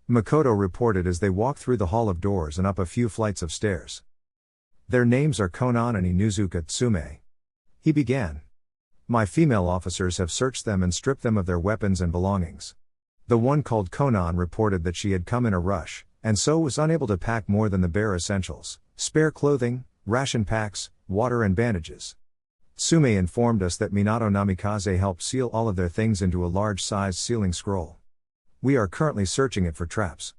Makoto reported as they walked through the hall of doors and up a few flights of stairs. "Their names are Conan and Tsum," he began. "My female officers have searched them and stripped them of their weapons and belongings." The one called Conan reported that she had come in a rush, and so was unable to pack more than the bare essentials, spare clothing, ration packs, water and bandages. Tsum informed us that Minato Namikaze helped seal all of their things into a large-sized sealing scroll. "We are currently searching it for traps.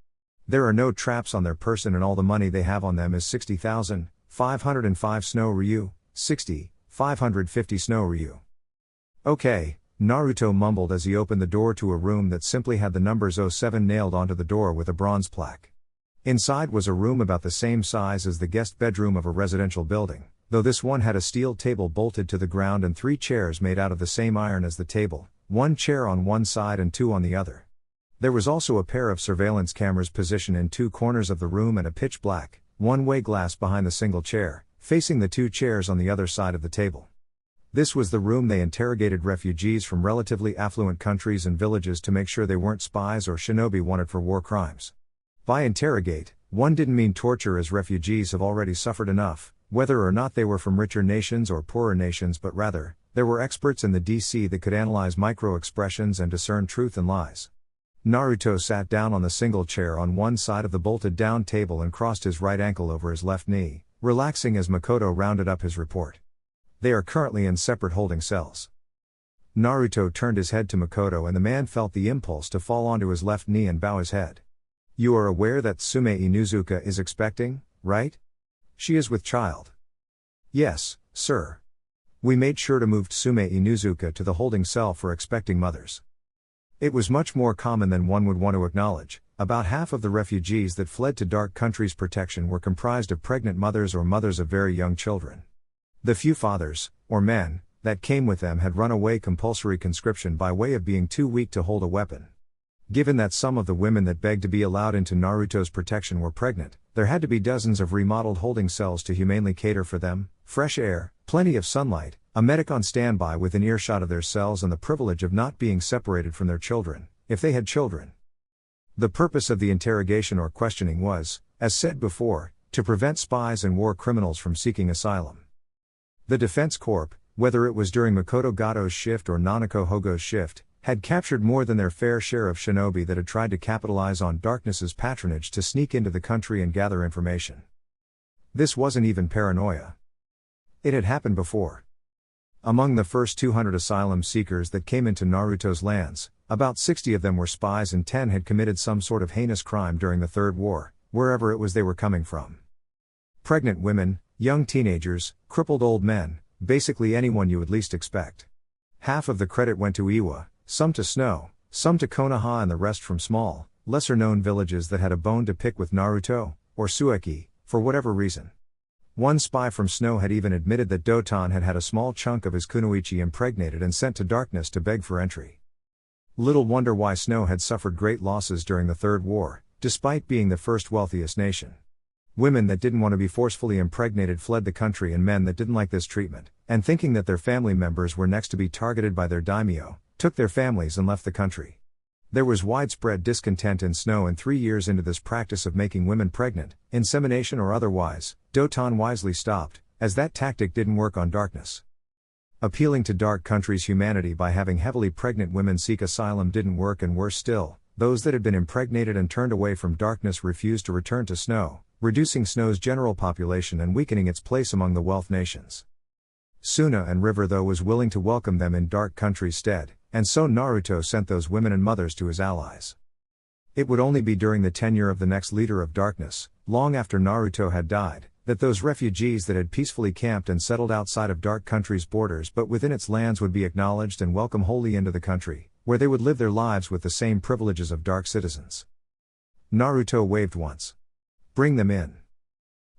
There are no traps on their person, and all the money they have on them is 60,505 snow ryu, 60,550 snow ryu." "Okay," Naruto mumbled as he opened the door to a room that simply had the numbers 07 nailed onto the door with a bronze plaque. Inside was a room about the same size as the guest bedroom of a residential building, though this one had a steel table bolted to the ground and 3 chairs made out of the same iron as the table, 1 chair on one side and 2 on the other. There was also a pair of surveillance cameras positioned in 2 corners of the room and a pitch black, one-way glass behind the single chair, facing the 2 chairs on the other side of the table. This was the room they interrogated refugees from relatively affluent countries and villages to make sure they weren't spies or shinobi wanted for war crimes. By interrogate, one didn't mean torture, as refugees have already suffered enough, whether or not they were from richer nations or poorer nations, but rather, there were experts in the DC that could analyze micro-expressions and discern truth and lies. Naruto sat down on the single chair on one side of the bolted-down table and crossed his right ankle over his left knee, relaxing as Makoto rounded up his report. "They are currently in separate holding cells. Naruto turned his head to Makoto and the man felt the impulse to fall onto his left knee and bow his head. You are aware that Tsume Inuzuka is expecting, right? She is with child. Yes, sir. We made sure to move Tsume Inuzuka to the holding cell for expecting mothers. It was much more common than one would want to acknowledge. About half of the refugees that fled to Dark Country's protection were comprised of pregnant mothers or mothers of very young children. The few fathers, or men, that came with them had run away compulsory conscription by way of being too weak to hold a weapon. Given that some of the women that begged to be allowed into Naruto's protection were pregnant, there had to be dozens of remodeled holding cells to humanely cater for them, fresh air, plenty of sunlight, a medic on standby within earshot of their cells and the privilege of not being separated from their children, if they had children. The purpose of the interrogation or questioning was, as said before, to prevent spies and war criminals from seeking asylum. The Defense Corps, whether it was during Makoto Gato's shift or Nanako Hogo's shift, had captured more than their fair share of shinobi that had tried to capitalize on Darkness's patronage to sneak into the country and gather information. This wasn't even paranoia. It had happened before. Among the first 200 asylum seekers that came into Naruto's lands, about 60 of them were spies and 10 had committed some sort of heinous crime during the Third War, wherever it was they were coming from. Pregnant women, young teenagers, crippled old men, basically anyone you would least expect. Half of the credit went to Iwa, some to Snow, some to Konoha and the rest from small, lesser-known villages that had a bone to pick with Naruto, or Suki, for whatever reason. One spy from Snow had even admitted that Doton had had a small chunk of his kunoichi impregnated and sent to Darkness to beg for entry. Little wonder why Snow had suffered great losses during the Third War, despite being the first wealthiest nation. Women that didn't want to be forcefully impregnated fled the country and men that didn't like this treatment, and thinking that their family members were next to be targeted by their daimyo, took their families and left the country. There was widespread discontent in Snow, and 3 years into this practice of making women pregnant, insemination or otherwise, Doton wisely stopped, as that tactic didn't work on Darkness. Appealing to Dark Country's humanity by having heavily pregnant women seek asylum didn't work, and worse still, those that had been impregnated and turned away from Darkness refused to return to Snow, reducing Snow's general population and weakening its place among the wealth nations. Suna and River though was willing to welcome them in Dark Country's stead, and so Naruto sent those women and mothers to his allies. It would only be during the tenure of the next leader of Darkness, long after Naruto had died, that those refugees that had peacefully camped and settled outside of Dark Country's borders but within its lands would be acknowledged and welcomed wholly into the country, where they would live their lives with the same privileges of Dark citizens. Naruto waved once. Bring them in.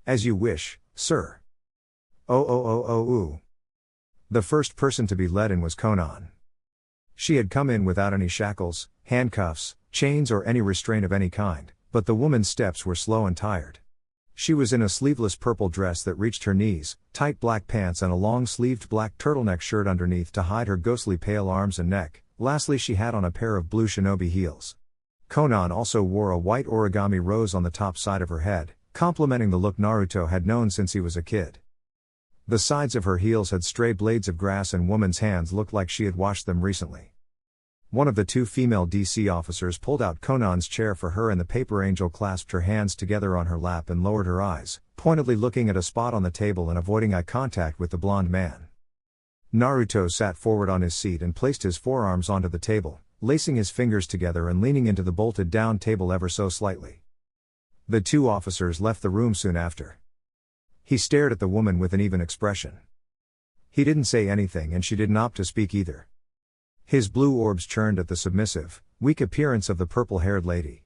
As you wish, sir. Oh. The first person to be led in was Conan. She had come in without any shackles, handcuffs, chains or any restraint of any kind, but the woman's steps were slow and tired. She was in a sleeveless purple dress that reached her knees, tight black pants and a long-sleeved black turtleneck shirt underneath to hide her ghostly pale arms and neck. Lastly, she had on a pair of blue shinobi heels. Conan also wore a white origami rose on the top side of her head, complementing the look Naruto had known since he was a kid. The sides of her heels had stray blades of grass and woman's hands looked like she had washed them recently. One of the two female DC officers pulled out Conan's chair for her and the paper angel clasped her hands together on her lap and lowered her eyes, pointedly looking at a spot on the table and avoiding eye contact with the blonde man. Naruto sat forward on his seat and placed his forearms onto the table, lacing his fingers together and leaning into the bolted down table ever so slightly. The two officers left the room soon after. He stared at the woman with an even expression. He didn't say anything and she didn't opt to speak either. His blue orbs churned at the submissive, weak appearance of the purple-haired lady.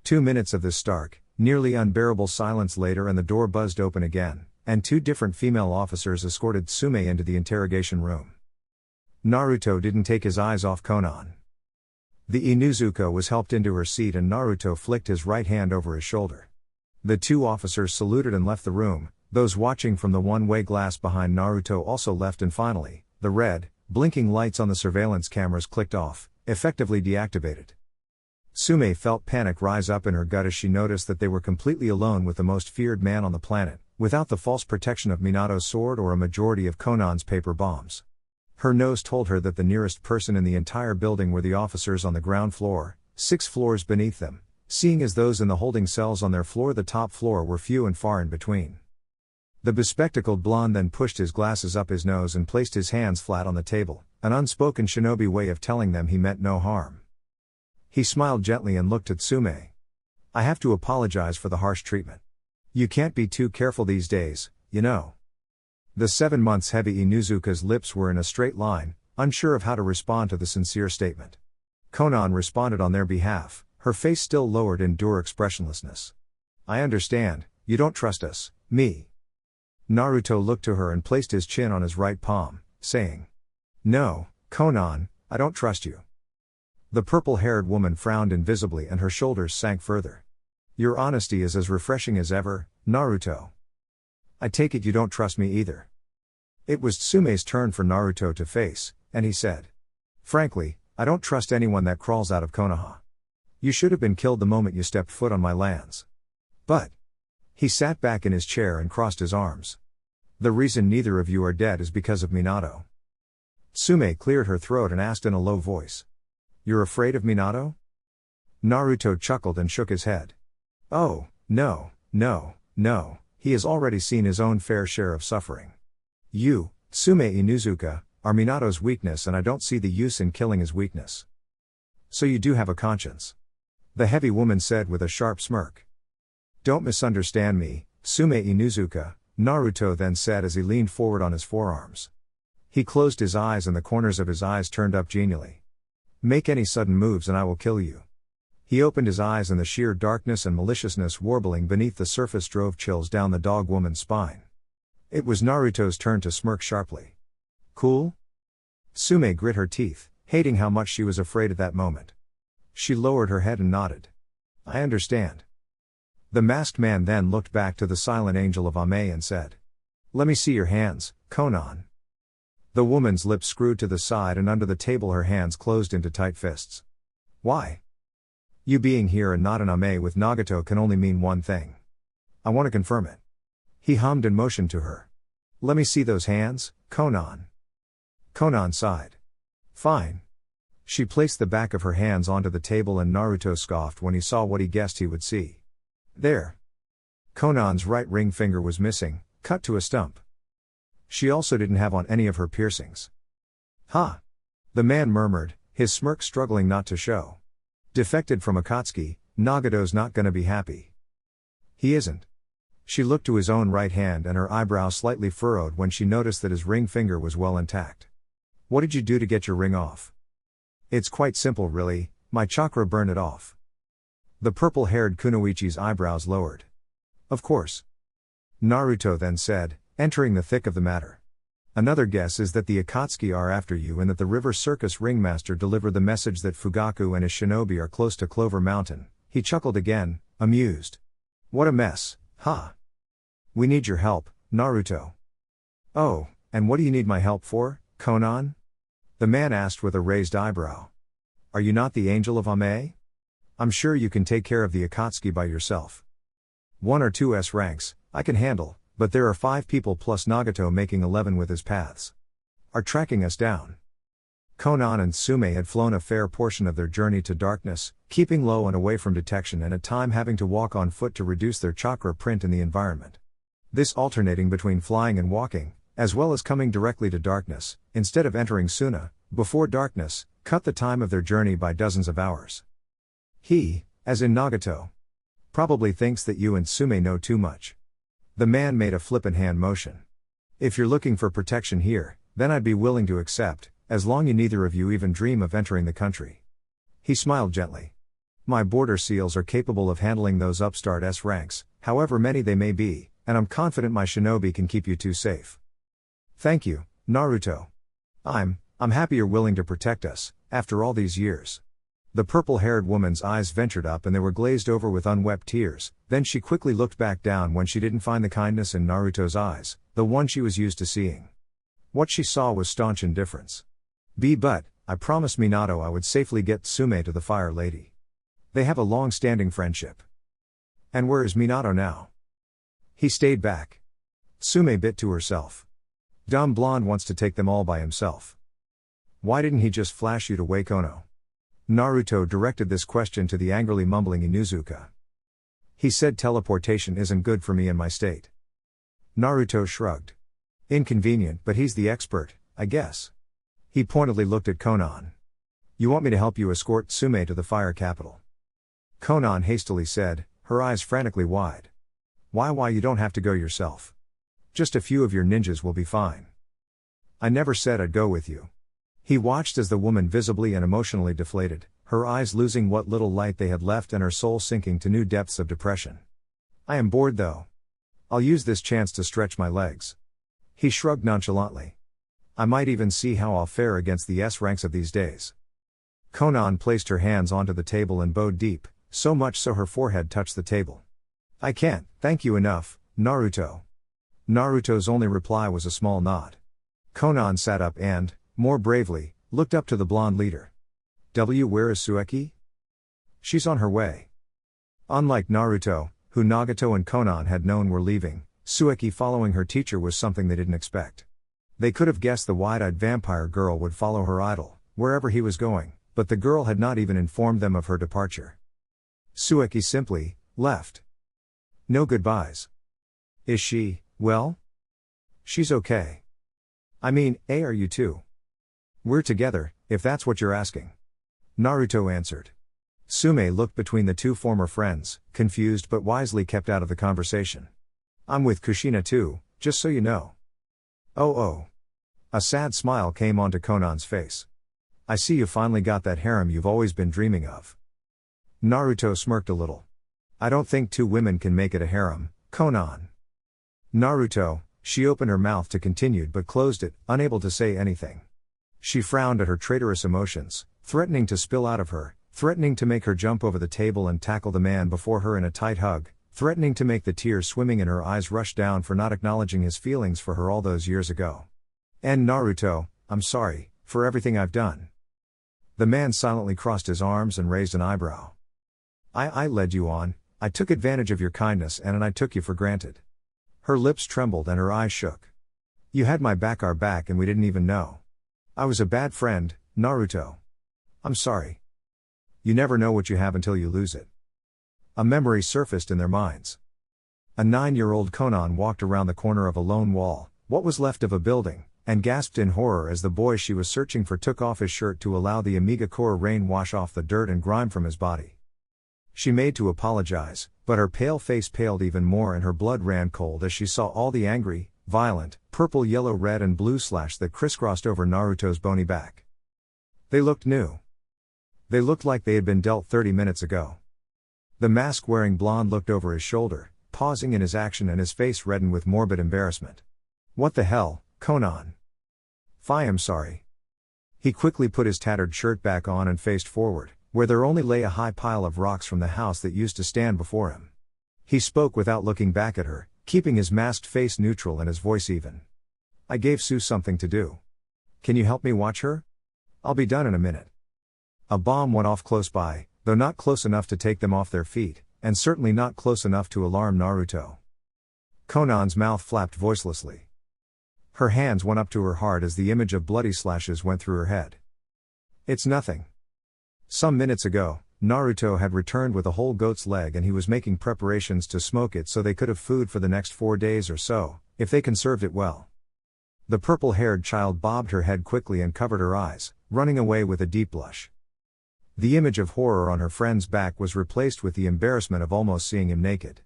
2 minutes of this stark, nearly unbearable silence later and the door buzzed open again, and two different female officers escorted Tsume into the interrogation room. Naruto didn't take his eyes off Conan. The Inuzuka was helped into her seat and Naruto flicked his right hand over his shoulder. The two officers saluted and left the room. Those watching from the one-way glass behind Naruto also left and finally, the red, blinking lights on the surveillance cameras clicked off, effectively deactivated. Tsume felt panic rise up in her gut as she noticed that they were completely alone with the most feared man on the planet, without the false protection of Minato's sword or a majority of Conan's paper bombs. Her nose told her that the nearest person in the entire building were the officers on the ground floor, 6 floors beneath them, seeing as those in the holding cells on their floor the top floor were few and far in between. The bespectacled blonde then pushed his glasses up his nose and placed his hands flat on the table, an unspoken shinobi way of telling them he meant no harm. He smiled gently and looked at Tsume. I have to apologize for the harsh treatment. You can't be too careful these days, you know. The 7 months heavy Inuzuka's lips were in a straight line, unsure of how to respond to the sincere statement. Conan responded on their behalf, her face still lowered in dour expressionlessness. I understand, you don't trust us, me. Naruto looked to her and placed his chin on his right palm, saying, No, Conan, I don't trust you. The purple-haired woman frowned invisibly and her shoulders sank further. Your honesty is as refreshing as ever, Naruto. I take it you don't trust me either. It was Tsume's turn for Naruto to face, and he said, Frankly, I don't trust anyone that crawls out of Konoha. You should have been killed the moment you stepped foot on my lands. But he sat back in his chair and crossed his arms. The reason neither of you are dead is because of Minato. Tsume cleared her throat and asked in a low voice. You're afraid of Minato? Naruto chuckled and shook his head. Oh, no, he has already seen his own fair share of suffering. You, Tsume Inuzuka, are Minato's weakness and I don't see the use in killing his weakness. So you do have a conscience. The heavy woman said with a sharp smirk. Don't misunderstand me, Tsume Inuzuka, Naruto then said as he leaned forward on his forearms. He closed his eyes and the corners of his eyes turned up genially. Make any sudden moves and I will kill you. He opened his eyes and the sheer darkness and maliciousness warbling beneath the surface drove chills down the dog woman's spine. It was Naruto's turn to smirk sharply. Cool? Tsume grit her teeth, hating how much she was afraid at that moment. She lowered her head and nodded. I understand. The masked man then looked back to the silent angel of Ame and said, Let me see your hands, Conan. The woman's lips screwed to the side and under the table her hands closed into tight fists. Why? You being here and not an Ame with Nagato can only mean one thing. I want to confirm it. He hummed and motioned to her. Let me see those hands, Conan. Conan sighed. Fine. She placed the back of her hands onto the table and Naruto scoffed when he saw what he guessed he would see. There. Conan's right ring finger was missing, cut to a stump. She also didn't have on any of her piercings. Ha! The man murmured, his smirk struggling not to show. Defected from Akatsuki, Nagato's not gonna be happy. He isn't. She looked to his own right hand and her eyebrow slightly furrowed when she noticed that his ring finger was well intact. What did you do to get your ring off? It's quite simple really, my chakra burned it off. The purple-haired kunoichi's eyebrows lowered. Of course. Naruto then said, entering the thick of the matter. Another guess is that the Akatsuki are after you and that the River Circus ringmaster delivered the message that Fugaku and his shinobi are close to Clover Mountain. He chuckled again, amused. What a mess, huh? We need your help, Naruto. Oh, and what do you need my help for, Conan? The man asked with a raised eyebrow. Are you not the angel of Ame? I'm sure you can take care of the Akatsuki by yourself. 1 or 2 S ranks, I can handle, but there are 5 people plus Nagato making 11 with his paths. Are tracking us down. Conan and Tsume had flown a fair portion of their journey to darkness, keeping low and away from detection and at time having to walk on foot to reduce their chakra print in the environment. This alternating between flying and walking, as well as coming directly to darkness, instead of entering Suna, before darkness, cut the time of their journey by dozens of hours. He, as in Nagato, probably thinks that you and Tsume know too much. The man made a flippant hand motion. If you're looking for protection here, then I'd be willing to accept, as long as neither of you even dream of entering the country. He smiled gently. My border seals are capable of handling those upstart S ranks, however many they may be, and I'm confident my shinobi can keep you two safe. Thank you, Naruto. I'm happy you're willing to protect us, after all these years. The purple-haired woman's eyes ventured up and they were glazed over with unwept tears, then she quickly looked back down when she didn't find the kindness in Naruto's eyes, the one she was used to seeing. What she saw was staunch indifference. But, I promised Minato I would safely get Tsume to the Fire Lady. They have a long-standing friendship. And where is Minato now? He stayed back. Tsume bit to herself. Dumb blonde wants to take them all by himself. Why didn't he just flash you to Wakono? Naruto directed this question to the angrily mumbling Inuzuka. He said teleportation isn't good for me in my state. Naruto shrugged. Inconvenient, but he's the expert, I guess. He pointedly looked at Conan. You want me to help you escort Tsume to the fire capital? Conan hastily said, her eyes frantically wide. Why you don't have to go yourself. Just a few of your ninjas will be fine. I never said I'd go with you. He watched as the woman visibly and emotionally deflated, her eyes losing what little light they had left and her soul sinking to new depths of depression. I am bored though. I'll use this chance to stretch my legs. He shrugged nonchalantly. I might even see how I'll fare against the S ranks of these days. Conan placed her hands onto the table and bowed deep, so much so her forehead touched the table. I can't, thank you enough, Naruto. Naruto's only reply was a small nod. Conan sat up and, more bravely, looked up to the blonde leader. Where is Suki? She's on her way. Unlike Naruto, who Nagato and Conan had known were leaving, Suki following her teacher was something they didn't expect. They could have guessed the wide-eyed vampire girl would follow her idol, wherever he was going, but the girl had not even informed them of her departure. Suki simply left. No goodbyes. Is she, well? She's okay. I mean, are you too? We're together, if that's what you're asking. Naruto answered. Tsume looked between the two former friends, confused but wisely kept out of the conversation. I'm with Kushina too, just so you know. Oh. A sad smile came onto Conan's face. I see you finally got that harem you've always been dreaming of. Naruto smirked a little. I don't think two women can make it a harem, Conan. Naruto, she opened her mouth to continue but closed it, unable to say anything. She frowned at her traitorous emotions, threatening to spill out of her, threatening to make her jump over the table and tackle the man before her in a tight hug, threatening to make the tears swimming in her eyes rush down for not acknowledging his feelings for her all those years ago. And Naruto, I'm sorry, for everything I've done. The man silently crossed his arms and raised an eyebrow. I led you on, I took advantage of your kindness and I took you for granted. Her lips trembled and her eyes shook. You had my back, our back, and we didn't even know. I was a bad friend, Naruto. I'm sorry. You never know what you have until you lose it. A memory surfaced in their minds. A 9-year-old Conan walked around the corner of a lone wall, what was left of a building, and gasped in horror as the boy she was searching for took off his shirt to allow the Amiga Core rain wash off the dirt and grime from his body. She made to apologize, but her pale face paled even more and her blood ran cold as she saw all the angry, violent, purple, yellow, red and blue slash that crisscrossed over Naruto's bony back. They looked new. They looked like they had been dealt 30 minutes ago. The mask-wearing blonde looked over his shoulder, pausing in his action and his face reddened with morbid embarrassment. What the hell, Conan? I'm sorry. He quickly put his tattered shirt back on and faced forward, where there only lay a high pile of rocks from the house that used to stand before him. He spoke without looking back at her, keeping his masked face neutral and his voice even. I gave Sue something to do. Can you help me watch her? I'll be done in a minute. A bomb went off close by, though not close enough to take them off their feet, and certainly not close enough to alarm Naruto. Conan's mouth flapped voicelessly. Her hands went up to her heart as the image of bloody slashes went through her head. It's nothing. Some minutes ago, Naruto had returned with a whole goat's leg and he was making preparations to smoke it so they could have food for the next 4 days or so, if they conserved it well. The purple-haired child bobbed her head quickly and covered her eyes, running away with a deep blush. The image of horror on her friend's back was replaced with the embarrassment of almost seeing him naked.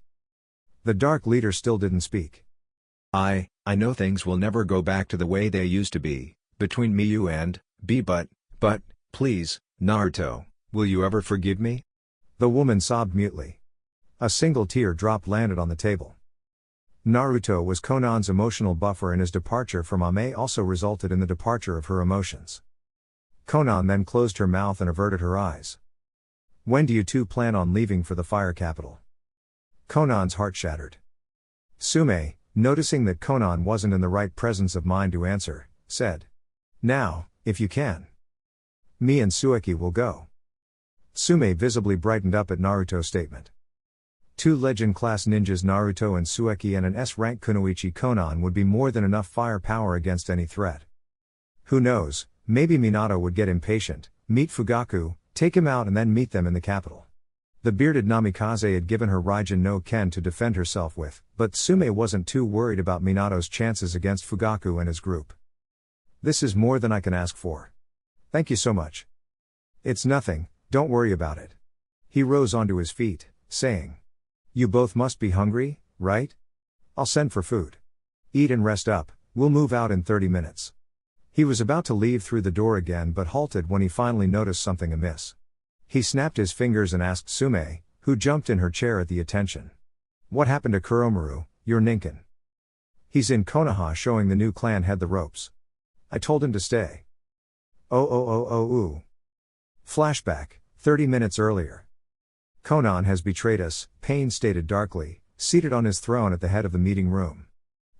The dark leader still didn't speak. I know things will never go back to the way they used to be, between me you and, B but, please, Naruto, will you ever forgive me? The woman sobbed mutely. A single tear drop landed on the table. Naruto was Conan's emotional buffer and his departure from Ame also resulted in the departure of her emotions. Conan then closed her mouth and averted her eyes. When do you two plan on leaving for the fire capital? Conan's heart shattered. Tsume, noticing that Conan wasn't in the right presence of mind to answer, said. Now, if you can. Me and Suki will go. Tsume visibly brightened up at Naruto's statement. 2 legend-class ninjas Naruto and Suki and an S-rank kunoichi Conan would be more than enough firepower against any threat. Who knows, maybe Minato would get impatient, meet Fugaku, take him out and then meet them in the capital. The bearded Namikaze had given her Raijin no Ken to defend herself with, but Tsume wasn't too worried about Minato's chances against Fugaku and his group. This is more than I can ask for. Thank you so much. It's nothing, don't worry about it. He rose onto his feet, saying. You both must be hungry, right? I'll send for food. Eat and rest up, we'll move out in 30 minutes. He was about to leave through the door again but halted when he finally noticed something amiss. He snapped his fingers and asked Sume, who jumped in her chair at the attention. What happened to Kuromaru, your ninkin? He's in Konoha showing the new clan head the ropes. I told him to stay. Oh. Flashback, 30 minutes earlier. Conan has betrayed us, Pain stated darkly, seated on his throne at the head of the meeting room.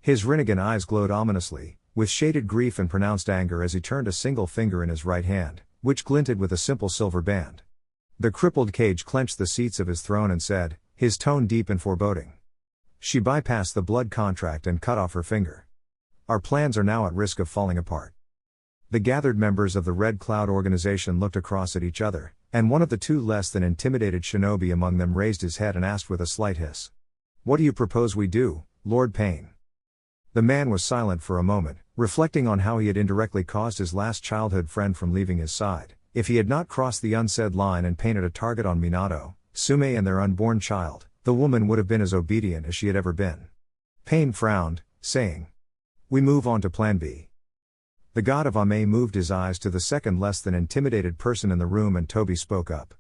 His Rinnegan eyes glowed ominously, with shaded grief and pronounced anger as he turned a single finger in his right hand, which glinted with a simple silver band. The crippled cage clenched the seats of his throne and said, his tone deep and foreboding. She bypassed the blood contract and cut off her finger. Our plans are now at risk of falling apart. The gathered members of the Red Cloud organization looked across at each other, and one of the two less than intimidated shinobi among them raised his head and asked with a slight hiss. What do you propose we do, Lord Pain? The man was silent for a moment, reflecting on how he had indirectly caused his last childhood friend from leaving his side. If he had not crossed the unsaid line and painted a target on Minato, Sume and their unborn child, the woman would have been as obedient as she had ever been. Pain frowned, saying. We move on to Plan B. The god of Ame moved his eyes to the second less than intimidated person in the room and Toby spoke up.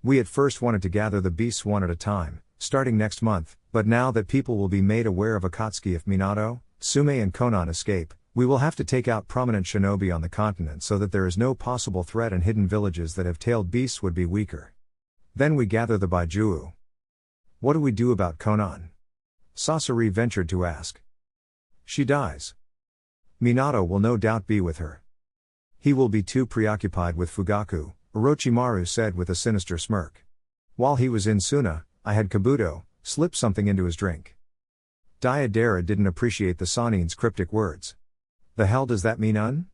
We at first wanted to gather the beasts one at a time, starting next month, but now that people will be made aware of Akatsuki if Minato, Sume and Conan escape, we will have to take out prominent shinobi on the continent so that there is no possible threat and hidden villages that have tailed beasts would be weaker. Then we gather the Baijuu. What do we do about Conan? Sasori ventured to ask. She dies. Minato will no doubt be with her. He will be too preoccupied with Fugaku, Orochimaru said with a sinister smirk. While he was in Suna, I had Kabuto slip something into his drink. Diadera didn't appreciate the Sanin's cryptic words. The hell does that mean,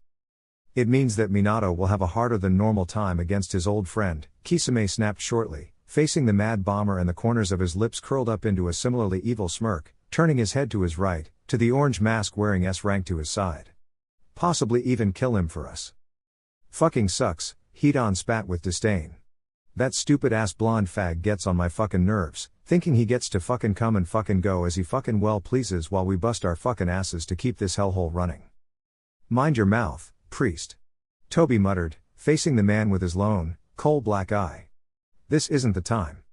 It means that Minato will have a harder than normal time against his old friend, Kisame snapped shortly, facing the mad bomber and the corners of his lips curled up into a similarly evil smirk, turning his head to his right, to the orange mask wearing S-rank to his side. Possibly even kill him for us. Fucking sucks, Hidan spat with disdain. That stupid ass blonde fag gets on my fucking nerves, thinking he gets to fucking come and fucking go as he fucking well pleases while we bust our fucking asses to keep this hellhole running. Mind your mouth, priest. Toby muttered, facing the man with his lone, coal black eye. This isn't the time.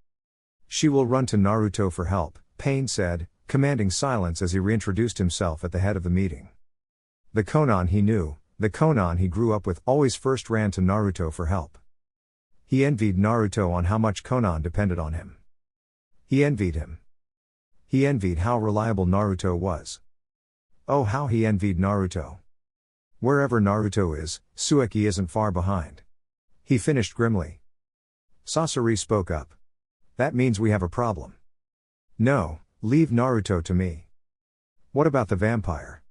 She will run to Naruto for help, Pain said, commanding silence as he reintroduced himself at the head of the meeting. The Conan he knew, the Conan he grew up with, always first ran to Naruto for help. He envied Naruto on how much Conan depended on him. He envied him. He envied how reliable Naruto was. Oh, how he envied Naruto. Wherever Naruto is, Suki isn't far behind. He finished grimly. Sasori spoke up. That means we have a problem. No, leave Naruto to me. What about the vampire?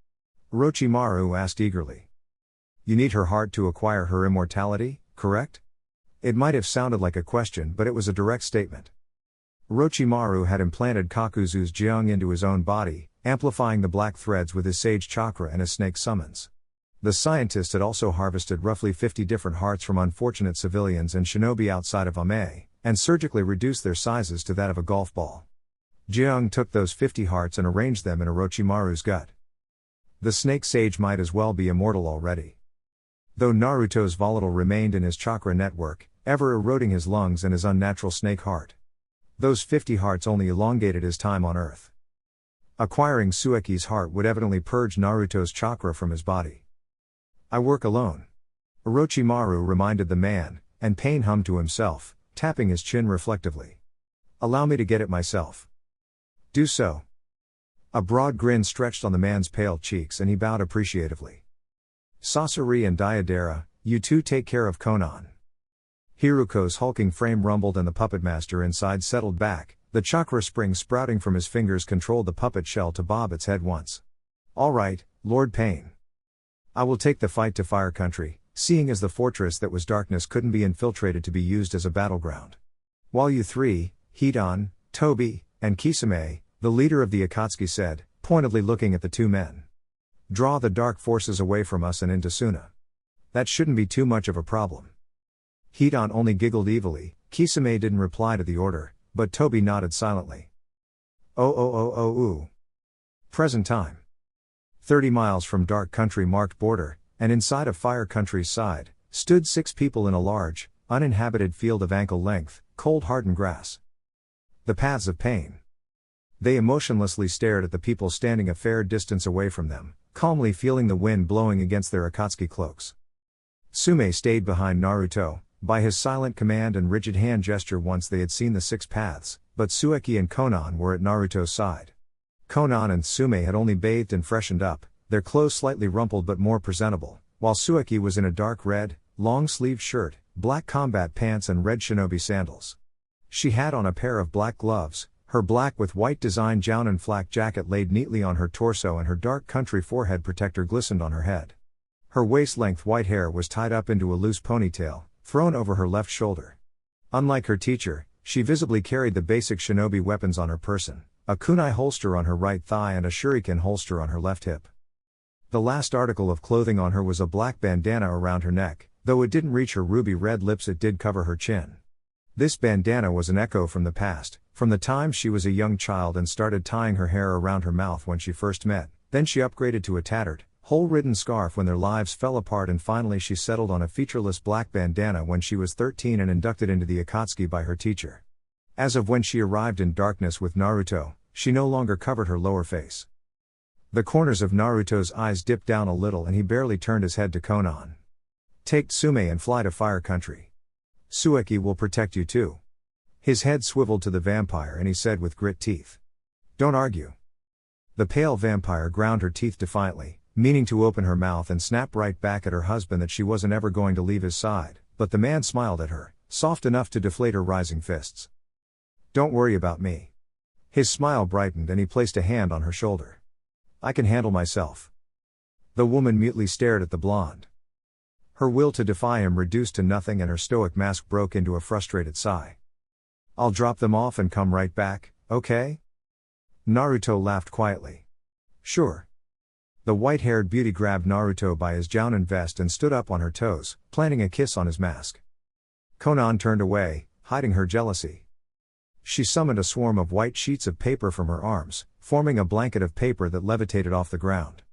Orochimaru asked eagerly. You need her heart to acquire her immortality, correct? It might have sounded like a question, but it was a direct statement. Orochimaru had implanted Kakuzu's Jiang into his own body, amplifying the black threads with his sage chakra and his snake summons. The scientist had also harvested roughly 50 different hearts from unfortunate civilians and shinobi outside of Ame, and surgically reduced their sizes to that of a golf ball. Jiang took those 50 hearts and arranged them in Orochimaru's gut. The snake sage might as well be immortal already. Though Naruto's volatile remained in his chakra network, ever eroding his lungs and his unnatural snake heart. Those 50 hearts only elongated his time on Earth. Acquiring Suiki's heart would evidently purge Naruto's chakra from his body. I work alone. Orochimaru reminded the man, and Pain hummed to himself, tapping his chin reflectively. Allow me to get it myself. Do so. A broad grin stretched on the man's pale cheeks and he bowed appreciatively. Sasori and Diadera, you two take care of Conan. Hiruko's hulking frame rumbled and the puppet master inside settled back, the chakra spring sprouting from his fingers controlled the puppet shell to bob its head once. All right, Lord Pain. I will take the fight to Fire Country, seeing as the fortress that was darkness couldn't be infiltrated to be used as a battleground. While you three, Hidan, Toby, and Kisame, the leader of the Akatsuki said, pointedly looking at the two men. Draw the dark forces away from us and into Suna. That shouldn't be too much of a problem. Hidan only giggled evilly. Kisame didn't reply to the order, but Toby nodded silently. Ooh. Present time. 30 miles from Dark Country marked border, and inside of Fire Country's side, stood 6 people in a large, uninhabited field of ankle length, cold hardened grass. The paths of pain. They emotionlessly stared at the people standing a fair distance away from them, calmly feeling the wind blowing against their Akatsuki cloaks. Tsume stayed behind Naruto, by his silent command and rigid hand gesture once they had seen the 6 paths, but Suki and Conan were at Naruto's side. Conan and Tsume had only bathed and freshened up, their clothes slightly rumpled but more presentable, while Suki was in a dark red, long-sleeved shirt, black combat pants and red shinobi sandals. She had on a pair of black gloves, her black with white design Jounin flak jacket laid neatly on her torso and her dark country forehead protector glistened on her head. Her waist-length white hair was tied up into a loose ponytail, thrown over her left shoulder. Unlike her teacher, she visibly carried the basic shinobi weapons on her person, a kunai holster on her right thigh and a shuriken holster on her left hip. The last article of clothing on her was a black bandana around her neck, though it didn't reach her ruby red lips, it did cover her chin. This bandana was an echo from the past, from the time she was a young child and started tying her hair around her mouth when she first met, then she upgraded to a tattered, hole-ridden scarf when their lives fell apart, and finally she settled on a featureless black bandana when she was 13 and inducted into the Akatsuki by her teacher. As of when she arrived in darkness with Naruto, she no longer covered her lower face. The corners of Naruto's eyes dipped down a little and he barely turned his head to Conan. Take Tsume and fly to Fire Country. Suki will protect you too. His head swiveled to the vampire and he said with grit teeth. Don't argue. The pale vampire ground her teeth defiantly, meaning to open her mouth and snap right back at her husband that she wasn't ever going to leave his side, but the man smiled at her, soft enough to deflate her rising fists. Don't worry about me. His smile brightened and he placed a hand on her shoulder. I can handle myself. The woman mutely stared at the blonde. Her will to defy him reduced to nothing and her stoic mask broke into a frustrated sigh. I'll drop them off and come right back, okay? Naruto laughed quietly. Sure. The white-haired beauty grabbed Naruto by his Jounin vest and stood up on her toes, planting a kiss on his mask. Conan turned away, hiding her jealousy. She summoned a swarm of white sheets of paper from her arms, forming a blanket of paper that levitated off the ground.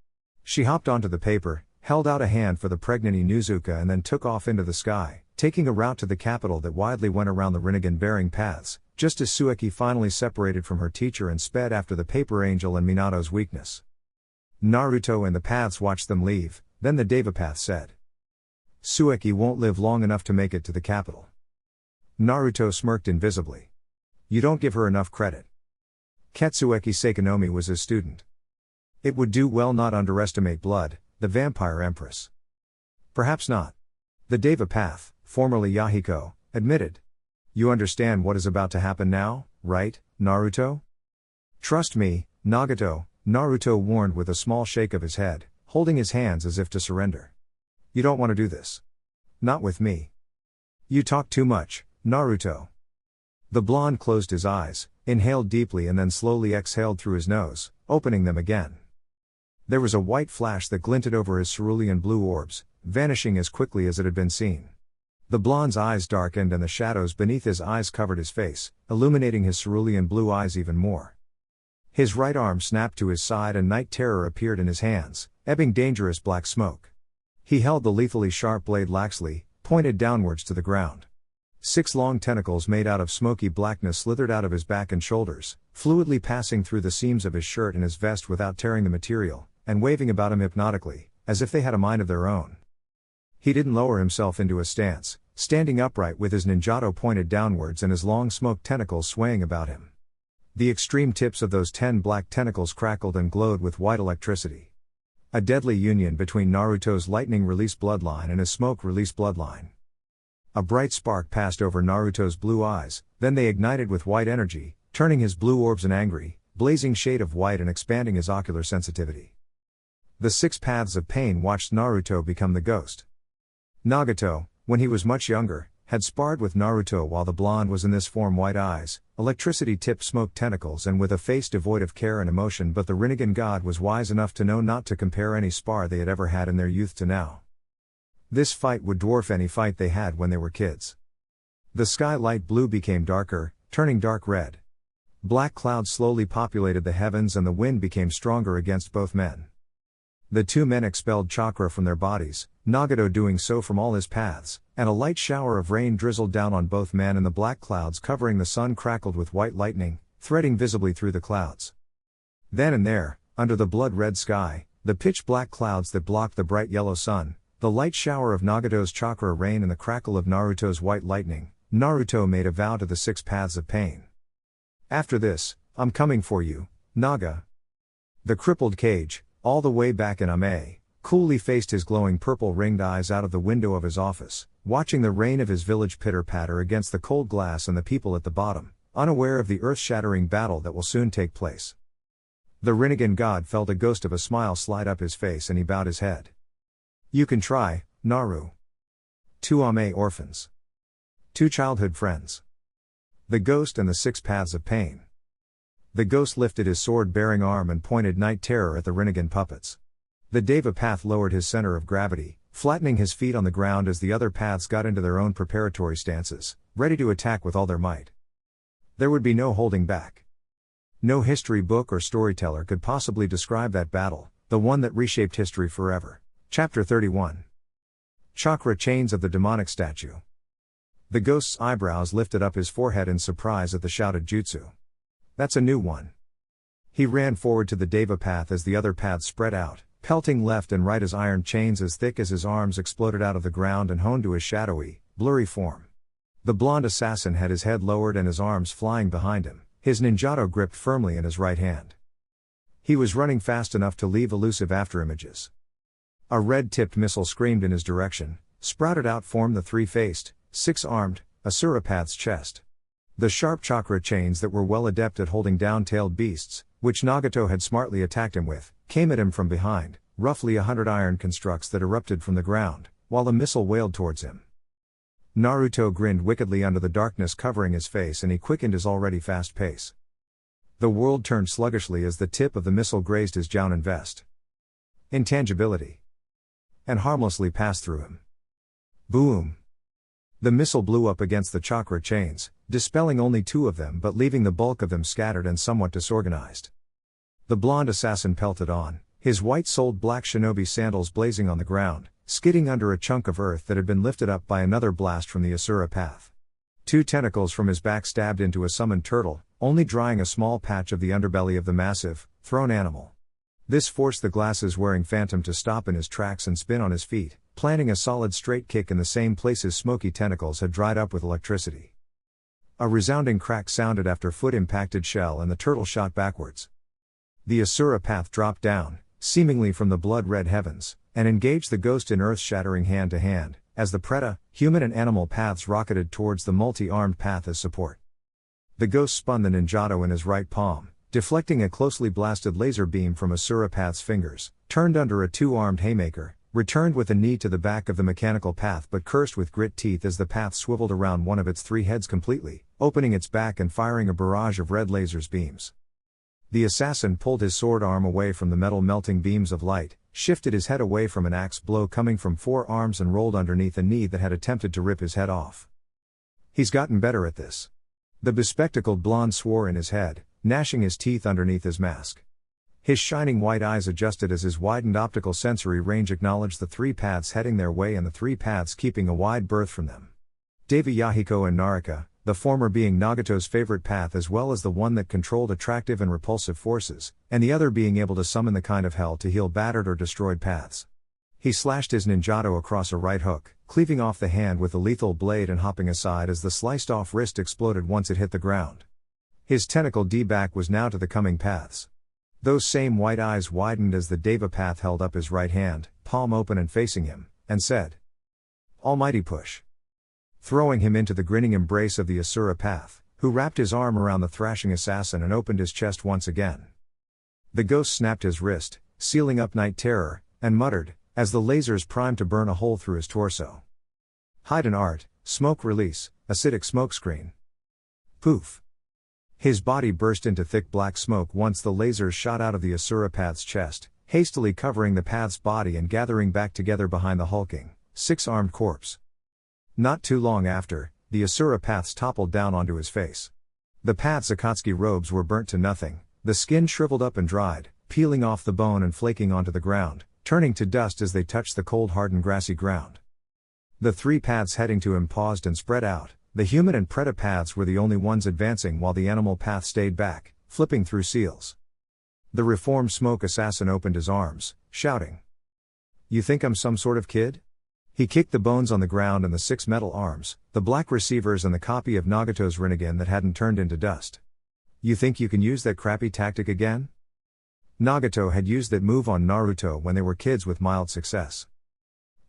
She hopped onto the paper, held out a hand for the pregnant Inuzuka and then took off into the sky, taking a route to the capital that widely went around the Rinnegan-bearing paths, just as Suki finally separated from her teacher and sped after the paper angel and Minato's weakness. Naruto and the paths watched them leave, then the Deva path said. Suki won't live long enough to make it to the capital. Naruto smirked invisibly. You don't give her enough credit. Katsueki Seikonomi was his student. It would do well not underestimate Blood, the vampire empress. Perhaps not. The Deva path, formerly Yahiko, admitted. You understand what is about to happen now, right, Naruto? Trust me, Nagato, Naruto warned with a small shake of his head, holding his hands as if to surrender. You don't want to do this. Not with me. You talk too much, Naruto. The blonde closed his eyes, inhaled deeply and then slowly exhaled through his nose, opening them again. There was a white flash that glinted over his cerulean blue orbs, vanishing as quickly as it had been seen. The blonde's eyes darkened and the shadows beneath his eyes covered his face, illuminating his cerulean blue eyes even more. His right arm snapped to his side and night terror appeared in his hands, ebbing dangerous black smoke. He held the lethally sharp blade laxly, pointed downwards to the ground. 6 long tentacles made out of smoky blackness slithered out of his back and shoulders, fluidly passing through the seams of his shirt and his vest without tearing the material, and waving about him hypnotically, as if they had a mind of their own. He didn't lower himself into a stance, standing upright with his ninjato pointed downwards and his long smoked tentacles swaying about him. The extreme tips of those 10 black tentacles crackled and glowed with white electricity. A deadly union between Naruto's lightning-release bloodline and his smoke-release bloodline. A bright spark passed over Naruto's blue eyes, then they ignited with white energy, turning his blue orbs an angry, blazing shade of white and expanding his ocular sensitivity. The 6 paths of pain watched Naruto become the ghost. Nagato, when he was much younger, had sparred with Naruto while the blonde was in this form: white eyes, electricity-tipped smoke tentacles, and with a face devoid of care and emotion. But the Rinnegan god was wise enough to know not to compare any spar they had ever had in their youth to now. This fight would dwarf any fight they had when they were kids. The sky light blue became darker, turning dark red. Black clouds slowly populated the heavens and the wind became stronger against both men. The two men expelled chakra from their bodies, Nagato doing so from all his paths, and a light shower of rain drizzled down on both men, and the black clouds covering the sun crackled with white lightning, threading visibly through the clouds. Then and there, under the blood-red sky, the pitch-black clouds that blocked the bright yellow sun, the light shower of Nagato's chakra rain and the crackle of Naruto's white lightning, Naruto made a vow to the 6 paths of pain. "After this, I'm coming for you, Naga." The crippled Kage, all the way back in Ame, coolly faced his glowing purple-ringed eyes out of the window of his office, watching the rain of his village pitter-patter against the cold glass and the people at the bottom, unaware of the earth-shattering battle that will soon take place. The Rinnegan god felt a ghost of a smile slide up his face and he bowed his head. "You can try, Naru." 2 Ame orphans. 2 childhood friends. The ghost and the 6 paths of pain. The ghost lifted his sword-bearing arm and pointed night terror at the Rinnegan puppets. The Deva path lowered his center of gravity, flattening his feet on the ground as the other paths got into their own preparatory stances, ready to attack with all their might. There would be no holding back. No history book or storyteller could possibly describe that battle, the one that reshaped history forever. Chapter 31. Chakra Chains of the Demonic Statue. The ghost's eyebrows lifted up his forehead in surprise at the shouted jutsu. "That's a new one." He ran forward to the Deva path as the other paths spread out, pelting left and right as iron chains as thick as his arms exploded out of the ground and honed to his shadowy, blurry form. The blonde assassin had his head lowered and his arms flying behind him, his ninjato gripped firmly in his right hand. He was running fast enough to leave elusive afterimages. A red-tipped missile screamed in his direction, sprouted out, formed the 3-faced, 6-armed, Asura path's chest. The sharp chakra chains that were well adept at holding down tailed beasts, which Nagato had smartly attacked him with, came at him from behind, roughly 100 iron constructs that erupted from the ground, while the missile wailed towards him. Naruto grinned wickedly under the darkness covering his face and he quickened his already fast pace. The world turned sluggishly as the tip of the missile grazed his jounin vest. Intangibility. And harmlessly passed through him. Boom! The missile blew up against the chakra chains, dispelling only 2 of them but leaving the bulk of them scattered and somewhat disorganized. The blonde assassin pelted on, his white-soled black shinobi sandals blazing on the ground, skidding under a chunk of earth that had been lifted up by another blast from the Asura path. 2 tentacles from his back stabbed into a summoned turtle, only drying a small patch of the underbelly of the massive, thrown animal. This forced the glasses-wearing phantom to stop in his tracks and spin on his feet, planting a solid straight kick in the same place his smoky tentacles had dried up with electricity. A resounding crack sounded after foot-impacted shell and the turtle shot backwards. The Asura path dropped down, seemingly from the blood-red heavens, and engaged the ghost in earth-shattering hand-to-hand, as the Preta, human and animal paths rocketed towards the multi-armed path as support. The ghost spun the ninjato in his right palm, deflecting a closely blasted laser beam from Asura path's fingers, turned under a 2-armed haymaker, returned with a knee to the back of the mechanical path but cursed with grit teeth as the path swiveled around one of its 3 heads completely, opening its back and firing a barrage of red lasers beams. The assassin pulled his sword arm away from the metal melting beams of light, shifted his head away from an axe blow coming from 4 arms and rolled underneath a knee that had attempted to rip his head off. He's gotten better at this. The bespectacled blonde swore in his head, gnashing his teeth underneath his mask. His shining white eyes adjusted as his widened optical sensory range acknowledged the 3 paths heading their way and the 3 paths keeping a wide berth from them. Deva Yahiko and Naraka, the former being Nagato's favorite path as well as the one that controlled attractive and repulsive forces, and the other being able to summon the kind of hell to heal battered or destroyed paths. He slashed his ninjato across a right hook, cleaving off the hand with a lethal blade and hopping aside as the sliced-off wrist exploded once it hit the ground. His tentacle D-back was now to the coming paths. Those same white eyes widened as the Deva path held up his right hand, palm open and facing him, and said, "Almighty push." Throwing him into the grinning embrace of the Asura path, who wrapped his arm around the thrashing assassin and opened his chest once again. The ghost snapped his wrist, sealing up night terror, and muttered, as the lasers primed to burn a hole through his torso. "Hide an art, smoke release, acidic smokescreen. Poof. His body burst into thick black smoke once the lasers shot out of the Asura Path's chest, hastily covering the Path's body and gathering back together behind the hulking, six-armed corpse. Not too long after, the Asura Paths toppled down onto his face. The Path's Akatsuki robes were burnt to nothing, the skin shriveled up and dried, peeling off the bone and flaking onto the ground, turning to dust as they touched the cold hardened grassy ground. The three Paths heading to him paused and spread out. The human and Preta Paths were the only ones advancing while the animal path stayed back, flipping through seals. The reformed smoke assassin opened his arms, shouting, "You think I'm some sort of kid?" He kicked the bones on the ground and the six metal arms, the black receivers and the copy of Nagato's Rinnegan that hadn't turned into dust. "You think you can use that crappy tactic again?" Nagato had used that move on Naruto when they were kids with mild success.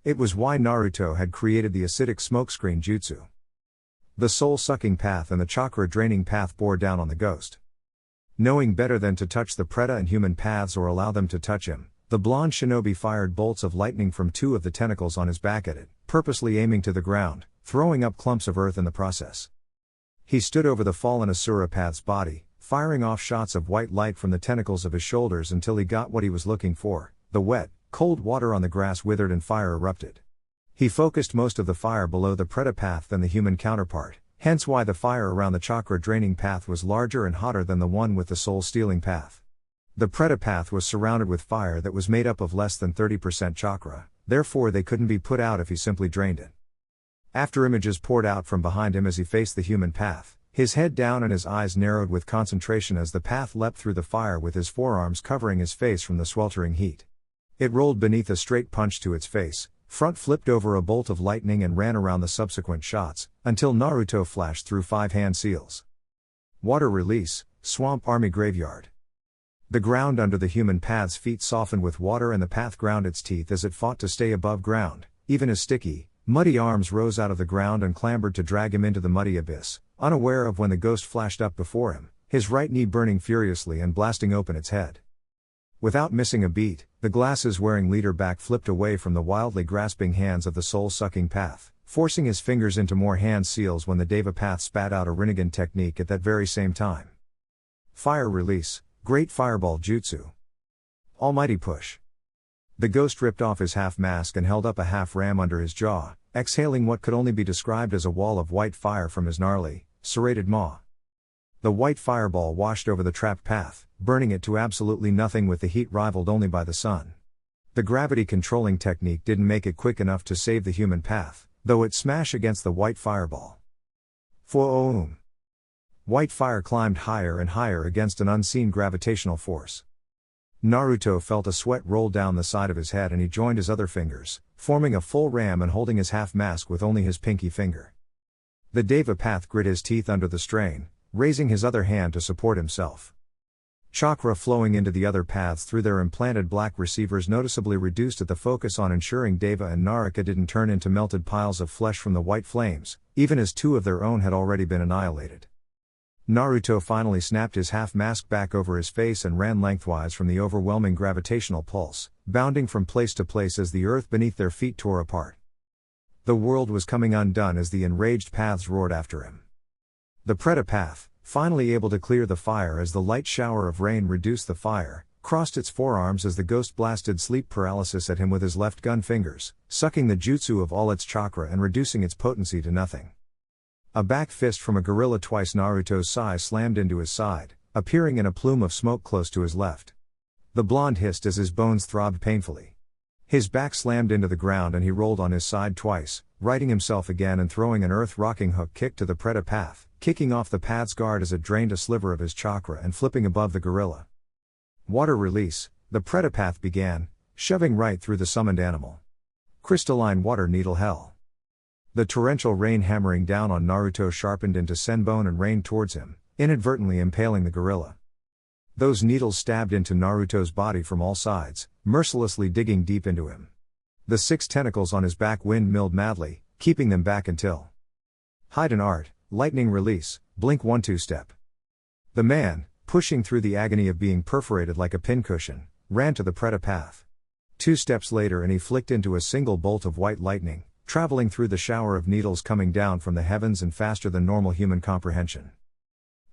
It was why Naruto had created the acidic smokescreen jutsu. The soul-sucking path and the chakra-draining path bore down on the ghost. Knowing better than to touch the Preta and human paths or allow them to touch him, the blonde shinobi fired bolts of lightning from two of the tentacles on his back at it, purposely aiming to the ground, throwing up clumps of earth in the process. He stood over the fallen Asura Path's body, firing off shots of white light from the tentacles of his shoulders until he got what he was looking for. The wet, cold water on the grass withered and fire erupted. He focused most of the fire below the Preta path than the human counterpart, hence why the fire around the chakra-draining path was larger and hotter than the one with the soul-stealing path. The Preta path was surrounded with fire that was made up of less than 30% chakra, therefore they couldn't be put out if he simply drained it. After images poured out from behind him as he faced the human path, his head down and his eyes narrowed with concentration as the path leapt through the fire with his forearms covering his face from the sweltering heat. It rolled beneath a straight punch to its face, front flipped over a bolt of lightning and ran around the subsequent shots, until Naruto flashed through 5 hand seals. Water release, swamp army graveyard. The ground under the human path's feet softened with water and the path ground its teeth as it fought to stay above ground, even as sticky, muddy arms rose out of the ground and clambered to drag him into the muddy abyss, unaware of when the ghost flashed up before him, his right knee burning furiously and blasting open its head. Without missing a beat, the glasses-wearing leader back flipped away from the wildly grasping hands of the soul-sucking path, forcing his fingers into more hand seals when the Deva path spat out a Rinnegan technique at that very same time. Fire release, Great Fireball Jutsu. Almighty push. The ghost ripped off his half-mask and held up a half-ram under his jaw, exhaling what could only be described as a wall of white fire from his gnarly, serrated maw. The white fireball washed over the trapped path, burning it to absolutely nothing with the heat rivaled only by the sun. The gravity-controlling technique didn't make it quick enough to save the human path, though it smashed against the white fireball. Foom! White fire climbed higher and higher against an unseen gravitational force. Naruto felt a sweat roll down the side of his head and he joined his other fingers, forming a full ram and holding his half-mask with only his pinky finger. The Deva path grit his teeth under the strain, raising his other hand to support himself. Chakra flowing into the other paths through their implanted black receivers noticeably reduced at the focus on ensuring Deva and Naraka didn't turn into melted piles of flesh from the white flames, even as 2 of their own had already been annihilated. Naruto finally snapped his half-mask back over his face and ran lengthwise from the overwhelming gravitational pulse, bounding from place to place as the earth beneath their feet tore apart. The world was coming undone as the enraged paths roared after him. The Preta path, finally able to clear the fire as the light shower of rain reduced the fire, crossed its forearms as the ghost blasted sleep paralysis at him with his left gun fingers, sucking the jutsu of all its chakra and reducing its potency to nothing. A back fist from a gorilla twice Naruto's size slammed into his side, appearing in a plume of smoke close to his left. The blonde hissed as his bones throbbed painfully. His back slammed into the ground and he rolled on his side twice, righting himself again and throwing an earth-rocking hook kick to the Preta path, kicking off the path's guard as it drained a sliver of his chakra and flipping above the gorilla. Water release, the Preta path began, shoving right through the summoned animal. Crystalline water needle hell. The torrential rain hammering down on Naruto sharpened into senbone and rained towards him, inadvertently impaling the gorilla. Those needles stabbed into Naruto's body from all sides, mercilessly digging deep into him. The 6 tentacles on his back windmilled madly, keeping them back until Hide and Art, lightning release, blink 1-2 step. The man, pushing through the agony of being perforated like a pincushion, ran to the Preta path. 2 steps later and he flicked into a single bolt of white lightning, traveling through the shower of needles coming down from the heavens and faster than normal human comprehension.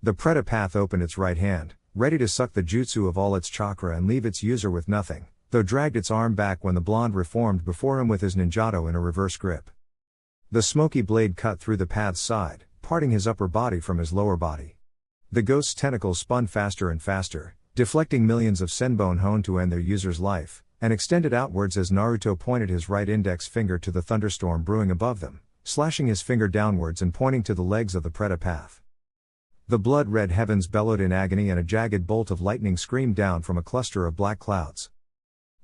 The Preta path opened its right hand, ready to suck the jutsu of all its chakra and leave its user with nothing, though dragged its arm back when the blonde reformed before him with his ninjato in a reverse grip. The smoky blade cut through the path's side, parting his upper body from his lower body. The ghost's tentacles spun faster and faster, deflecting millions of senbon honed to end their user's life, and extended outwards as Naruto pointed his right index finger to the thunderstorm brewing above them, slashing his finger downwards and pointing to the legs of the Preta path. The blood-red heavens bellowed in agony and a jagged bolt of lightning screamed down from a cluster of black clouds.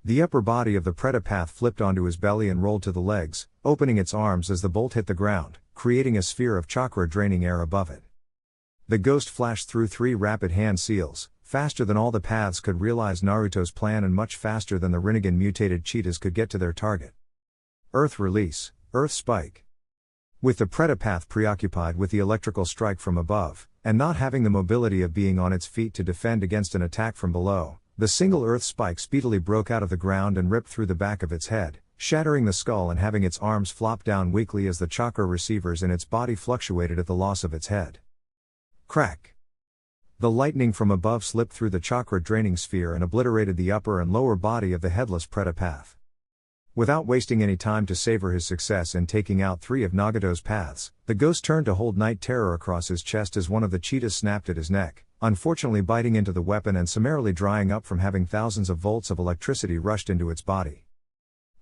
The upper body of the Preta path flipped onto his belly and rolled to the legs, opening its arms as the bolt hit the ground, creating a sphere of chakra draining air above it. The ghost flashed through 3 rapid hand seals, faster than all the paths could realize Naruto's plan and much faster than the Rinnegan mutated cheetahs could get to their target. Earth release, Earth spike. With the Preta path preoccupied with the electrical strike from above, and not having the mobility of being on its feet to defend against an attack from below, the single Earth spike speedily broke out of the ground and ripped through the back of its head, shattering the skull and having its arms flop down weakly as the chakra receivers in its body fluctuated at the loss of its head. Crack! The lightning from above slipped through the chakra draining sphere and obliterated the upper and lower body of the headless Preta path. Without wasting any time to savor his success in taking out 3 of Nagato's paths, the ghost turned to hold Night Terror across his chest as one of the cheetahs snapped at his neck, unfortunately biting into the weapon and summarily drying up from having thousands of volts of electricity rushed into its body.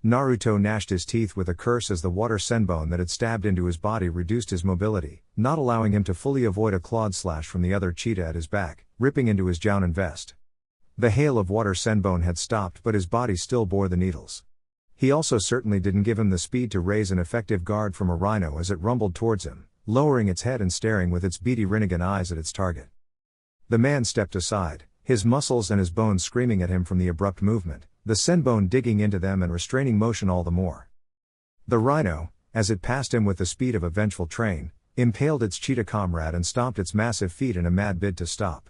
Naruto gnashed his teeth with a curse as the water senbon that had stabbed into his body reduced his mobility, not allowing him to fully avoid a clawed slash from the other cheetah at his back, ripping into his jounin vest. The hail of water senbon had stopped, but his body still bore the needles. He also certainly didn't give him the speed to raise an effective guard from a rhino as it rumbled towards him, lowering its head and staring with its beady Rinnegan eyes at its target. The man stepped aside, his muscles and his bones screaming at him from the abrupt movement, the senbon digging into them and restraining motion all the more. The rhino, as it passed him with the speed of a vengeful train, impaled its cheetah comrade and stomped its massive feet in a mad bid to stop.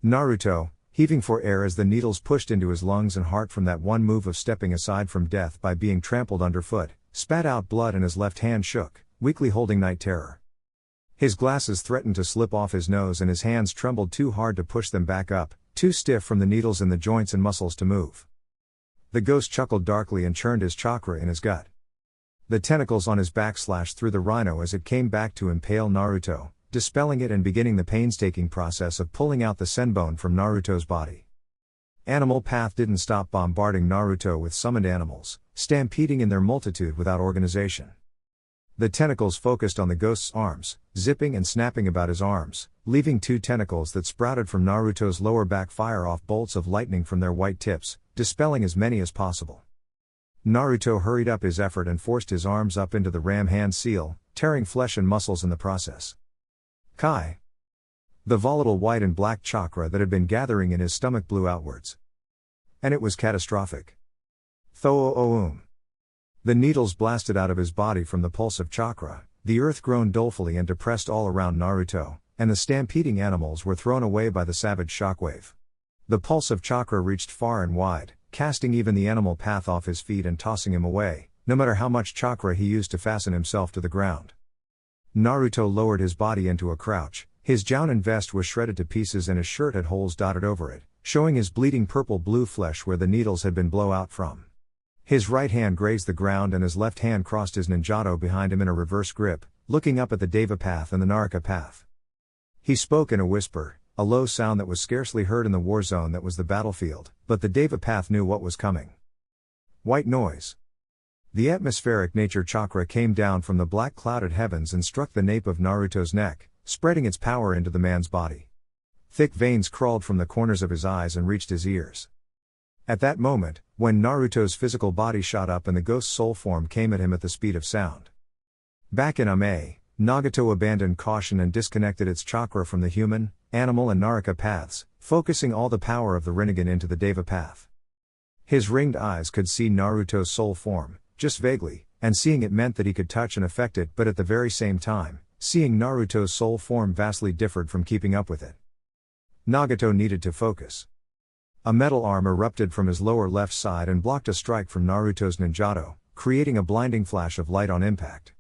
Naruto, heaving for air as the needles pushed into his lungs and heart from that one move of stepping aside from death by being trampled underfoot, spat out blood and his left hand shook, weakly holding Night Terror. His glasses threatened to slip off his nose and his hands trembled too hard to push them back up, too stiff from the needles in the joints and muscles to move. The ghost chuckled darkly and churned his chakra in his gut. The tentacles on his back slashed through the rhino as it came back to impale Naruto, dispelling it and beginning the painstaking process of pulling out the senbon from Naruto's body. Animal Path didn't stop bombarding Naruto with summoned animals, stampeding in their multitude without organization. The tentacles focused on the ghost's arms, zipping and snapping about his arms, leaving 2 tentacles that sprouted from Naruto's lower back fire off bolts of lightning from their white tips, dispelling as many as possible. Naruto hurried up his effort and forced his arms up into the ram hand seal, tearing flesh and muscles in the process. Kai! The volatile white and black chakra that had been gathering in his stomach blew outwards. And it was catastrophic. Tho-o-o-um. The needles blasted out of his body from the pulse of chakra, the earth groaned dolefully and depressed all around Naruto, and the stampeding animals were thrown away by the savage shockwave. The pulse of chakra reached far and wide, casting even the animal path off his feet and tossing him away, no matter how much chakra he used to fasten himself to the ground. Naruto lowered his body into a crouch, his jounin vest was shredded to pieces and his shirt had holes dotted over it, showing his bleeding purple-blue flesh where the needles had been blown out from. His right hand grazed the ground and his left hand crossed his ninjato behind him in a reverse grip, looking up at the Deva path and the Naraka path. He spoke in a whisper, a low sound that was scarcely heard in the war zone that was the battlefield, but the Deva path knew what was coming. White noise. The atmospheric nature chakra came down from the black clouded heavens and struck the nape of Naruto's neck, spreading its power into the man's body. Thick veins crawled from the corners of his eyes and reached his ears. At that moment, when Naruto's physical body shot up and the ghost's soul form came at him at the speed of sound. Back in Ame, Nagato abandoned caution and disconnected its chakra from the human, animal and Naraka paths, focusing all the power of the Rinnegan into the Deva path. His ringed eyes could see Naruto's soul form, just vaguely, and seeing it meant that he could touch and affect it, but at the very same time, seeing Naruto's soul form vastly differed from keeping up with it. Nagato needed to focus. A metal arm erupted from his lower left side and blocked a strike from Naruto's ninjato, creating a blinding flash of light on impact.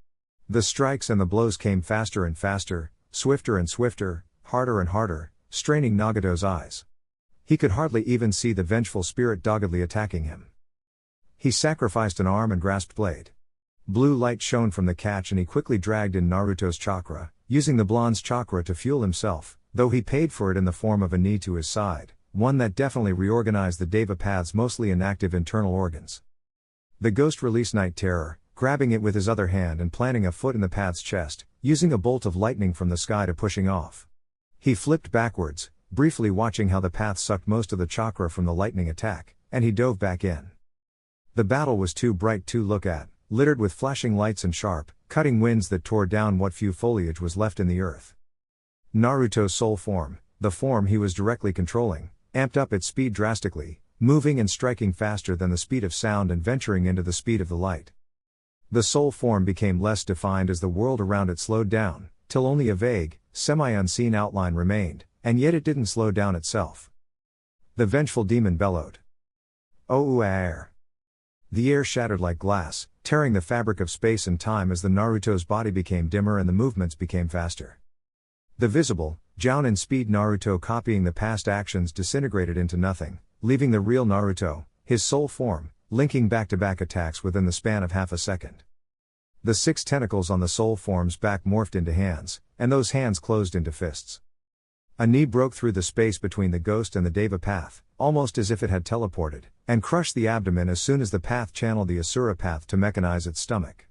The strikes and the blows came faster and faster, swifter and swifter, harder and harder, straining Nagato's eyes. He could hardly even see the vengeful spirit doggedly attacking him. He sacrificed an arm and grasped blade. Blue light shone from the catch and he quickly dragged in Naruto's chakra, using the blonde's chakra to fuel himself, though he paid for it in the form of a knee to his side, one that definitely reorganized the Deva Path's mostly inactive internal organs. The ghost released Night Terror, grabbing it with his other hand and planting a foot in the path's chest, using a bolt of lightning from the sky to pushing off. He flipped backwards, briefly watching how the path sucked most of the chakra from the lightning attack, and he dove back in. The battle was too bright to look at, littered with flashing lights and sharp, cutting winds that tore down what few foliage was left in the earth. Naruto's soul form, the form he was directly controlling, amped up its speed drastically, moving and striking faster than the speed of sound and venturing into the speed of the light. The soul form became less defined as the world around it slowed down, till only a vague, semi-unseen outline remained, and yet it didn't slow down itself. The vengeful demon bellowed. "Oh air!" The air shattered like glass, tearing the fabric of space and time as the Naruto's body became dimmer and the movements became faster. The visible, Jounin speed Naruto copying the past actions disintegrated into nothing, leaving the real Naruto, his soul form, linking back-to-back attacks within the span of half a second. The 6 tentacles on the soul form's back morphed into hands, and those hands closed into fists. A knee broke through the space between the ghost and the Deva path, almost as if it had teleported, and crushed the abdomen as soon as the path channeled the Asura path to mechanize its stomach.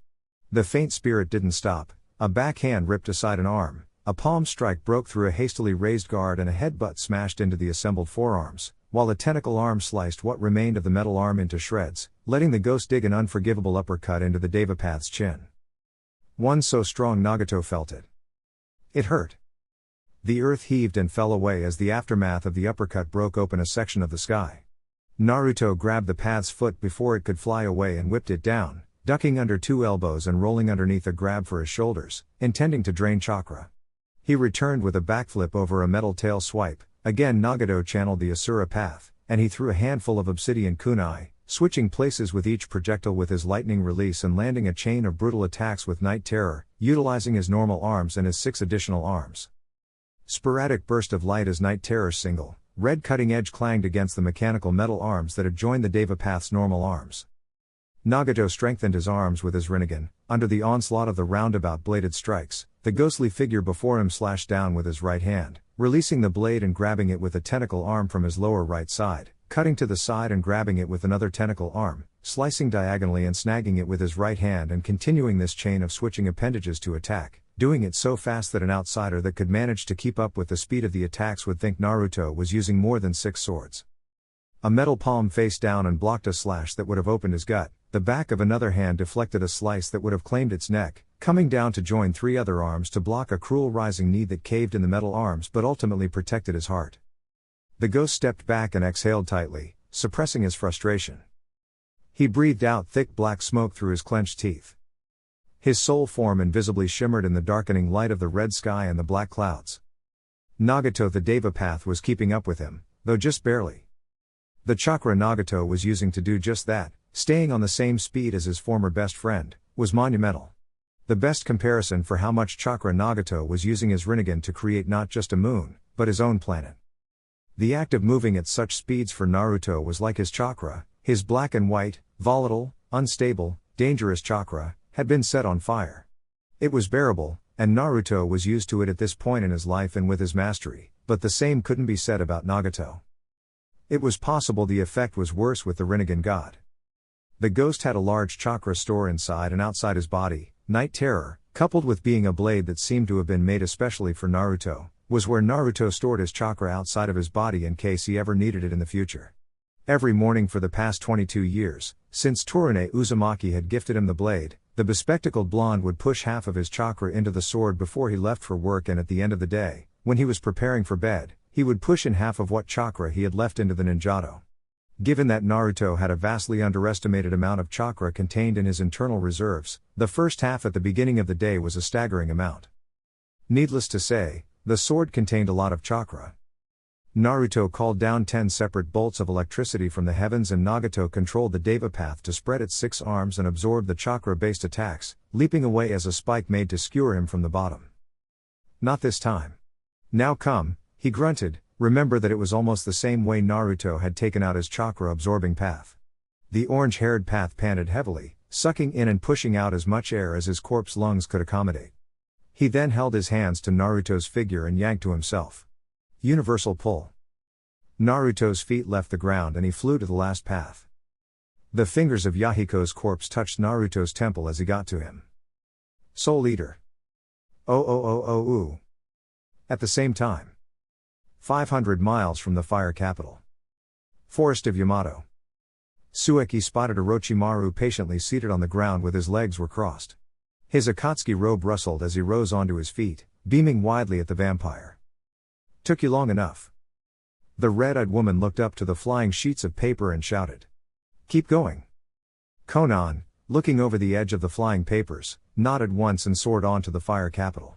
The faint spirit didn't stop, a backhand ripped aside an arm, a palm strike broke through a hastily raised guard and a headbutt smashed into the assembled forearms, while a tentacle arm sliced what remained of the metal arm into shreds, letting the ghost dig an unforgivable uppercut into the Deva path's chin. One so strong Nagato felt it. It hurt. The earth heaved and fell away as the aftermath of the uppercut broke open a section of the sky. Naruto grabbed the path's foot before it could fly away and whipped it down, ducking under 2 elbows and rolling underneath a grab for his shoulders, intending to drain chakra. He returned with a backflip over a metal tail swipe. Again Nagato channeled the Asura path, and he threw a handful of obsidian kunai, switching places with each projectile with his lightning release and landing a chain of brutal attacks with Night Terror, utilizing his normal arms and his 6 additional arms. Sporadic burst of light as Night Terror's single, red cutting edge clanged against the mechanical metal arms that had joined the Deva path's normal arms. Nagato strengthened his arms with his Rinnegan. Under the onslaught of the roundabout bladed strikes, the ghostly figure before him slashed down with his right hand, releasing the blade and grabbing it with a tentacle arm from his lower right side, cutting to the side and grabbing it with another tentacle arm, slicing diagonally and snagging it with his right hand and continuing this chain of switching appendages to attack, doing it so fast that an outsider that could manage to keep up with the speed of the attacks would think Naruto was using more than 6 swords. A metal palm faced down and blocked a slash that would have opened his gut, the back of another hand deflected a slice that would have claimed its neck, coming down to join 3 other arms to block a cruel rising knee that caved in the metal arms but ultimately protected his heart. The ghost stepped back and exhaled tightly, suppressing his frustration. He breathed out thick black smoke through his clenched teeth. His soul form invisibly shimmered in the darkening light of the red sky and the black clouds. Nagato the Deva path was keeping up with him, though just barely. The chakra Nagato was using to do just that, staying on the same speed as his former best friend, was monumental. The best comparison for how much chakra Nagato was using his Rinnegan to create not just a moon, but his own planet. The act of moving at such speeds for Naruto was like his chakra, his black and white, volatile, unstable, dangerous chakra, had been set on fire. It was bearable, and Naruto was used to it at this point in his life and with his mastery, but the same couldn't be said about Nagato. It was possible the effect was worse with the Rinnegan god. The ghost had a large chakra store inside and outside his body. Night Terror, coupled with being a blade that seemed to have been made especially for Naruto, was where Naruto stored his chakra outside of his body in case he ever needed it in the future. Every morning for the past 22 years, since Torune Uzumaki had gifted him the blade, the bespectacled blonde would push half of his chakra into the sword before he left for work, and at the end of the day, when he was preparing for bed, he would push in half of what chakra he had left into the ninjato. Given that Naruto had a vastly underestimated amount of chakra contained in his internal reserves, the first half at the beginning of the day was a staggering amount. Needless to say, the sword contained a lot of chakra. Naruto called down 10 separate bolts of electricity from the heavens, and Nagato controlled the Deva path to spread its 6 arms and absorb the chakra-based attacks, leaping away as a spike made to skewer him from the bottom. Not this time. Now come, he grunted. Remember that it was almost the same way Naruto had taken out his chakra-absorbing path. The orange-haired path panted heavily, sucking in and pushing out as much air as his corpse lungs could accommodate. He then held his hands to Naruto's figure and yanked to himself. Universal pull. Naruto's feet left the ground and he flew to the last path. The fingers of Yahiko's corpse touched Naruto's temple as he got to him. Soul Eater. Oh. At the same time. 500 miles from the fire capital. Forest of Yamato. Suki spotted Orochimaru patiently seated on the ground with his legs were crossed. His Akatsuki robe rustled as he rose onto his feet, beaming widely at the vampire. Took you long enough. The red-eyed woman looked up to the flying sheets of paper and shouted. Keep going. Conan, looking over the edge of the flying papers, nodded once and soared on to the fire capital.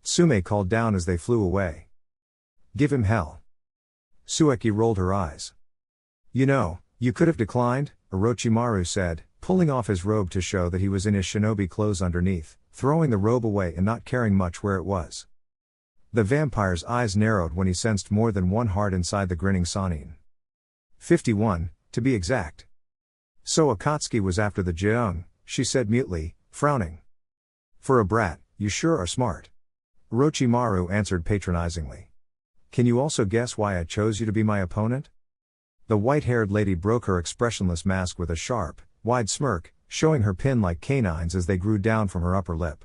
Tsume called down as they flew away. Give him hell. Suki rolled her eyes. You could have declined, Orochimaru said, pulling off his robe to show that he was in his shinobi clothes underneath, throwing the robe away and not caring much where it was. The vampire's eyes narrowed when he sensed more than one heart inside the grinning Sanin. 51, to be exact. So Akatsuki was after the Jeong, she said mutely, frowning. For a brat, you sure are smart. Orochimaru answered patronizingly. Can you also guess why I chose you to be my opponent? The white-haired lady broke her expressionless mask with a sharp, wide smirk, showing her pin-like canines as they grew down from her upper lip.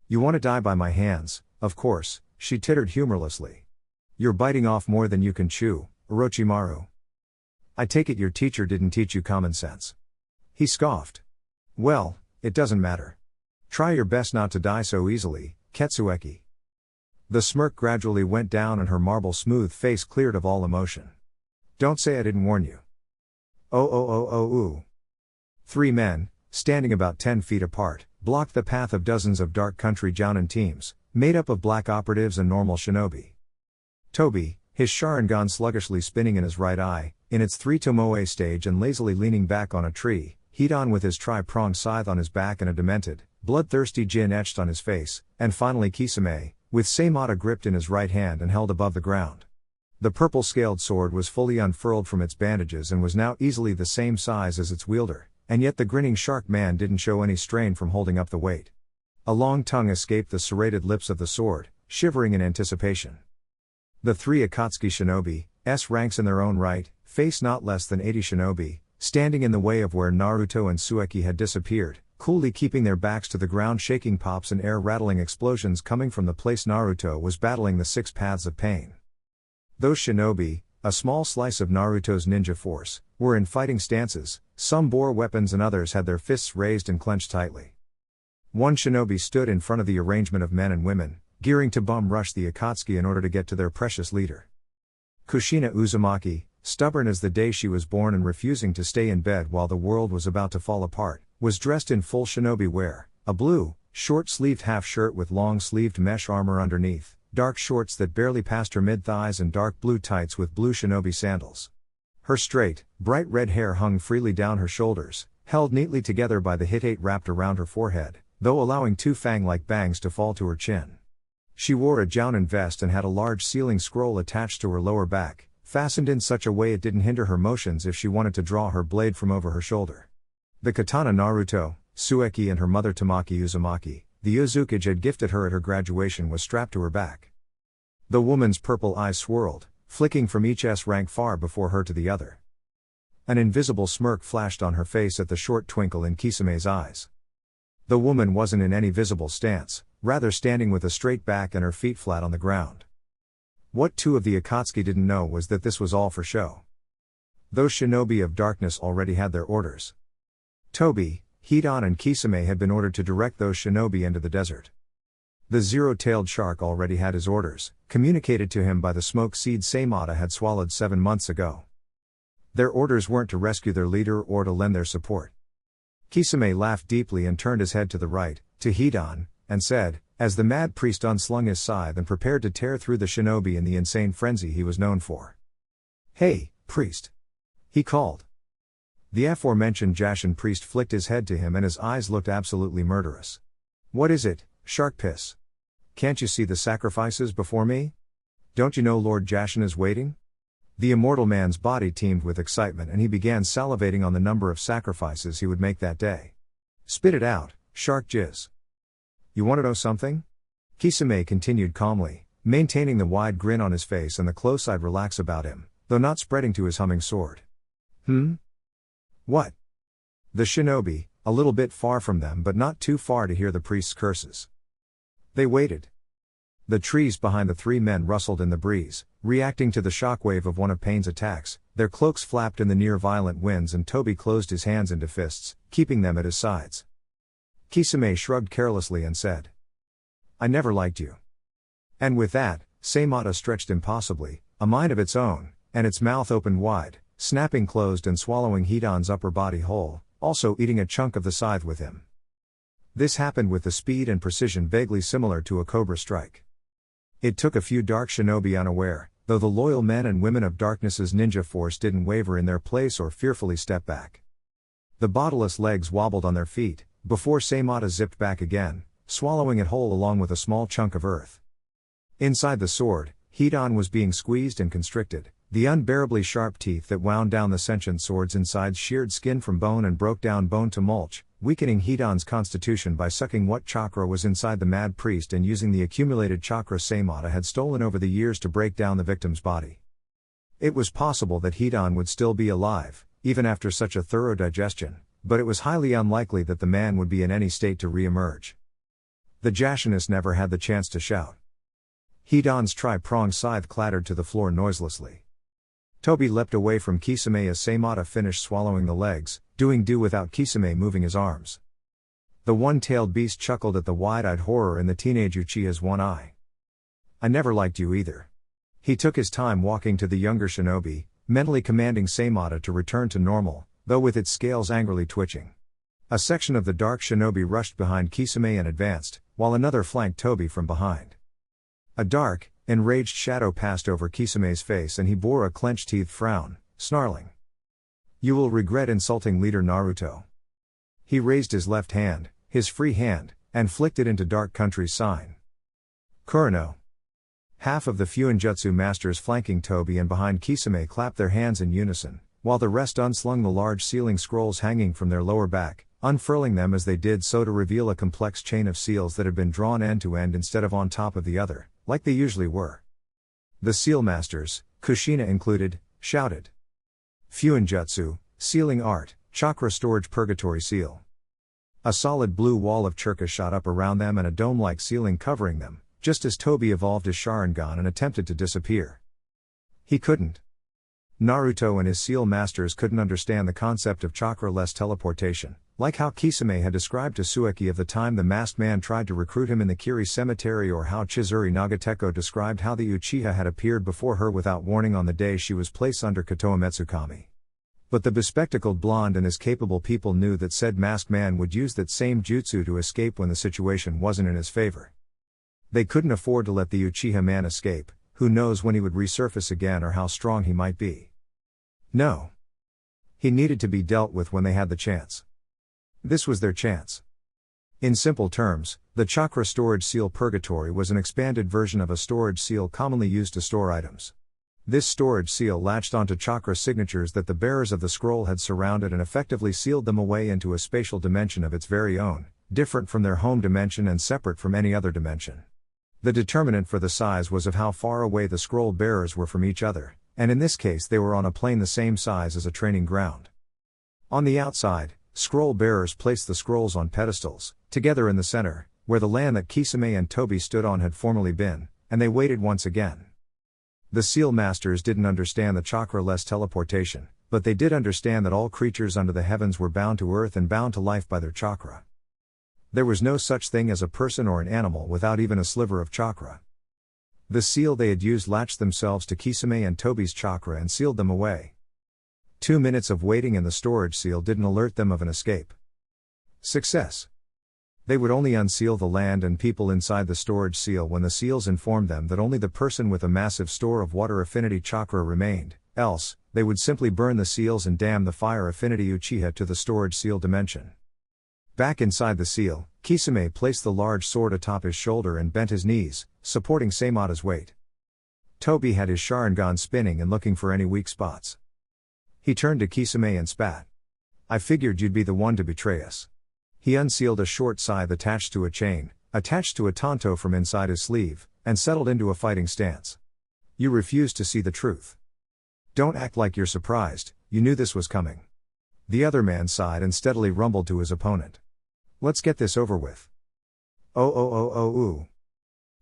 You want to die by my hands, of course, she tittered humorlessly. You're biting off more than you can chew, Orochimaru. I take it your teacher didn't teach you common sense. He scoffed. Well, it doesn't matter. Try your best not to die so easily, Ketsueki. The smirk gradually went down and her marble-smooth face cleared of all emotion. Don't say I didn't warn you. Oh. 3 men, standing about 10 feet apart, blocked the path of dozens of dark country Jounin teams, made up of black operatives and normal shinobi. Toby, his Sharingan sluggishly spinning in his right eye, in its 3 Tomoe stage and lazily leaning back on a tree, Hidan with his tri-pronged scythe on his back and a demented, bloodthirsty Jin etched on his face, and finally Kisame, with Seimata gripped in his right hand and held above the ground. The purple-scaled sword was fully unfurled from its bandages and was now easily the same size as its wielder, and yet the grinning shark man didn't show any strain from holding up the weight. A long tongue escaped the serrated lips of the sword, shivering in anticipation. The 3 Akatsuki shinobi, S ranks in their own right, face not less than 80 shinobi, standing in the way of where Naruto and Suki had disappeared, coolly keeping their backs to the ground, shaking pops and air-rattling explosions coming from the place Naruto was battling the 6 paths of pain. Those shinobi, a small slice of Naruto's ninja force, were in fighting stances, some bore weapons and others had their fists raised and clenched tightly. One shinobi stood in front of the arrangement of men and women, gearing to bum rush the Akatsuki in order to get to their precious leader. Kushina Uzumaki, stubborn as the day she was born and refusing to stay in bed while the world was about to fall apart, was dressed in full shinobi wear, a blue, short-sleeved half-shirt with long-sleeved mesh armor underneath, dark shorts that barely passed her mid-thighs and dark blue tights with blue shinobi sandals. Her straight, bright red hair hung freely down her shoulders, held neatly together by the hitate wrapped around her forehead, though allowing 2 fang-like bangs to fall to her chin. She wore a Jounin vest and had a large sealing scroll attached to her lower back, fastened in such a way it didn't hinder her motions if she wanted to draw her blade from over her shoulder. The katana Naruto, Suki and her mother Tamaki Uzumaki, the Uzukage had gifted her at her graduation, was strapped to her back. The woman's purple eyes swirled, flicking from each S rank far before her to the other. An invisible smirk flashed on her face at the short twinkle in Kisame's eyes. The woman wasn't in any visible stance, rather standing with a straight back and her feet flat on the ground. What 2 of the Akatsuki didn't know was that this was all for show. Those shinobi of darkness already had their orders. Toby, Hidan and Kisame had been ordered to direct those shinobi into the desert. The zero-tailed shark already had his orders, communicated to him by the smoke seed Seimata had swallowed 7 months ago. Their orders weren't to rescue their leader or to lend their support. Kisame laughed deeply and turned his head to the right, to Hidan, and said, as the mad priest unslung his scythe and prepared to tear through the shinobi in the insane frenzy he was known for. "Hey, priest!" he called. The aforementioned Jashin priest flicked his head to him and his eyes looked absolutely murderous. "What is it, shark piss? Can't you see the sacrifices before me? Don't you know Lord Jashin is waiting?" The immortal man's body teemed with excitement and he began salivating on the number of sacrifices he would make that day. "Spit it out, shark jizz. You want to know something?" Kisame continued calmly, maintaining the wide grin on his face and the close-eyed relax about him, though not spreading to his humming sword. What? The shinobi, a little bit far from them but not too far to hear the priest's curses. They waited. The trees behind the three men rustled in the breeze, reacting to the shockwave of one of Pain's attacks. Their cloaks flapped in the near-violent winds and Toby closed his hands into fists, keeping them at his sides. Kisame shrugged carelessly and said, "I never liked you." And with that, Seimata stretched impossibly, a mind of its own, and its mouth opened wide, snapping closed and swallowing Hidan's upper body whole, also eating a chunk of the scythe with him. This happened with the speed and precision vaguely similar to a cobra strike. It took a few dark shinobi unaware, though the loyal men and women of Darkness's ninja force didn't waver in their place or fearfully step back. The bodiless legs wobbled on their feet, before Seimata zipped back again, swallowing it whole along with a small chunk of earth. Inside the sword, Hidan was being squeezed and constricted, the unbearably sharp teeth that wound down the sentient sword's insides sheared skin from bone and broke down bone to mulch, weakening Hidan's constitution by sucking what chakra was inside the mad priest and using the accumulated chakra Seimata had stolen over the years to break down the victim's body. It was possible that Hidan would still be alive, even after such a thorough digestion, but it was highly unlikely that the man would be in any state to re-emerge. The Jashinist never had the chance to shout. Hidan's tri-pronged scythe clattered to the floor noiselessly. Toby leapt away from Kisame as Seimata finished swallowing the legs, doing do without Kisame moving his arms. The one-tailed beast chuckled at the wide-eyed horror in the teenage Uchiha's one eye. "I never liked you either." He took his time walking to the younger shinobi, mentally commanding Seimata to return to normal, though with its scales angrily twitching. A section of the dark shinobi rushed behind Kisame and advanced, while another flanked Toby from behind. A dark, enraged shadow passed over Kisame's face and he bore a clenched-teethed frown, snarling. "You will regret insulting leader Naruto." He raised his left hand, his free hand, and flicked it into Dark Country's sign. Kurano. Half of the Fuinjutsu masters flanking Toby and behind Kisame clapped their hands in unison, while the rest unslung the large sealing scrolls hanging from their lower back, unfurling them as they did so to reveal a complex chain of seals that had been drawn end to end instead of on top of the other, like they usually were. The seal masters, Kushina included, shouted. Fuinjutsu, sealing art, chakra storage purgatory seal. A solid blue wall of churka shot up around them and a dome-like ceiling covering them, just as Toby evolved his Sharingan and attempted to disappear. He couldn't. Naruto and his seal masters couldn't understand the concept of chakra-less teleportation, like how Kisame had described to Suki of the time the masked man tried to recruit him in the Kiri cemetery, or how Chizuri Nagateko described how the Uchiha had appeared before her without warning on the day she was placed under Kotoa Metsukami. But the bespectacled blonde and his capable people knew that said masked man would use that same jutsu to escape when the situation wasn't in his favor. They couldn't afford to let the Uchiha man escape, who knows when he would resurface again or how strong he might be. No. He needed to be dealt with when they had the chance. This was their chance. In simple terms, the chakra storage seal purgatory was an expanded version of a storage seal commonly used to store items. This storage seal latched onto chakra signatures that the bearers of the scroll had surrounded and effectively sealed them away into a spatial dimension of its very own, different from their home dimension and separate from any other dimension. The determinant for the size was of how far away the scroll bearers were from each other, and in this case they were on a plane the same size as a training ground. On the outside, scroll bearers placed the scrolls on pedestals, together in the center, where the land that Kisame and Toby stood on had formerly been, and they waited once again. The seal masters didn't understand the chakra-less teleportation, but they did understand that all creatures under the heavens were bound to earth and bound to life by their chakra. There was no such thing as a person or an animal without even a sliver of chakra. The seal they had used latched themselves to Kisame and Toby's chakra and sealed them away. 2 minutes of waiting and the storage seal didn't alert them of an escape. Success. They would only unseal the land and people inside the storage seal when the seals informed them that only the person with a massive store of water affinity chakra remained, else, they would simply burn the seals and damn the fire affinity Uchiha to the storage seal dimension. Back inside the seal, Kisame placed the large sword atop his shoulder and bent his knees, supporting Seimata's weight. Tobi had his Sharingan spinning and looking for any weak spots. He turned to Kisame and spat. I figured you'd be the one to betray us. He unsealed a short scythe attached to a chain, attached to a tanto from inside his sleeve, and settled into a fighting stance. You refused to see the truth. Don't act like you're surprised, you knew this was coming. The other man sighed and steadily rumbled to his opponent. Let's get this over with. Oh.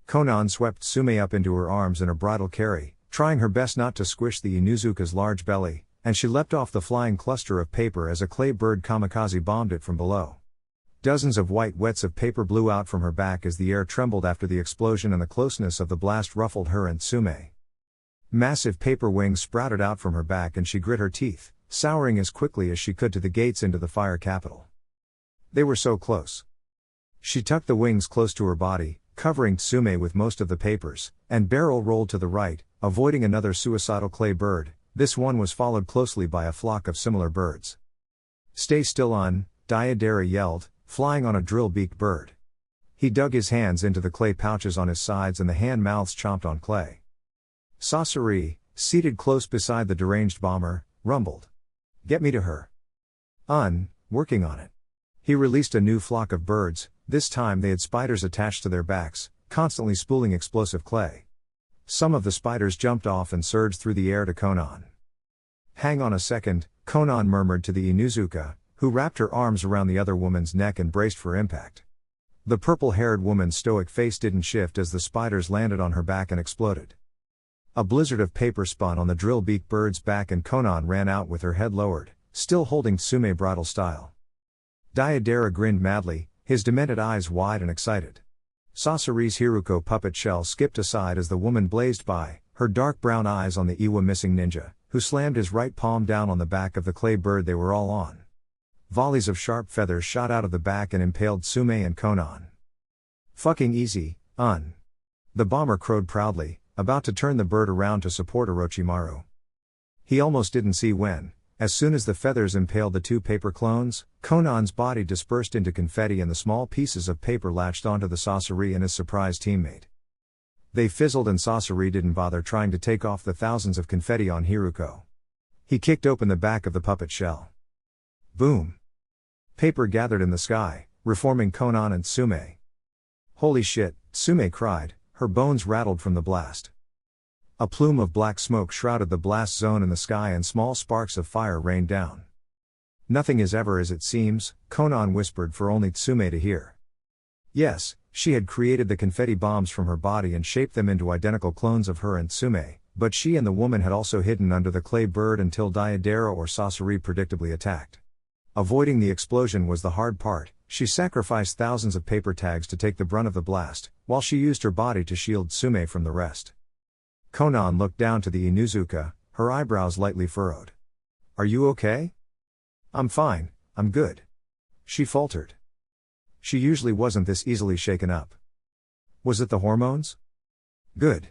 Conan swept Sume up into her arms in a bridal carry, trying her best not to squish the Inuzuka's large belly, and she leapt off the flying cluster of paper as a clay bird kamikaze bombed it from below. Dozens of white wets of paper blew out from her back as the air trembled after the explosion and the closeness of the blast ruffled her and Sume. Massive paper wings sprouted out from her back and she grit her teeth, souring as quickly as she could to the gates into the fire capital. They were so close. She tucked the wings close to her body, covering Tsume with most of the papers, and barrel rolled to the right, avoiding another suicidal clay bird. This one was followed closely by a flock of similar birds. Stay still on, Diadera yelled, flying on a drill-beaked bird. He dug his hands into the clay pouches on his sides and the hand mouths chomped on clay. Sasori, seated close beside the deranged bomber, rumbled. Get me to her. Working on it. He released a new flock of birds. This time they had spiders attached to their backs, constantly spooling explosive clay. Some of the spiders jumped off and surged through the air to Conan. Hang on a second, Conan murmured to the Inuzuka, who wrapped her arms around the other woman's neck and braced for impact. The purple-haired woman's stoic face didn't shift as the spiders landed on her back and exploded. A blizzard of paper spun on the drill-beaked bird's back and Conan ran out with her head lowered, still holding Tsume bridal style. Diadera grinned madly, his demented eyes wide and excited. Sasori's Hiruko puppet shell skipped aside as the woman blazed by, her dark brown eyes on the Iwa missing ninja, who slammed his right palm down on the back of the clay bird they were all on. Volleys of sharp feathers shot out of the back and impaled Tsume and Conan. Fucking easy, The bomber crowed proudly, about to turn the bird around to support Orochimaru. He almost didn't see when, as soon as the feathers impaled the two paper clones, Conan's body dispersed into confetti and the small pieces of paper latched onto the Sasori and his surprised teammate. They fizzled and Sasori didn't bother trying to take off the thousands of confetti on Hiruko. He kicked open the back of the puppet shell. Boom! Paper gathered in the sky, reforming Conan and Tsume. Holy shit, Tsume cried, her bones rattled from the blast. A plume of black smoke shrouded the blast zone in the sky and small sparks of fire rained down. Nothing is ever as it seems, Conan whispered for only Tsume to hear. Yes, she had created the confetti bombs from her body and shaped them into identical clones of her and Tsume, but she and the woman had also hidden under the clay bird until Diadera or Sasori predictably attacked. Avoiding the explosion was the hard part. She sacrificed thousands of paper tags to take the brunt of the blast, while she used her body to shield Tsume from the rest. Conan looked down to the Inuzuka, her eyebrows lightly furrowed. Are you okay? I'm fine, I'm good. She faltered. She usually wasn't this easily shaken up. Was it the hormones? Good.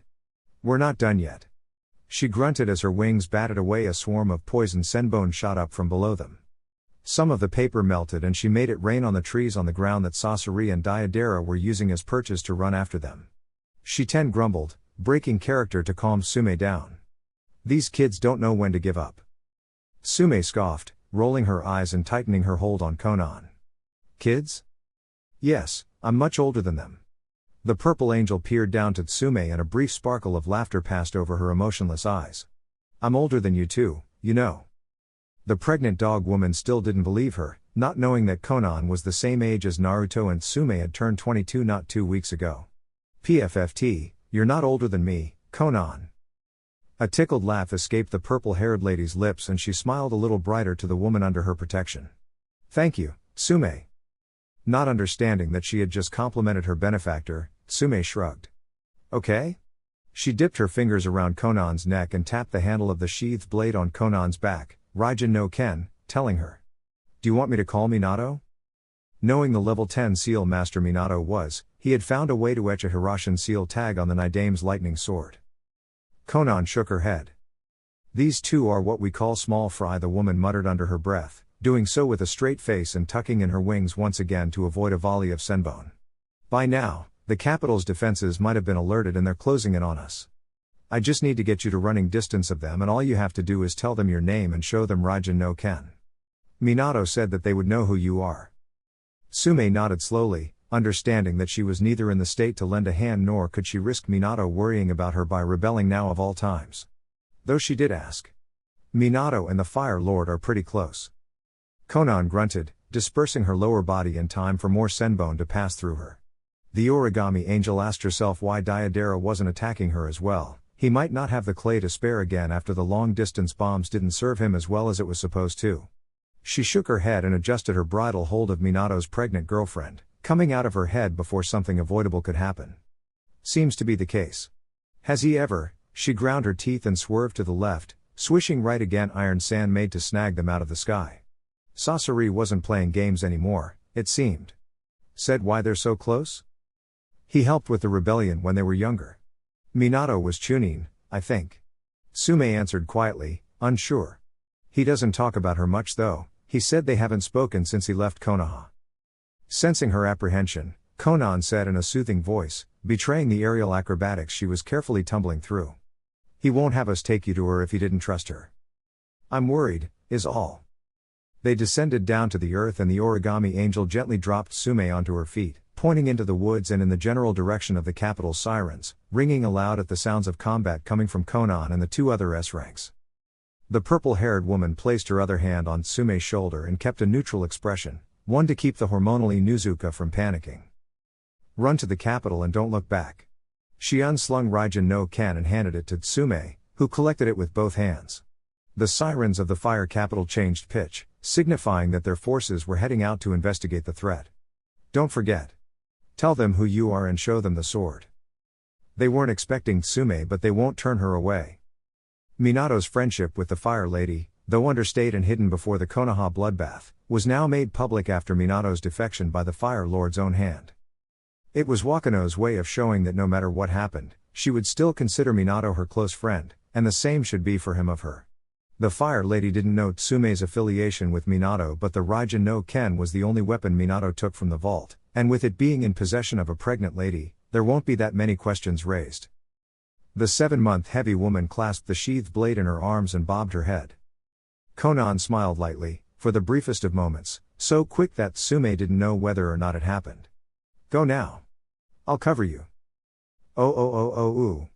We're not done yet. She grunted as her wings batted away a swarm of poison senbone shot up from below them. Some of the paper melted and she made it rain on the trees on the ground that Sasori and Diadera were using as perches to run after them. Shiten grumbled, breaking character to calm Tsume down. These kids don't know when to give up. Tsume scoffed, rolling her eyes and tightening her hold on Conan. Kids? Yes, I'm much older than them. The purple angel peered down to Tsume and a brief sparkle of laughter passed over her emotionless eyes. I'm older than you too, you know. The pregnant dog woman still didn't believe her, not knowing that Conan was the same age as Naruto and Tsume had turned 22 not 2 weeks ago. PFFT, you're not older than me, Conan. A tickled laugh escaped the purple-haired lady's lips and she smiled a little brighter to the woman under her protection. Thank you, Tsume. Not understanding that she had just complimented her benefactor, Tsume shrugged. Okay? She dipped her fingers around Conan's neck and tapped the handle of the sheathed blade on Conan's back, Raijin no Ken, telling her. Do you want me to call Minato? Knowing the level 10 seal master Minato was, he had found a way to etch a Hirashin seal tag on the Nidame's lightning sword. Conan shook her head. These two are what we call small fry, the woman muttered under her breath, doing so with a straight face and tucking in her wings once again to avoid a volley of senbon. By now, the capital's defenses might have been alerted and they're closing in on us. I just need to get you to running distance of them, and all you have to do is tell them your name and show them Raijin no Ken. Minato said that they would know who you are. Tsume nodded slowly, understanding that she was neither in the state to lend a hand nor could she risk Minato worrying about her by rebelling now of all times. Though she did ask. Minato and the Fire Lord are pretty close. Conan grunted, dispersing her lower body in time for more senbon to pass through her. The origami angel asked herself why Diadera wasn't attacking her as well. He might not have the clay to spare again after the long-distance bombs didn't serve him as well as it was supposed to. She shook her head and adjusted her bridle hold of Minato's pregnant girlfriend, coming out of her head before something avoidable could happen. Seems to be the case. Has he ever? She ground her teeth and swerved to the left, swishing right again, iron sand made to snag them out of the sky. Sasori wasn't playing games anymore, it seemed. Said why they're so close? He helped with the rebellion when they were younger. Minato was Chunin, I think. Tsume answered quietly, unsure. He doesn't talk about her much though. He said they haven't spoken since he left Konoha. Sensing her apprehension, Conan said in a soothing voice, betraying the aerial acrobatics she was carefully tumbling through. He won't have us take you to her if he didn't trust her. I'm worried, is all. They descended down to the earth and the origami angel gently dropped Tsume onto her feet, pointing into the woods and in the general direction of the capital's sirens, ringing aloud at the sounds of combat coming from Conan and the two other S-ranks. The purple-haired woman placed her other hand on Tsume's shoulder and kept a neutral expression, one to keep the hormonal Inuzuka from panicking. Run to the capital and don't look back. She unslung Raijin no Ken and handed it to Tsume, who collected it with both hands. The sirens of the fire capital changed pitch, signifying that their forces were heading out to investigate the threat. Don't forget. Tell them who you are and show them the sword. They weren't expecting Tsume, but they won't turn her away. Minato's friendship with the Fire Lady, though understated and hidden before the Konoha bloodbath, was now made public after Minato's defection by the Fire Lord's own hand. It was Wakano's way of showing that no matter what happened, she would still consider Minato her close friend, and the same should be for him of her. The Fire Lady didn't know Tsume's affiliation with Minato, but the Raijin no Ken was the only weapon Minato took from the vault, and with it being in possession of a pregnant lady, there won't be that many questions raised. The 7-month heavy woman clasped the sheathed blade in her arms and bobbed her head. Conan smiled lightly, for the briefest of moments, so quick that Tsume didn't know whether or not it happened. Go now. I'll cover you. Oh.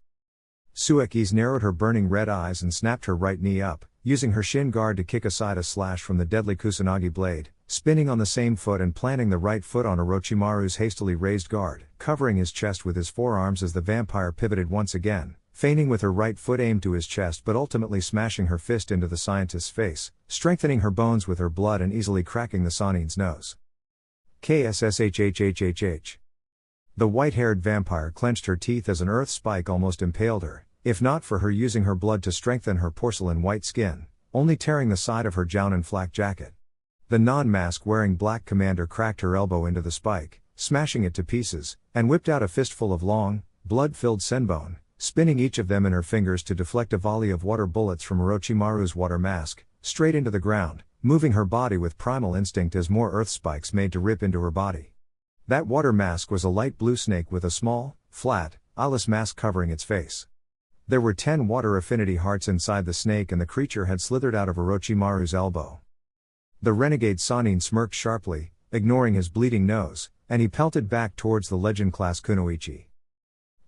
Sueki's narrowed her burning red eyes and snapped her right knee up, using her shin guard to kick aside a slash from the deadly Kusanagi blade, spinning on the same foot and planting the right foot on Orochimaru's hastily raised guard, covering his chest with his forearms as the vampire pivoted once again, feigning with her right foot aimed to his chest but ultimately smashing her fist into the scientist's face, strengthening her bones with her blood and easily cracking the Sanin's nose. KSSHHHHH. The white-haired vampire clenched her teeth as an earth spike almost impaled her, if not for her using her blood to strengthen her porcelain white skin, only tearing the side of her Jounin flak jacket. The non-mask-wearing black commander cracked her elbow into the spike, smashing it to pieces, and whipped out a fistful of long, blood-filled senbon, spinning each of them in her fingers to deflect a volley of water bullets from Orochimaru's water mask, straight into the ground, moving her body with primal instinct as more earth spikes made to rip into her body. That water mask was a light blue snake with a small, flat, eyeless mask covering its face. There were 10 water affinity hearts inside the snake and the creature had slithered out of Orochimaru's elbow. The renegade Sanin smirked sharply, ignoring his bleeding nose, and he pelted back towards the legend-class Kunoichi.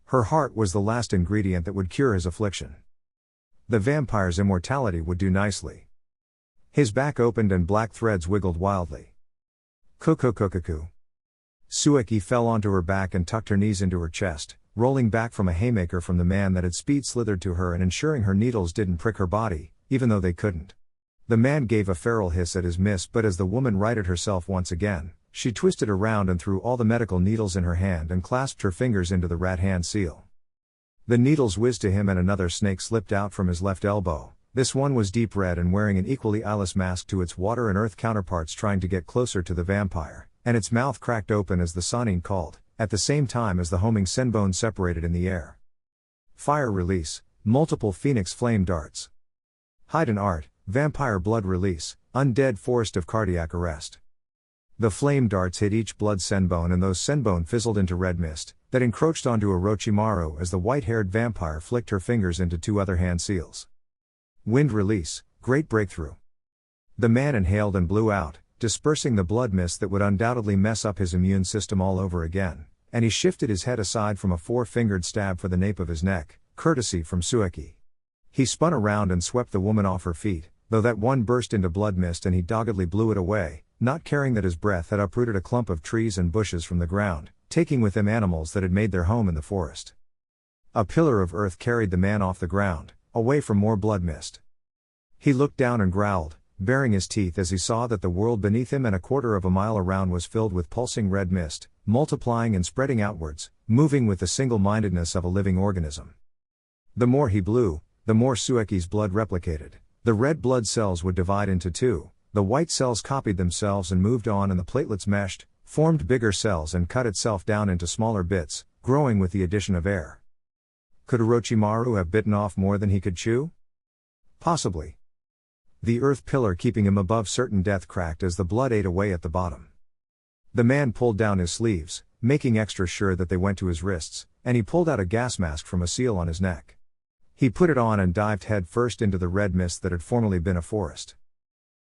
Her heart was the last ingredient that would cure his affliction. The vampire's immortality would do nicely. His back opened and black threads wiggled wildly. Kukukukuku. Sueki fell onto her back and tucked her knees into her chest, rolling back from a haymaker from the man that had speed slithered to her and ensuring her needles didn't prick her body, even though they couldn't. The man gave a feral hiss at his miss, but as the woman righted herself once again, she twisted around and threw all the medical needles in her hand and clasped her fingers into the rat hand seal. The needles whizzed to him and another snake slipped out from his left elbow. This one was deep red and wearing an equally eyeless mask to its water and earth counterparts, trying to get closer to the vampire, and its mouth cracked open as the Sanin called, at the same time as the homing senbone separated in the air. Fire release, multiple phoenix flame darts. Hide and art, vampire blood release, undead forest of cardiac arrest. The flame darts hit each blood senbone and those senbone fizzled into red mist, that encroached onto Orochimaru as the white-haired vampire flicked her fingers into two other hand seals. Wind release, great breakthrough. The man inhaled and blew out, dispersing the blood mist that would undoubtedly mess up his immune system all over again, and he shifted his head aside from a four-fingered stab for the nape of his neck, courtesy from Suki. He spun around and swept the woman off her feet, though that one burst into blood mist and he doggedly blew it away, not caring that his breath had uprooted a clump of trees and bushes from the ground, taking with him animals that had made their home in the forest. A pillar of earth carried the man off the ground, away from more blood mist. He looked down and growled, baring his teeth as he saw that the world beneath him and a quarter of a mile around was filled with pulsing red mist, multiplying and spreading outwards, moving with the single-mindedness of a living organism. The more he blew, the more Suki's blood replicated. The red blood cells would divide into two, the white cells copied themselves and moved on, and the platelets meshed, formed bigger cells and cut itself down into smaller bits, growing with the addition of air. Could Orochimaru have bitten off more than he could chew? Possibly. The earth pillar keeping him above certain death cracked as the blood ate away at the bottom. The man pulled down his sleeves, making extra sure that they went to his wrists, and he pulled out a gas mask from a seal on his neck. He put it on and dived head first into the red mist that had formerly been a forest.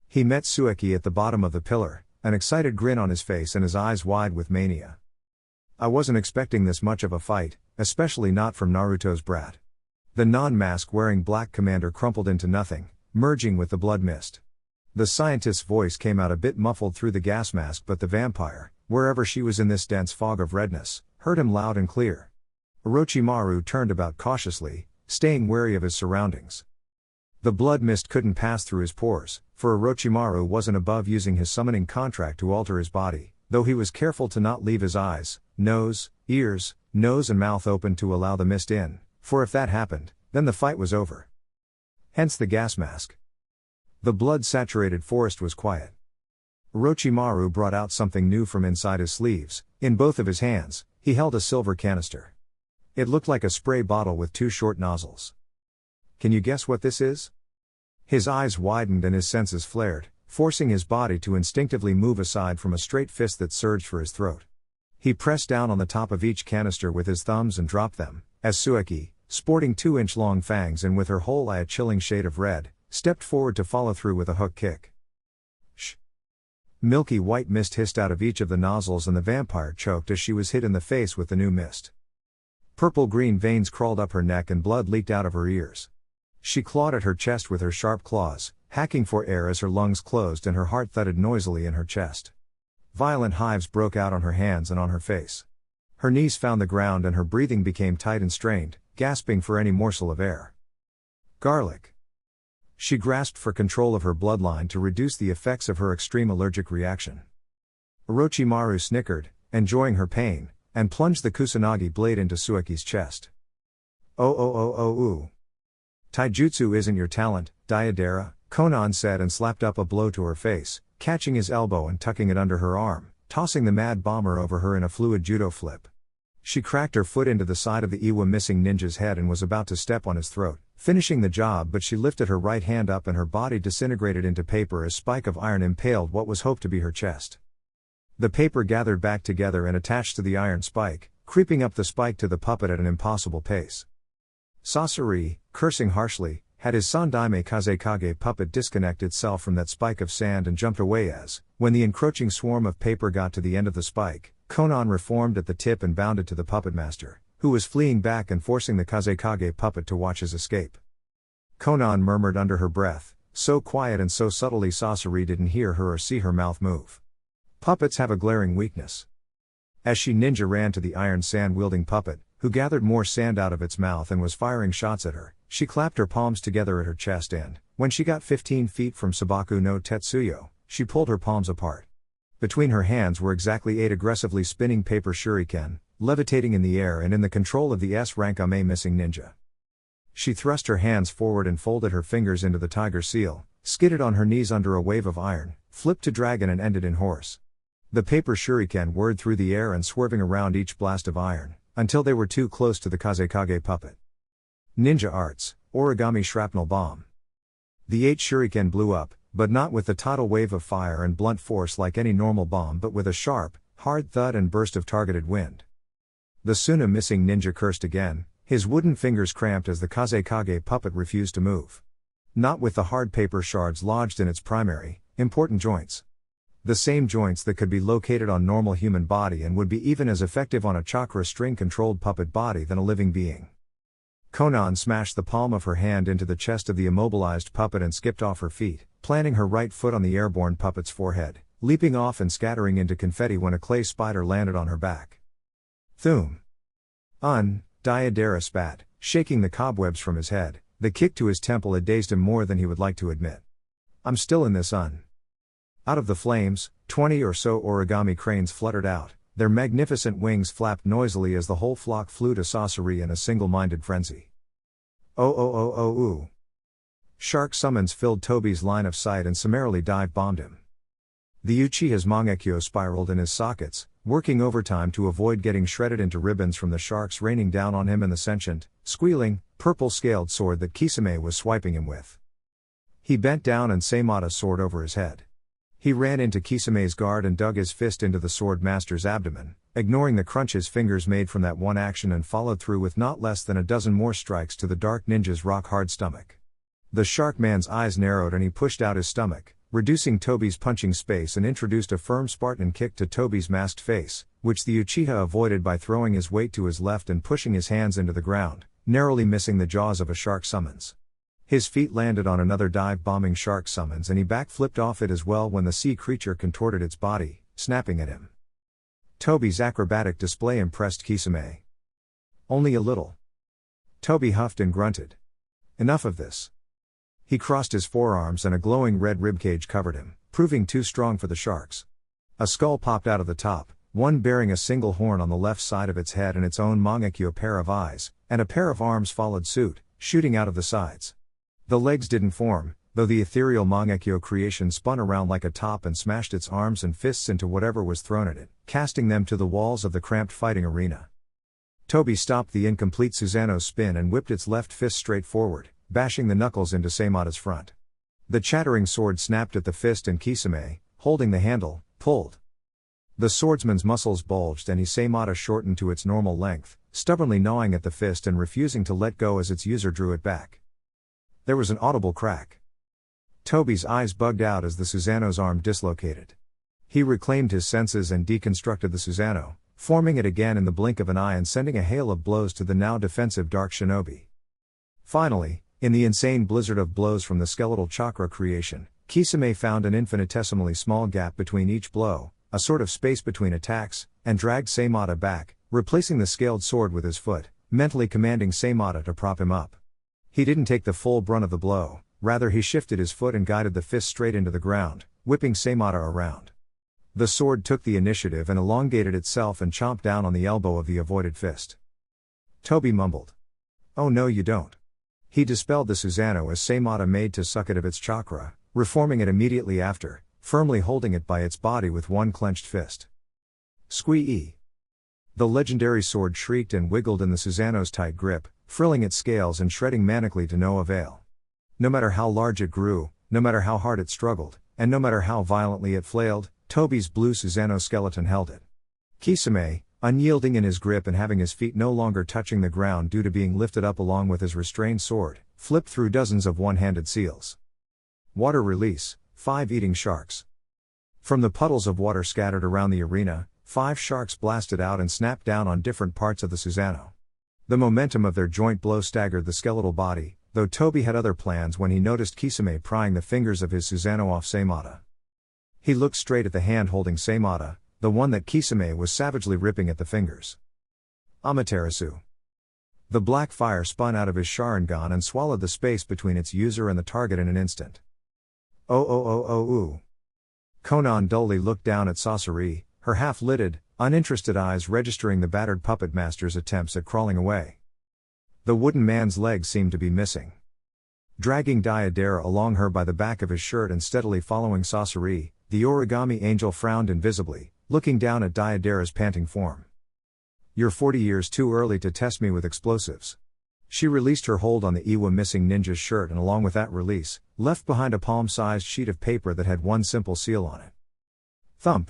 He met Suki at the bottom of the pillar, an excited grin on his face and his eyes wide with mania. I wasn't expecting this much of a fight, especially not from Naruto's brat. The non-mask-wearing black commander crumpled into nothing, merging with the blood mist. The scientist's voice came out a bit muffled through the gas mask, but the vampire, wherever she was in this dense fog of redness, heard him loud and clear. Orochimaru turned about cautiously, staying wary of his surroundings. The blood mist couldn't pass through his pores, for Orochimaru wasn't above using his summoning contract to alter his body, though he was careful to not leave his eyes, nose, ears, nose and mouth open to allow the mist in, for if that happened, then the fight was over. Hence the gas mask. The blood-saturated forest was quiet. Orochimaru brought out something new from inside his sleeves. In both of his hands, he held a silver canister. It looked like a spray bottle with two short nozzles. Can you guess what this is? His eyes widened and his senses flared, forcing his body to instinctively move aside from a straight fist that surged for his throat. He pressed down on the top of each canister with his thumbs and dropped them, as Suki, sporting 2-inch-long fangs and with her whole eye a chilling shade of red, stepped forward to follow through with a hook kick. Shh! Milky white mist hissed out of each of the nozzles and the vampire choked as she was hit in the face with the new mist. Purple-green veins crawled up her neck and blood leaked out of her ears. She clawed at her chest with her sharp claws, hacking for air as her lungs closed and her heart thudded noisily in her chest. Violent hives broke out on her hands and on her face. Her knees found the ground and her breathing became tight and strained, gasping for any morsel of air. Garlic. She grasped for control of her bloodline to reduce the effects of her extreme allergic reaction. Orochimaru snickered, enjoying her pain, and plunged the kusanagi blade into Suki's chest. Oh. Taijutsu isn't your talent, Diadera, Conan said and slapped up a blow to her face, catching his elbow and tucking it under her arm, tossing the mad bomber over her in a fluid judo flip. She cracked her foot into the side of the Iwa missing ninja's head and was about to step on his throat, finishing the job, but she lifted her right hand up and her body disintegrated into paper as spike of iron impaled what was hoped to be her chest. The paper gathered back together and attached to the iron spike, creeping up the spike to the puppet at an impossible pace. Sasori, cursing harshly, had his Sandaime Kazekage puppet disconnect itself from that spike of sand and jumped away as, when the encroaching swarm of paper got to the end of the spike, Conan reformed at the tip and bounded to the puppet master, who was fleeing back and forcing the Kazekage puppet to watch his escape. Conan murmured under her breath, so quiet and so subtly Sasori didn't hear her or see her mouth move. Puppets have a glaring weakness. As she ninja ran to the iron sand-wielding puppet, who gathered more sand out of its mouth and was firing shots at her, she clapped her palms together at her chest and, when she got 15 feet from Sabaku no Tetsuyo, she pulled her palms apart. Between her hands were exactly 8 aggressively spinning paper shuriken, levitating in the air and in the control of the S-rank Ame missing ninja. She thrust her hands forward and folded her fingers into the tiger seal, skidded on her knees under a wave of iron, flipped to dragon and ended in horse. The paper shuriken whirred through the air and swerving around each blast of iron, until they were too close to the Kazekage puppet. Ninja arts, origami shrapnel bomb. The 8 shuriken blew up, but not with the tidal wave of fire and blunt force like any normal bomb, but with a sharp, hard thud and burst of targeted wind. The Suna missing ninja cursed again, his wooden fingers cramped as the Kazekage puppet refused to move. Not with the hard paper shards lodged in its primary, important joints. The same joints that could be located on normal human body and would be even as effective on a chakra string-controlled puppet body than a living being. Conan smashed the palm of her hand into the chest of the immobilized puppet and skipped off her feet, planting her right foot on the airborne puppet's forehead, leaping off and scattering into confetti when a clay spider landed on her back. Thum. Diadera spat, shaking the cobwebs from his head. The kick to his temple had dazed him more than he would like to admit. I'm still in this. Out of the flames, 20 or so origami cranes fluttered out, their magnificent wings flapped noisily as the whole flock flew to Sasori in a single-minded frenzy. Ooh. Shark summons filled Tobi's line of sight and summarily dive-bombed him. The Uchiha's Mangekyo spiraled in his sockets, working overtime to avoid getting shredded into ribbons from the sharks raining down on him and the sentient, squealing, purple-scaled sword that Kisame was swiping him with. He bent down and Seimata's sword over his head. He ran into Kisame's guard and dug his fist into the sword master's abdomen, ignoring the crunch his fingers made from that one action, and followed through with not less than a dozen more strikes to the dark ninja's rock-hard stomach. The shark man's eyes narrowed and he pushed out his stomach, reducing Tobi's punching space, and introduced a firm Spartan kick to Tobi's masked face, which the Uchiha avoided by throwing his weight to his left and pushing his hands into the ground, narrowly missing the jaws of a shark summons. His feet landed on another dive-bombing shark summons and he backflipped off it as well when the sea creature contorted its body, snapping at him. Tobi's acrobatic display impressed Kisame. Only a little. Tobi huffed and grunted. Enough of this. He crossed his forearms and a glowing red ribcage covered him, proving too strong for the sharks. A skull popped out of the top, one bearing a single horn on the left side of its head and its own Mangekyo pair of eyes, and a pair of arms followed suit, shooting out of the sides. The legs didn't form, though the ethereal Mangekyo creation spun around like a top and smashed its arms and fists into whatever was thrown at it, casting them to the walls of the cramped fighting arena. Tobi stopped the incomplete Susanoo's spin and whipped its left fist straight forward, bashing the knuckles into Seimata's front. The chattering sword snapped at the fist and Kisame, holding the handle, pulled. The swordsman's muscles bulged and Seimata shortened to its normal length, stubbornly gnawing at the fist and refusing to let go as its user drew it back. There was an audible crack. Tobi's eyes bugged out as the Susanoo's arm dislocated. He reclaimed his senses and deconstructed the Susanoo, forming it again in the blink of an eye and sending a hail of blows to the now defensive dark shinobi. Finally, in the insane blizzard of blows from the skeletal chakra creation, Kisame found an infinitesimally small gap between each blow, a sort of space between attacks, and dragged Seimata back, replacing the scaled sword with his foot, mentally commanding Seimata to prop him up. He didn't take the full brunt of the blow, rather he shifted his foot and guided the fist straight into the ground, whipping Seimata around. The sword took the initiative and elongated itself and chomped down on the elbow of the avoided fist. Tobi mumbled. Oh no you don't. He dispelled the Susanoo as Seimata made to suck it of its chakra, reforming it immediately after, firmly holding it by its body with one clenched fist. Squee-ee. The legendary sword shrieked and wiggled in the Susanoo's tight grip, frilling its scales and shredding manically to no avail. No matter how large it grew, no matter how hard it struggled, and no matter how violently it flailed, Tobi's blue Susanoo skeleton held it. Kisame, unyielding in his grip and having his feet no longer touching the ground due to being lifted up along with his restrained sword, flipped through dozens of one-handed seals. Water release, 5 eating sharks. From the puddles of water scattered around the arena, 5 sharks blasted out and snapped down on different parts of the Susanoo. The momentum of their joint blow staggered the skeletal body, though Tobi had other plans when he noticed Kisame prying the fingers of his Susanoo off Seimata. He looked straight at the hand holding Seimata, the one that Kisame was savagely ripping at the fingers. Amaterasu. The black fire spun out of his Sharingan and swallowed the space between its user and the target in an instant. Ooh. Conan dully looked down at Sasori, her half-lidded, uninterested eyes registering the battered puppet master's attempts at crawling away. The wooden man's legs seemed to be missing. Dragging Diadera along her by the back of his shirt and steadily following Sasori, the origami angel frowned invisibly, looking down at Deidara's panting form. "You're 40 years too early to test me with explosives." She released her hold on the Iwa missing ninja's shirt and along with that release, left behind a palm-sized sheet of paper that had one simple seal on it. Thump.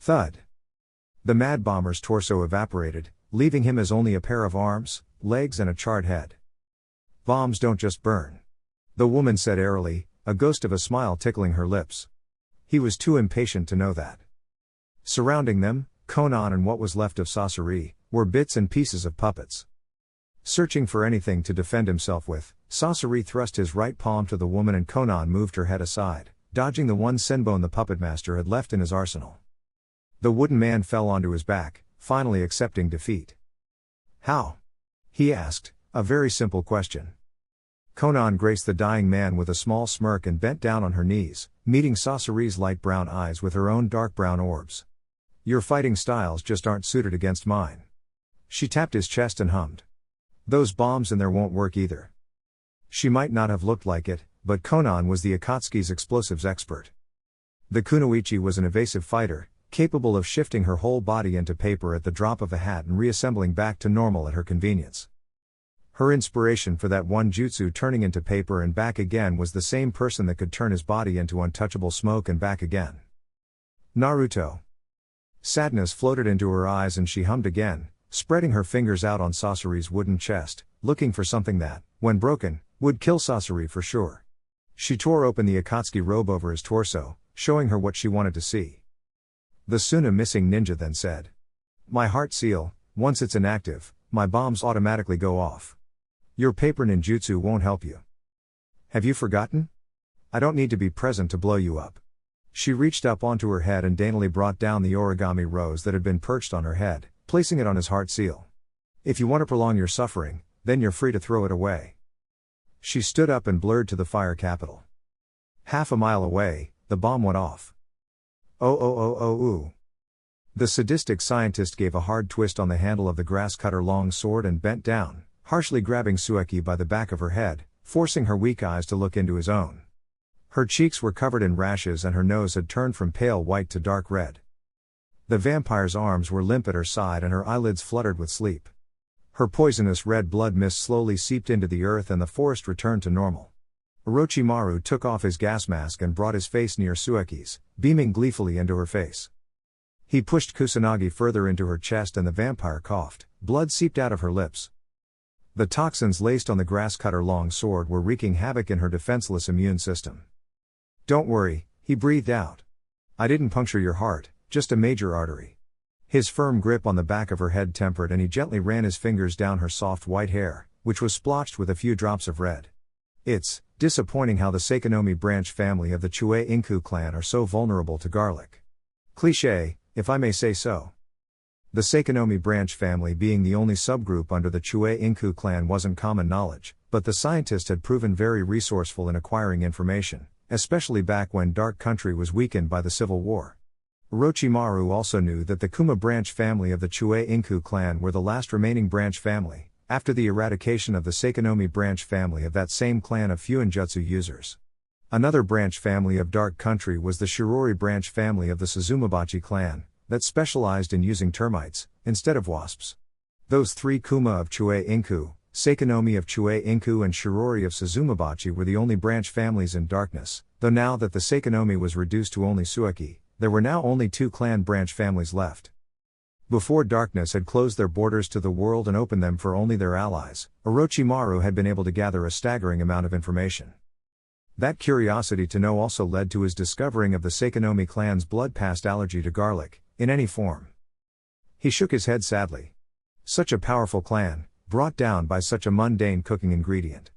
Thud. The mad bomber's torso evaporated, leaving him as only a pair of arms, legs and a charred head. "Bombs don't just burn," the woman said airily, a ghost of a smile tickling her lips. He was too impatient to know that. Surrounding them, Conan and what was left of Sasori, were bits and pieces of puppets. Searching for anything to defend himself with, Sasori thrust his right palm to the woman and Conan moved her head aside, dodging the one senbone the puppet master had left in his arsenal. The wooden man fell onto his back, finally accepting defeat. "How?" he asked, a very simple question. Conan graced the dying man with a small smirk and bent down on her knees, meeting Sasori's light brown eyes with her own dark brown orbs. "Your fighting styles just aren't suited against mine." She tapped his chest and hummed. "Those bombs in there won't work either." She might not have looked like it, but Conan was the Akatsuki's explosives expert. The kunoichi was an evasive fighter, capable of shifting her whole body into paper at the drop of a hat and reassembling back to normal at her convenience. Her inspiration for that one jutsu turning into paper and back again was the same person that could turn his body into untouchable smoke and back again. Naruto. Sadness floated into her eyes and she hummed again, spreading her fingers out on Sasori's wooden chest, looking for something that, when broken, would kill Sasori for sure. She tore open the Akatsuki robe over his torso, showing her what she wanted to see. The Suna missing ninja then said, "My heart seal, once it's inactive, my bombs automatically go off. Your paper ninjutsu won't help you. Have you forgotten? I don't need to be present to blow you up." She reached up onto her head and daintily brought down the origami rose that had been perched on her head, placing it on his heart seal. "If you want to prolong your suffering, then you're free to throw it away." She stood up and blurred to the fire capital. Half a mile away, the bomb went off. Ooh. The sadistic scientist gave a hard twist on the handle of the grass cutter long sword and bent down, harshly grabbing Suki by the back of her head, forcing her weak eyes to look into his own. Her cheeks were covered in rashes and her nose had turned from pale white to dark red. The vampire's arms were limp at her side and her eyelids fluttered with sleep. Her poisonous red blood mist slowly seeped into the earth and the forest returned to normal. Orochimaru took off his gas mask and brought his face near Suki's, beaming gleefully into her face. He pushed Kusanagi further into her chest and the vampire coughed, blood seeped out of her lips. The toxins laced on the grass cutter long sword were wreaking havoc in her defenseless immune system. "Don't worry," he breathed out. "I didn't puncture your heart, just a major artery." His firm grip on the back of her head tempered and he gently ran his fingers down her soft white hair, which was splotched with a few drops of red. "It's disappointing how the Seikonomi branch family of the Chue Inku clan are so vulnerable to garlic. Cliché, if I may say so." The Seikonomi branch family being the only subgroup under the Chue Inku clan wasn't common knowledge, but the scientist had proven very resourceful in acquiring information, especially back when Dark Country was weakened by the Civil War. Orochimaru also knew that the Kuma branch family of the Chue Inku clan were the last remaining branch family, after the eradication of the Seikonomi branch family of that same clan of Fuinjutsu users. Another branch family of Dark Country was the Shirori branch family of the Suzumabachi clan, that specialized in using termites, instead of wasps. Those three Kuma of Chue Inku, Seikonomi of Chue Inku and Shirori of Suzumabachi were the only branch families in darkness, though now that the Seikonomi was reduced to only Suki, there were now only two clan branch families left. Before darkness had closed their borders to the world and opened them for only their allies, Orochimaru had been able to gather a staggering amount of information. That curiosity to know also led to his discovering of the Seikonomi clan's blood past allergy to garlic, in any form. He shook his head sadly. Such a powerful clan, brought down by such a mundane cooking ingredient.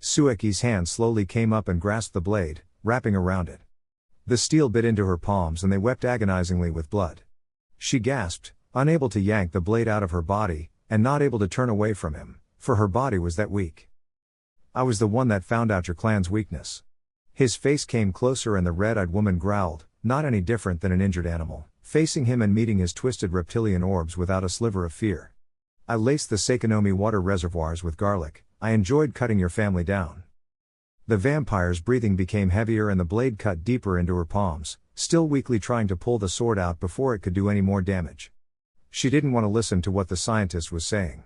Suki's hand slowly came up and grasped the blade, wrapping around it. The steel bit into her palms and they wept agonizingly with blood. She gasped, unable to yank the blade out of her body, and not able to turn away from him, for her body was that weak. "I was the one that found out your clan's weakness." His face came closer and the red-eyed woman growled, not any different than an injured animal, facing him and meeting his twisted reptilian orbs without a sliver of fear. "I laced the Seikonomi water reservoirs with garlic, I enjoyed cutting your family down." The vampire's breathing became heavier and the blade cut deeper into her palms, still weakly trying to pull the sword out before it could do any more damage. She didn't want to listen to what the scientist was saying.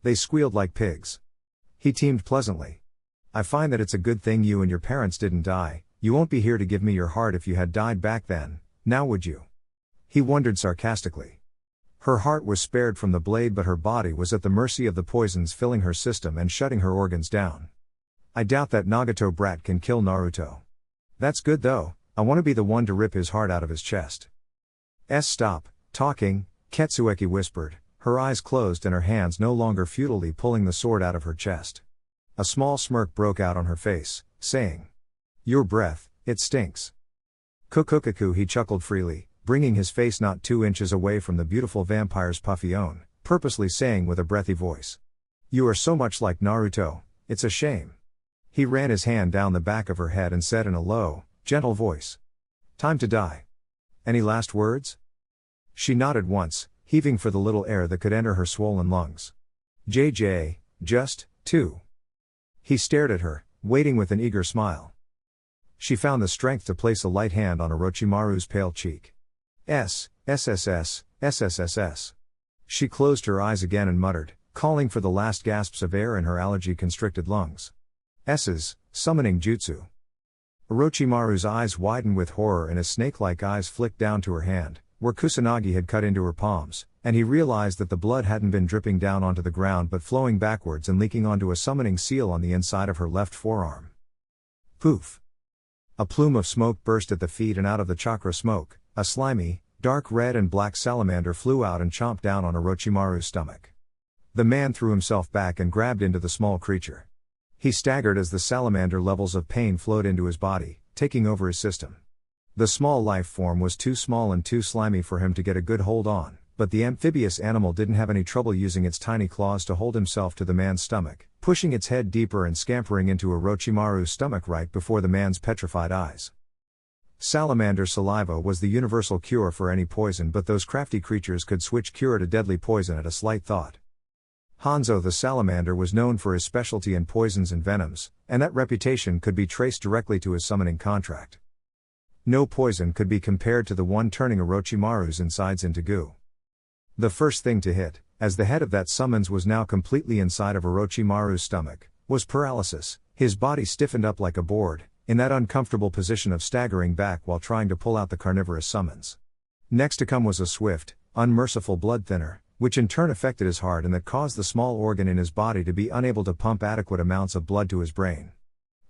They squealed like pigs. He teamed pleasantly. I find that it's a good thing you and your parents didn't die. You won't be here to give me your heart if you had died back then, now would you? He wondered sarcastically. Her heart was spared from the blade, but her body was at the mercy of the poisons filling her system and shutting her organs down. I doubt that Nagato brat can kill Naruto. That's good though, I want to be the one to rip his heart out of his chest. Stop talking, Katsueki whispered, her eyes closed and her hands no longer futilely pulling the sword out of her chest. A small smirk broke out on her face, saying, "Your breath, it stinks." Kukukaku, he chuckled freely, bringing his face not 2 inches away from the beautiful vampire's puffy own, purposely saying with a breathy voice, "You are so much like Naruto, it's a shame." He ran his hand down the back of her head and said in a low, gentle voice, "Time to die. Any last words?" She nodded once, heaving for the little air that could enter her swollen lungs. "JJ, just, 2. He stared at her, waiting with an eager smile. She found the strength to place a light hand on Orochimaru's pale cheek. SSS. She closed her eyes again and muttered, calling for the last gasps of air in her allergy-constricted lungs. S's, summoning jutsu. Orochimaru's eyes widened with horror and his snake-like eyes flicked down to her hand, where Kusanagi had cut into her palms, and he realized that the blood hadn't been dripping down onto the ground but flowing backwards and leaking onto a summoning seal on the inside of her left forearm. Poof! A plume of smoke burst at the feet, and out of the chakra smoke, a slimy, dark red and black salamander flew out and chomped down on Orochimaru's stomach. The man threw himself back and grabbed into the small creature. He staggered as the salamander levels of pain flowed into his body, taking over his system. The small life form was too small and too slimy for him to get a good hold on, but the amphibious animal didn't have any trouble using its tiny claws to hold himself to the man's stomach, pushing its head deeper and scampering into Orochimaru's stomach right before the man's petrified eyes. Salamander saliva was the universal cure for any poison, but those crafty creatures could switch cure to deadly poison at a slight thought. Hanzo the salamander was known for his specialty in poisons and venoms, and that reputation could be traced directly to his summoning contract. No poison could be compared to the one turning Orochimaru's insides into goo. The first thing to hit, as the head of that summons was now completely inside of Orochimaru's stomach, was paralysis. His body stiffened up like a board, in that uncomfortable position of staggering back while trying to pull out the carnivorous summons. Next to come was a swift, unmerciful blood thinner, which in turn affected his heart and that caused the small organ in his body to be unable to pump adequate amounts of blood to his brain.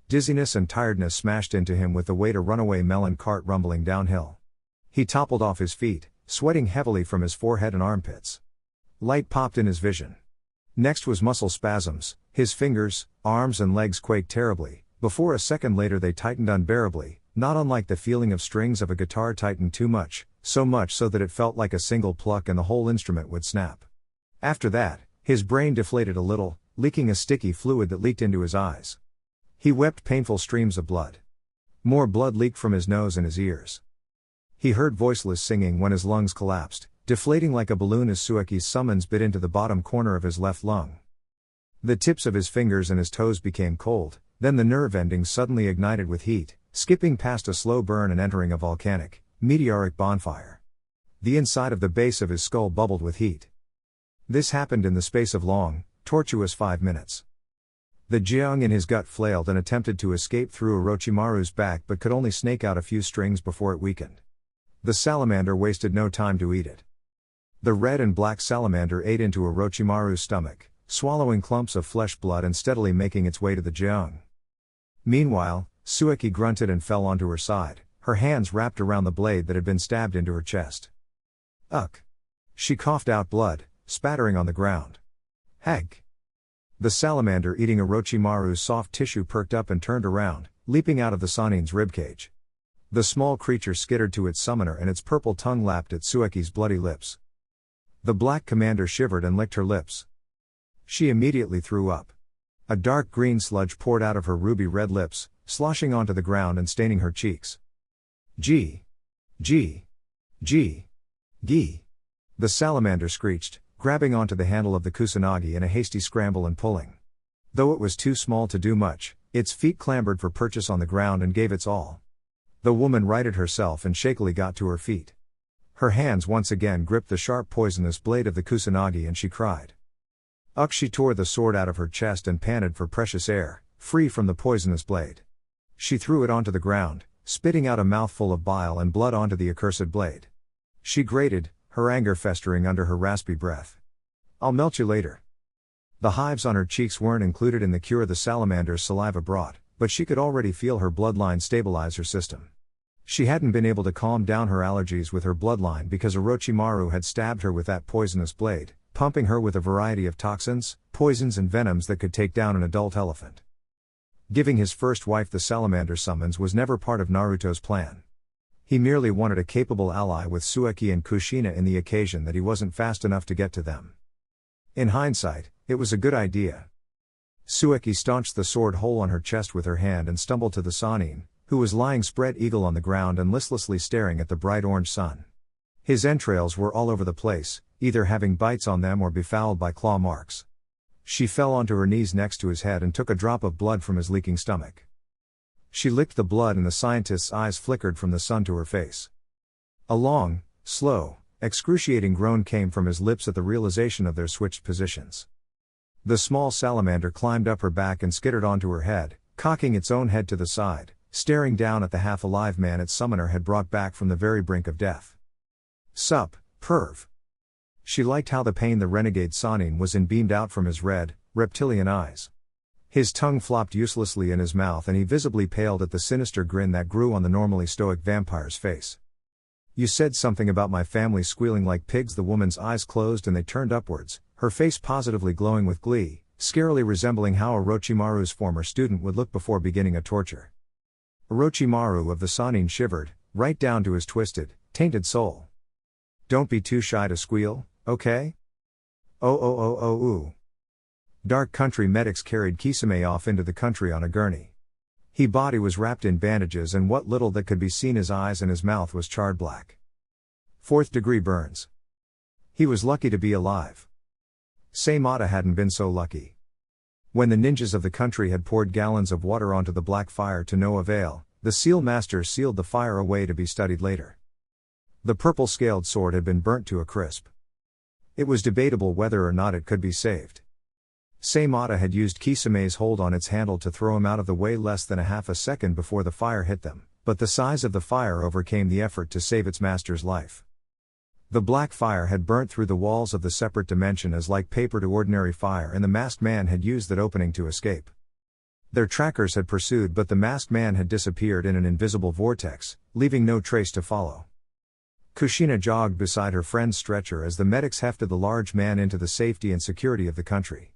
Dizziness and tiredness smashed into him with the weight a runaway melon cart rumbling downhill. He toppled off his feet, sweating heavily from his forehead and armpits. Light popped in his vision. Next was muscle spasms. His fingers, arms and legs quaked terribly, before a second later they tightened unbearably, not unlike the feeling of strings of a guitar tightened too much, so much so that it felt like a single pluck and the whole instrument would snap. After that, his brain deflated a little, leaking a sticky fluid that leaked into his eyes. He wept painful streams of blood. More blood leaked from his nose and his ears. He heard voiceless singing when his lungs collapsed, deflating like a balloon as Suki's summons bit into the bottom corner of his left lung. The tips of his fingers and his toes became cold, then the nerve endings suddenly ignited with heat, skipping past a slow burn and entering a volcanic, meteoric bonfire. The inside of the base of his skull bubbled with heat. This happened in the space of long, tortuous 5 minutes. The jiang in his gut flailed and attempted to escape through Orochimaru's back but could only snake out a few strings before it weakened. The salamander wasted no time to eat it. The red and black salamander ate into Orochimaru's stomach, swallowing clumps of flesh blood and steadily making its way to the jiang. Meanwhile, Suki grunted and fell onto her side, her hands wrapped around the blade that had been stabbed into her chest. Ugh! She coughed out blood, spattering on the ground. Hag! The salamander eating Orochimaru's soft tissue perked up and turned around, leaping out of the Sanin's ribcage. The small creature skittered to its summoner and its purple tongue lapped at Suki's bloody lips. The black commander shivered and licked her lips. She immediately threw up. A dark green sludge poured out of her ruby red lips, sloshing onto the ground and staining her cheeks. Gee! Gee! Gee! Gee! The salamander screeched, grabbing onto the handle of the Kusanagi in a hasty scramble and pulling. Though it was too small to do much, its feet clambered for purchase on the ground and gave its all. The woman righted herself and shakily got to her feet. Her hands once again gripped the sharp poisonous blade of the kusanagi and she cried. She tore the sword out of her chest and panted for precious air, free from the poisonous blade. She threw it onto the ground, spitting out a mouthful of bile and blood onto the accursed blade. She grated, her anger festering under her raspy breath. I'll melt you later. The hives on her cheeks weren't included in the cure the salamander's saliva brought, but she could already feel her bloodline stabilize her system. She hadn't been able to calm down her allergies with her bloodline because Orochimaru had stabbed her with that poisonous blade, pumping her with a variety of toxins, poisons and venoms that could take down an adult elephant. Giving his first wife the salamander summons was never part of Naruto's plan. He merely wanted a capable ally with Suki and Kushina in the occasion that he wasn't fast enough to get to them. In hindsight, it was a good idea. Suki staunched the sword hole on her chest with her hand and stumbled to the Sannin, who was lying spread eagle on the ground and listlessly staring at the bright orange sun. His entrails were all over the place, either having bites on them or befouled by claw marks. She fell onto her knees next to his head and took a drop of blood from his leaking stomach. She licked the blood and the scientist's eyes flickered from the sun to her face. A long, slow, excruciating groan came from his lips at the realization of their switched positions. The small salamander climbed up her back and skittered onto her head, cocking its own head to the side, staring down at the half-alive man its summoner had brought back from the very brink of death. Sup, perv. She liked how the pain the renegade Sannin was in beamed out from his red, reptilian eyes. His tongue flopped uselessly in his mouth and he visibly paled at the sinister grin that grew on the normally stoic vampire's face. You said something about my family squealing like pigs. The woman's eyes closed and they turned upwards, her face positively glowing with glee, scarily resembling how Orochimaru's former student would look before beginning a torture. Orochimaru of the Sannin shivered, right down to his twisted, tainted soul. Don't be too shy to squeal, okay? Ooh. Dark country medics carried Kisame off into the country on a gurney. His body was wrapped in bandages and what little that could be seen his eyes and his mouth was charred black. 4th-degree burns. He was lucky to be alive. Seimata hadn't been so lucky. When the ninjas of the country had poured gallons of water onto the black fire to no avail, the seal master sealed the fire away to be studied later. The purple-scaled sword had been burnt to a crisp. It was debatable whether or not it could be saved. Seimata had used Kisame's hold on its handle to throw him out of the way less than a half a second before the fire hit them, but the size of the fire overcame the effort to save its master's life. The black fire had burnt through the walls of the separate dimension as like paper to ordinary fire and the masked man had used that opening to escape. Their trackers had pursued but the masked man had disappeared in an invisible vortex, leaving no trace to follow. Kushina jogged beside her friend's stretcher as the medics hefted the large man into the safety and security of the country.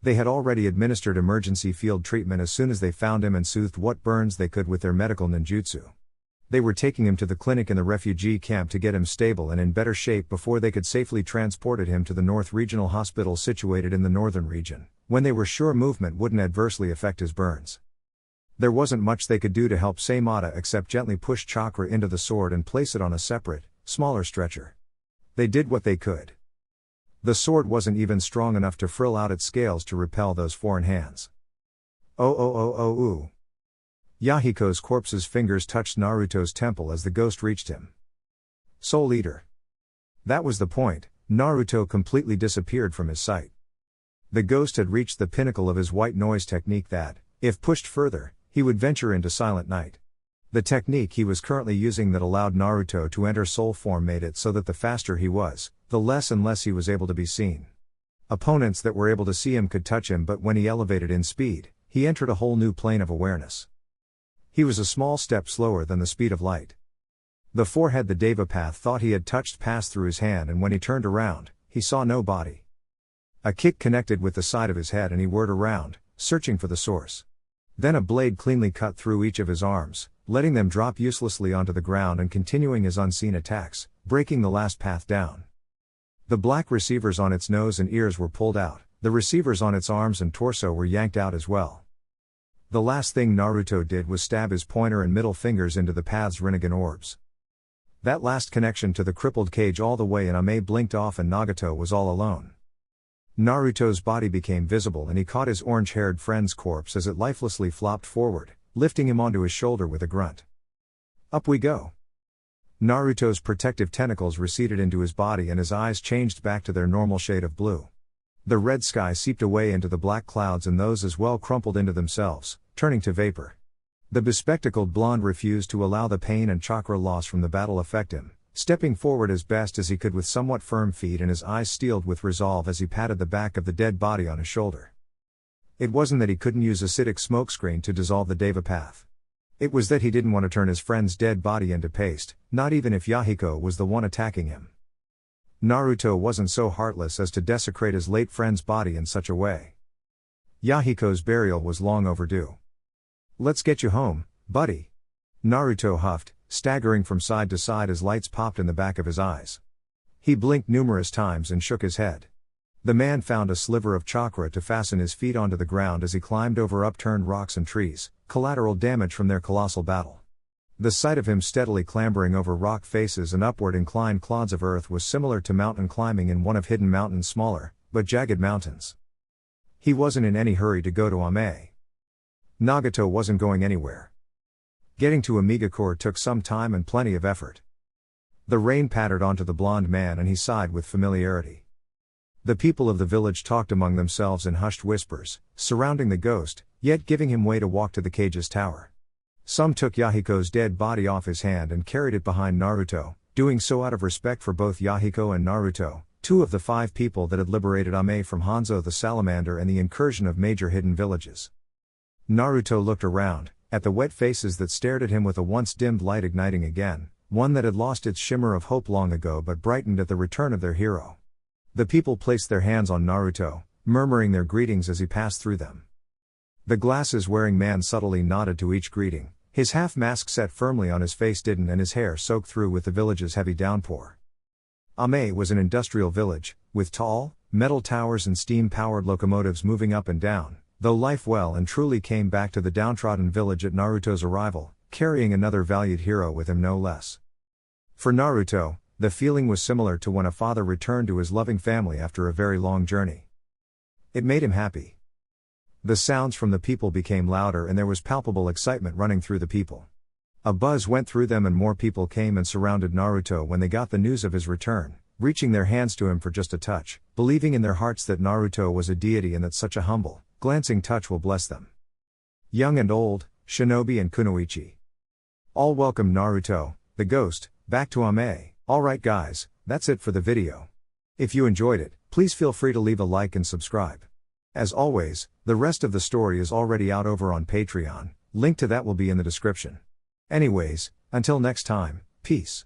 They had already administered emergency field treatment as soon as they found him and soothed what burns they could with their medical ninjutsu. They were taking him to the clinic in the refugee camp to get him stable and in better shape before they could safely transport him to the North Regional Hospital situated in the northern region, when they were sure movement wouldn't adversely affect his burns. There wasn't much they could do to help Seimata except gently push chakra into the sword and place it on a separate, smaller stretcher. They did what they could. The sword wasn't even strong enough to frill out its scales to repel those foreign hands. Ooh. Yahiko's corpse's fingers touched Naruto's temple as the ghost reached him. Soul Eater. That was the point, Naruto completely disappeared from his sight. The ghost had reached the pinnacle of his white noise technique that, if pushed further, he would venture into silent night. The technique he was currently using that allowed Naruto to enter soul form made it so that the faster he was, the less and less he was able to be seen. Opponents that were able to see him could touch him, but when he elevated in speed, he entered a whole new plane of awareness. He was a small step slower than the speed of light. The forehead the Devapath thought he had touched passed through his hand and when he turned around, he saw no body. A kick connected with the side of his head and he whirled around, searching for the source. Then a blade cleanly cut through each of his arms, letting them drop uselessly onto the ground and continuing his unseen attacks, breaking the last path down. The black receivers on its nose and ears were pulled out, the receivers on its arms and torso were yanked out as well. The last thing Naruto did was stab his pointer and middle fingers into the path's Rinnegan orbs. That last connection to the crippled cage all the way and Ame blinked off and Nagato was all alone. Naruto's body became visible and he caught his orange-haired friend's corpse as it lifelessly flopped forward, lifting him onto his shoulder with a grunt. Up we go. Naruto's protective tentacles receded into his body and his eyes changed back to their normal shade of blue. The red sky seeped away into the black clouds and those as well crumpled into themselves, turning to vapor. The bespectacled blonde refused to allow the pain and chakra loss from the battle affect him, stepping forward as best as he could with somewhat firm feet and his eyes steeled with resolve as he patted the back of the dead body on his shoulder. It wasn't that he couldn't use acidic smokescreen to dissolve the Deva path. It was that he didn't want to turn his friend's dead body into paste, not even if Yahiko was the one attacking him. Naruto wasn't so heartless as to desecrate his late friend's body in such a way. Yahiko's burial was long overdue. Let's get you home, buddy. Naruto huffed, staggering from side to side as lights popped in the back of his eyes. He blinked numerous times and shook his head. The man found a sliver of chakra to fasten his feet onto the ground as he climbed over upturned rocks and trees, collateral damage from their colossal battle. The sight of him steadily clambering over rock faces and upward inclined clods of earth was similar to mountain climbing in one of Hidden Mountain's smaller, but jagged mountains. He wasn't in any hurry to go to Ame. Nagato wasn't going anywhere. Getting to Amigakure took some time and plenty of effort. The rain pattered onto the blond man and he sighed with familiarity. The people of the village talked among themselves in hushed whispers, surrounding the ghost, yet giving him way to walk to the cage's tower. Some took Yahiko's dead body off his hand and carried it behind Naruto, doing so out of respect for both Yahiko and Naruto, two of the 5 people that had liberated Ame from Hanzo the Salamander and the incursion of major hidden villages. Naruto looked around, at the wet faces that stared at him with a once dimmed light igniting again, one that had lost its shimmer of hope long ago but brightened at the return of their hero. The people placed their hands on Naruto, murmuring their greetings as he passed through them. The glasses-wearing man subtly nodded to each greeting, his half-mask set firmly on his face didn't and his hair soaked through with the village's heavy downpour. Ame was an industrial village, with tall, metal towers and steam-powered locomotives moving up and down, though life well and truly came back to the downtrodden village at Naruto's arrival, carrying another valued hero with him no less. For Naruto, the feeling was similar to when a father returned to his loving family after a very long journey. It made him happy. The sounds from the people became louder and there was palpable excitement running through the people. A buzz went through them and more people came and surrounded Naruto when they got the news of his return, reaching their hands to him for just a touch, believing in their hearts that Naruto was a deity and that such a humble, glancing touch will bless them. Young and old, shinobi and kunoichi. All welcomed Naruto, the ghost, back to Ame. Alright guys, that's it for the video. If you enjoyed it, please feel free to leave a like and subscribe. As always, the rest of the story is already out over on Patreon, link to that will be in the description. Anyways, until next time, peace.